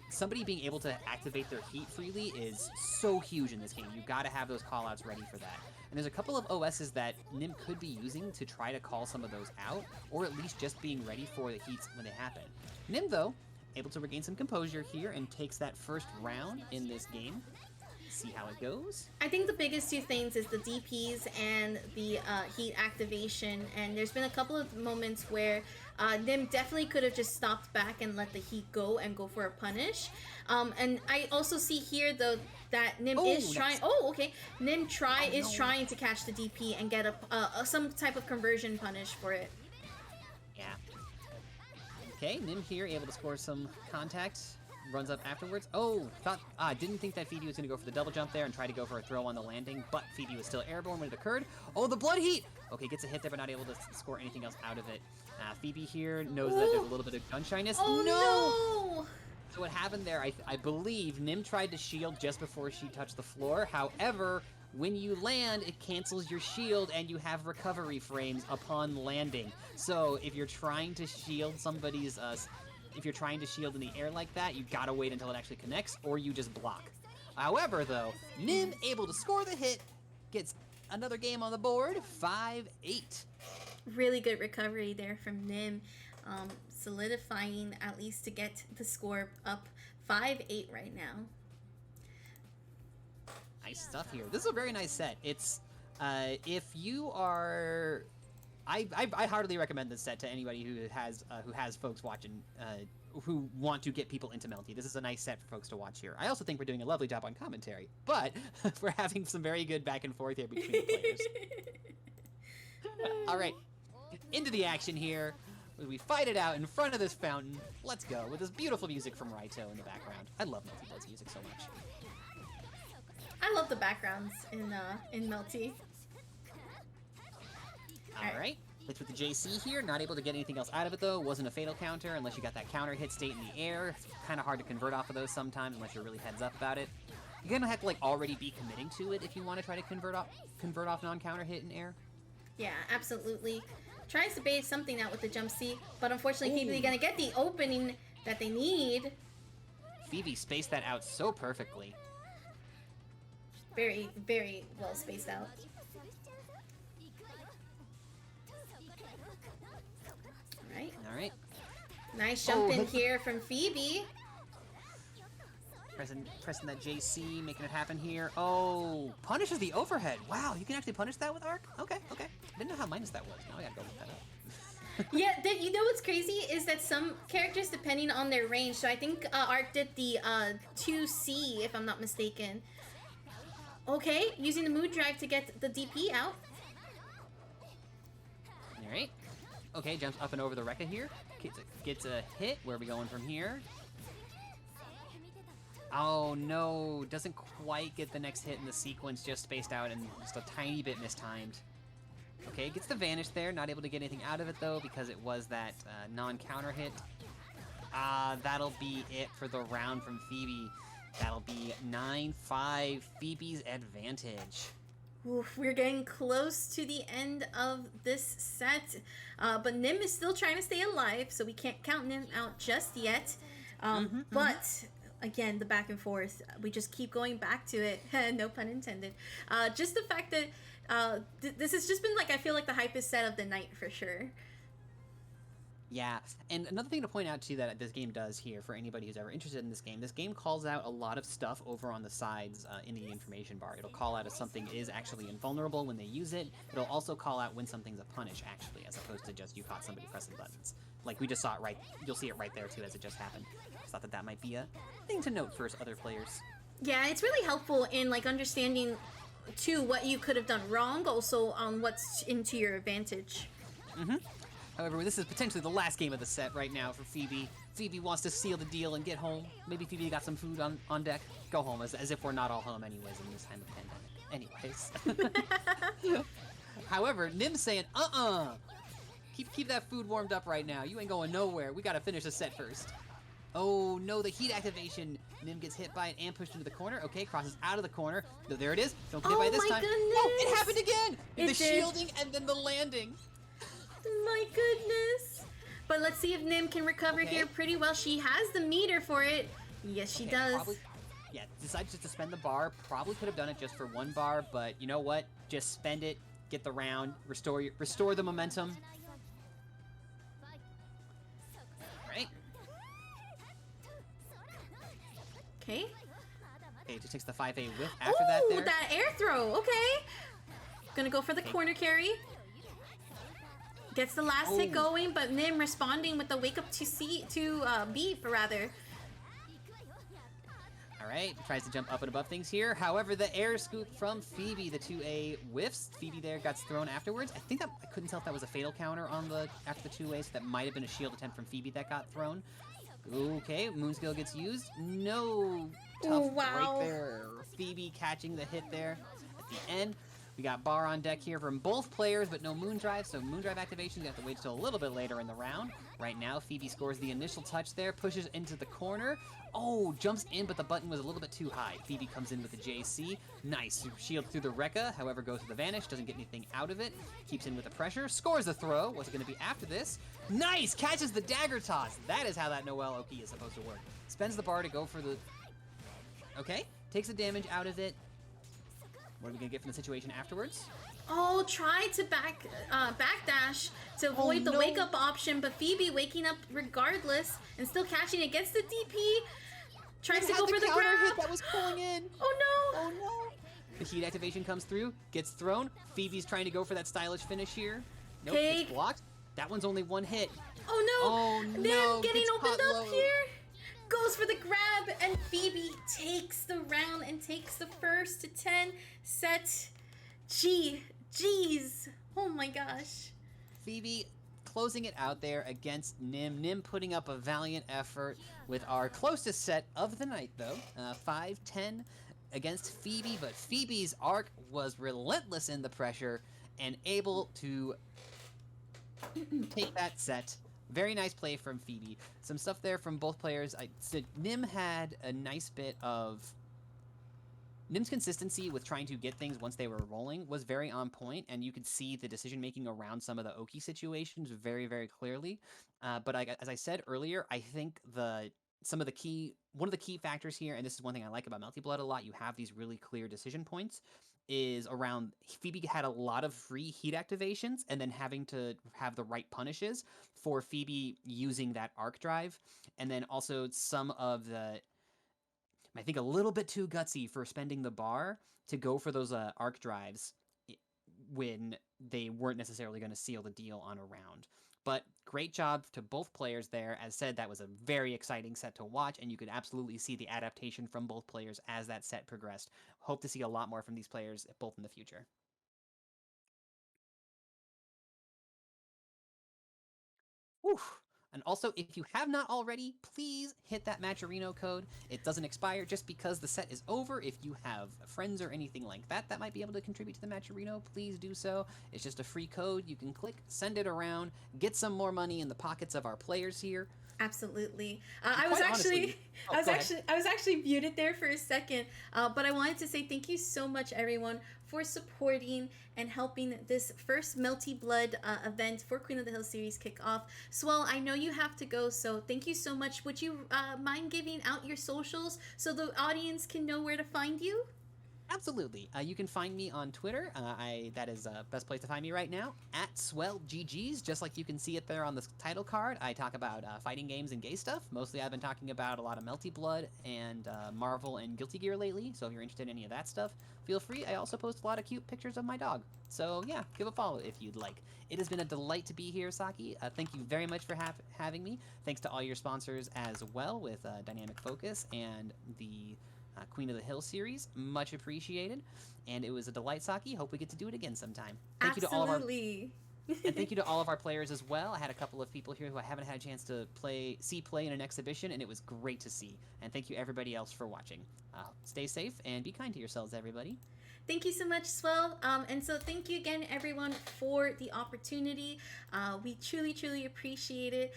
somebody being able to activate their heat freely is so huge in this game. You got to have those callouts ready for that. And there's a couple of OSs that Nim could be using to try to call some of those out, or at least just being ready for the heats when they happen. Nim, though, able to regain some composure here and takes that first round in this game. See how it goes. I think the biggest two things is the DPs and the heat activation, and there's been a couple of moments where Nim definitely could have just stopped back and let the heat go and go for a punish. And I also see here though that Nim is trying. Oh, okay. Nim is trying to catch the DP and get some type of conversion punish for it. Yeah. Okay, Nim here able to score some contact. Runs up afterwards. Oh, didn't think that Phoebe was going to go for the double jump there and try to go for a throw on the landing, but Phoebe was still airborne when it occurred. Oh, the blood heat! Okay, gets a hit there, but not able to score anything else out of it. Phoebe here knows that there's a little bit of gun shyness. Oh, no! So what happened there, I believe, Nim tried to shield just before she touched the floor. However, when you land, it cancels your shield and you have recovery frames upon landing. So if you're trying to shield somebody's... if you're trying to shield in the air like that, you gotta wait until it actually connects, or you just block. However, though, Nim able to score the hit, gets another game on the board, 5-8. Really good recovery there from Nim, solidifying at least to get the score up 5-8 right now. Nice stuff here. This is a very nice set. It's, if you are... I heartily recommend this set to anybody who has folks watching who want to get people into Melty. This is a nice set for folks to watch here. I also think we're doing a lovely job on commentary, but we're having some very good back and forth here between the players. All right, into the action here. We fight it out in front of this fountain. Let's go, with this beautiful music from Raito in the background. I love Melty Blood's music so much. I love the backgrounds in Melty. Alright, hits with the JC here. Not able to get anything else out of it though. Wasn't a fatal counter unless you got that counter hit state in the air. It's kind of hard to convert off of those sometimes unless you're really heads up about it. You're gonna have to like already be committing to it if you want to try to convert off non-counter hit in air. Yeah, absolutely. Tries to bait something out with the jump C, but unfortunately Phoebe's gonna get the opening that they need. Phoebe spaced that out so perfectly. Very, very well spaced out. Alright. Nice jump in here from Phoebe. Pressing that JC, making it happen here. Oh, punishes the overhead. Wow, you can actually punish that with Arc? Okay. Didn't know how minus that was. Now I gotta go look that up. Yeah, you know what's crazy is that some characters, depending on their range, so I think Arc did the 2C, if I'm not mistaken. Okay, using the mood drive to get the DP out. Alright. Okay, jumps up and over the Rekka here. Gets a hit. Where are we going from here? Oh no, doesn't quite get the next hit in the sequence, just spaced out and just a tiny bit mistimed. Okay, gets the vanish there, not able to get anything out of it though because it was that non-counter hit. That'll be it for the round from Phoebe. That'll be 9-5, Phoebe's advantage. Oof, we're getting close to the end of this set, but Nim is still trying to stay alive, so we can't count Nim out just yet. But again, the back and forth, we just keep going back to it. No pun intended. Just the fact that this has just been like, I feel like the hype is set of the night for sure. Yeah, and another thing to point out too that this game does here for anybody who's ever interested in this game calls out a lot of stuff over on the sides in the information bar. It'll call out if something is actually invulnerable when they use it. It'll also call out when something's a punish actually, as opposed to just you caught somebody pressing buttons. Like we just saw it right, you'll see it right there too as it just happened. I thought that might be a thing to note for other players. Yeah, it's really helpful in like understanding too what you could have done wrong, also on what's into your advantage. However, this is potentially the last game of the set right now for Phoebe. Phoebe wants to seal the deal and get home. Maybe Phoebe got some food on deck. Go home, as if we're not all home anyways in this time of pandemic. Anyways. However, Nim's saying, keep that food warmed up right now. You ain't going nowhere. We gotta finish the set first. Oh no, the heat activation. Nim gets hit by it and pushed into the corner. Okay, crosses out of the corner. No, there it is. Don't get hit by it this time. Goodness. Oh, it happened again! It the did. shielding and then the landing. My goodness. But let's see if Nim can recover here pretty well. She has the meter for it. Yes, she does. Decides just to spend the bar. Probably could have done it just for one bar, but you know what? Just spend it, get the round, restore the momentum. Right. Okay. Okay, just takes the 5A whiff after that there. That air throw. Okay. Gonna go for the corner carry. Gets the last hit going, but Nim responding with the wake up to beep rather. Alright, tries to jump up and above things here. However, the air scoop from Phoebe, the 2A whiffs. Phoebe there got thrown afterwards. I think that I couldn't tell if that was a fatal counter on the after the 2A, so that might have been a shield attempt from Phoebe that got thrown. Okay, Moonskill gets used. No tough right there. Phoebe catching the hit there at the end. We got bar on deck here from both players, but no Moondrive, so Moondrive activation, you have to wait till a little bit later in the round. Right now, Phoebe scores the initial touch there, pushes into the corner. Oh, jumps in, but the button was a little bit too high. Phoebe comes in with the JC. Nice. Shield through the Rekka, however, goes to the Vanish, doesn't get anything out of it. Keeps in with the pressure, scores the throw. What's it going to be after this? Nice! Catches the dagger toss. That is how that Noelle OP is supposed to work. Spends the bar to go for the... Okay, takes the damage out of it. What are we gonna get from the situation afterwards? Oh, tried to backdash to avoid the wake up option, but Phoebe waking up regardless and still catching it. Gets the DP. Tries to go for the grab. Hit that was pulling in. Oh no! Oh no! The heat activation comes through, gets thrown. Phoebe's trying to go for that stylish finish here. Nope, gets blocked. That one's only one hit. Oh no! Oh no! Getting opened up here. Goes for the grab, and Phoebe takes the round and takes the first to 10 set. Jeez. Oh my gosh. Phoebe closing it out there against Nim. Nim putting up a valiant effort with our closest set of the night, though. 5-10 against Phoebe, but Phoebe's arc was relentless in the pressure and able to take that set. Very nice play from Phoebe. Some stuff there from both players. I said Nim had a nice bit of... Nim's consistency with trying to get things once they were rolling was very on point, and you could see the decision-making around some of the Oki situations very, very clearly. But as I said earlier, I think one of the key factors here, and this is one thing I like about Melty Blood a lot, you have these really clear decision points, is around Phoebe had a lot of free heat activations and then having to have the right punishes for Phoebe using that arc drive, and then also some of the, I think, a little bit too gutsy for spending the bar to go for those arc drives when they weren't necessarily going to seal the deal on a round. But great job to both players there. As said, that was a very exciting set to watch, and you could absolutely see the adaptation from both players as that set progressed. Hope to see a lot more from these players, both in the future. Whew. And also, if you have not already, please hit that Matcherino code. It doesn't expire just because the set is over. If you have friends or anything like that that might be able to contribute to the Matcherino, please do so. It's just a free code. You can click, send it around, get some more money in the pockets of our players here. Absolutely. I was actually muted there for a second, but I wanted to say thank you so much, everyone, for supporting and helping this first Melty Blood event for Queen of the Hill series kick off. Swell, I know you have to go, so thank you so much. Would you mind giving out your socials so the audience can know where to find you? Absolutely. You can find me on Twitter. That is the best place to find me right now, at SwellGGs, just like you can see it there on the title card. I talk about fighting games and gay stuff. Mostly I've been talking about a lot of Melty Blood and Marvel and Guilty Gear lately, so if you're interested in any of that stuff, feel free. I also post a lot of cute pictures of my dog. So yeah, give a follow if you'd like. It has been a delight to be here, Saki. Thank you very much for having me. Thanks to all your sponsors as well with Dynamic Focus and the Queen of the Hill series. Much appreciated. And it was a delight, Saki. Hope we get to do it again sometime. Thank Absolutely. And thank you to all of our players as well. I had a couple of people here who I haven't had a chance to see play in an exhibition, and it was great to see. And thank you everybody else for watching. Stay safe and be kind to yourselves, everybody. Thank you so much, Swell. And so thank you again, everyone, for the opportunity. We truly, truly appreciate it.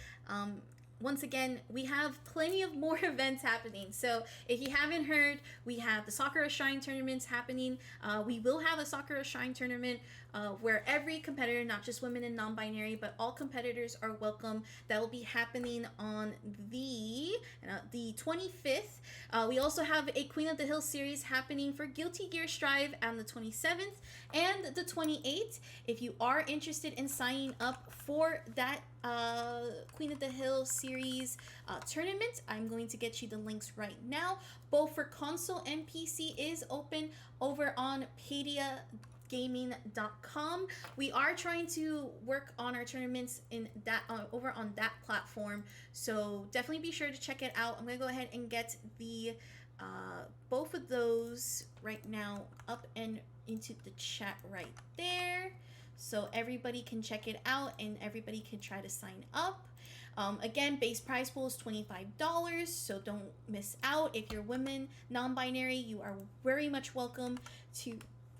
Once again, we have plenty of more events happening. So if you haven't heard, we have the Sakura Shrine tournaments happening. We will have a Sakura Shrine tournament where every competitor, not just women and non-binary, but all competitors are welcome. That will be happening on the 25th. We also have a Queen of the Hill series happening for Guilty Gear Strive on the 27th and the 28th. If you are interested in signing up for that Queen of the Hill series tournament, I'm going to get you the links right now. Both for console and PC is open over on padiagaming.com. We are trying to work on our tournaments in that over on that platform, so definitely be sure to check it out. I'm gonna go ahead and get the both of those right now up and into the chat right there, so everybody can check it out and everybody can try to sign up. Again, base prize pool is $25, so don't miss out. If you're women, non-binary, you are very much welcome to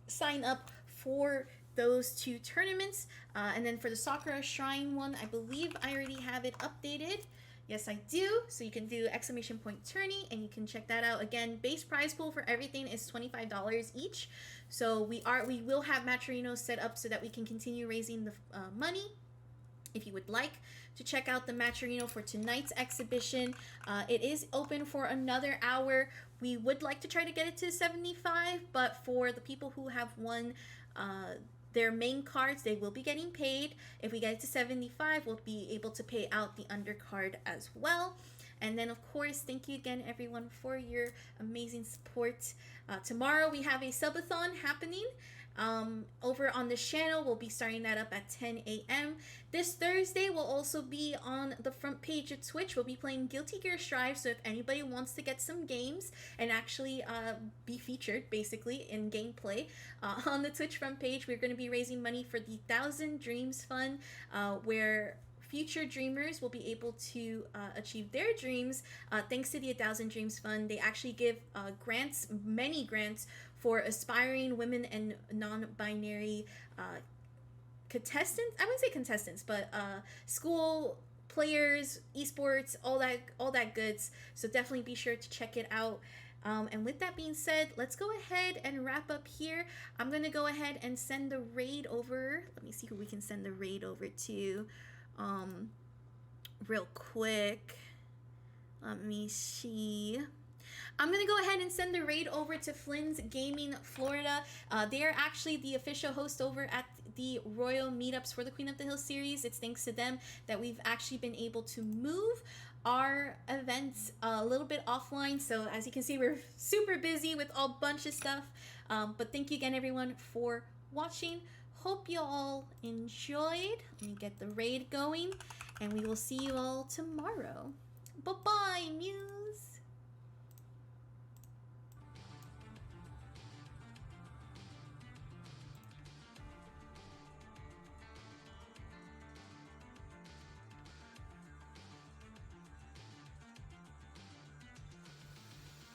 sign up for those two tournaments. And then for the Sakura Shrine one, I believe I already have it updated. Yes, I do. So you can do exclamation point tourney and you can check that out. Again, base prize pool for everything is $25 each. So we will have Matcherino set up so that we can continue raising the money. If you would like to check out the Matcherino for tonight's exhibition, it is open for another hour. We would like to try to get it to 75, but for the people who have won their main cards, they will be getting paid. If we get it to 75, we'll be able to pay out the undercard as well. And then, of course, thank you again, everyone, for your amazing support. Tomorrow, we have a subathon happening. Over on this channel. We'll be starting that up at 10 a.m. This Thursday, we'll also be on the front page of Twitch. We'll be playing Guilty Gear Strive, so if anybody wants to get some games and actually be featured, basically, in gameplay, on the Twitch front page, we're going to be raising money for the 1,000 Dreams Fund, where future dreamers will be able to achieve their dreams thanks to the 1,000 Dreams Fund. They actually give grants, many grants, for aspiring women and non-binary contestants. I wouldn't say contestants, but school players, esports, all that goods. So definitely be sure to check it out. And with that being said, let's go ahead and wrap up here. I'm gonna go ahead and send the raid over. Let me see who we can send the raid over to real quick. Let me see. I'm gonna go ahead and send the raid over to Flynn's Gaming Florida. They are actually the official host over at the Royal Meetups for the Queen of the Hill series. It's thanks to them that we've actually been able to move our events a little bit offline. So as you can see, we're super busy with a bunch of stuff. But thank you again, everyone, for watching. Hope you all enjoyed. Let me get the raid going, and we will see you all tomorrow. Bye-bye, Mew.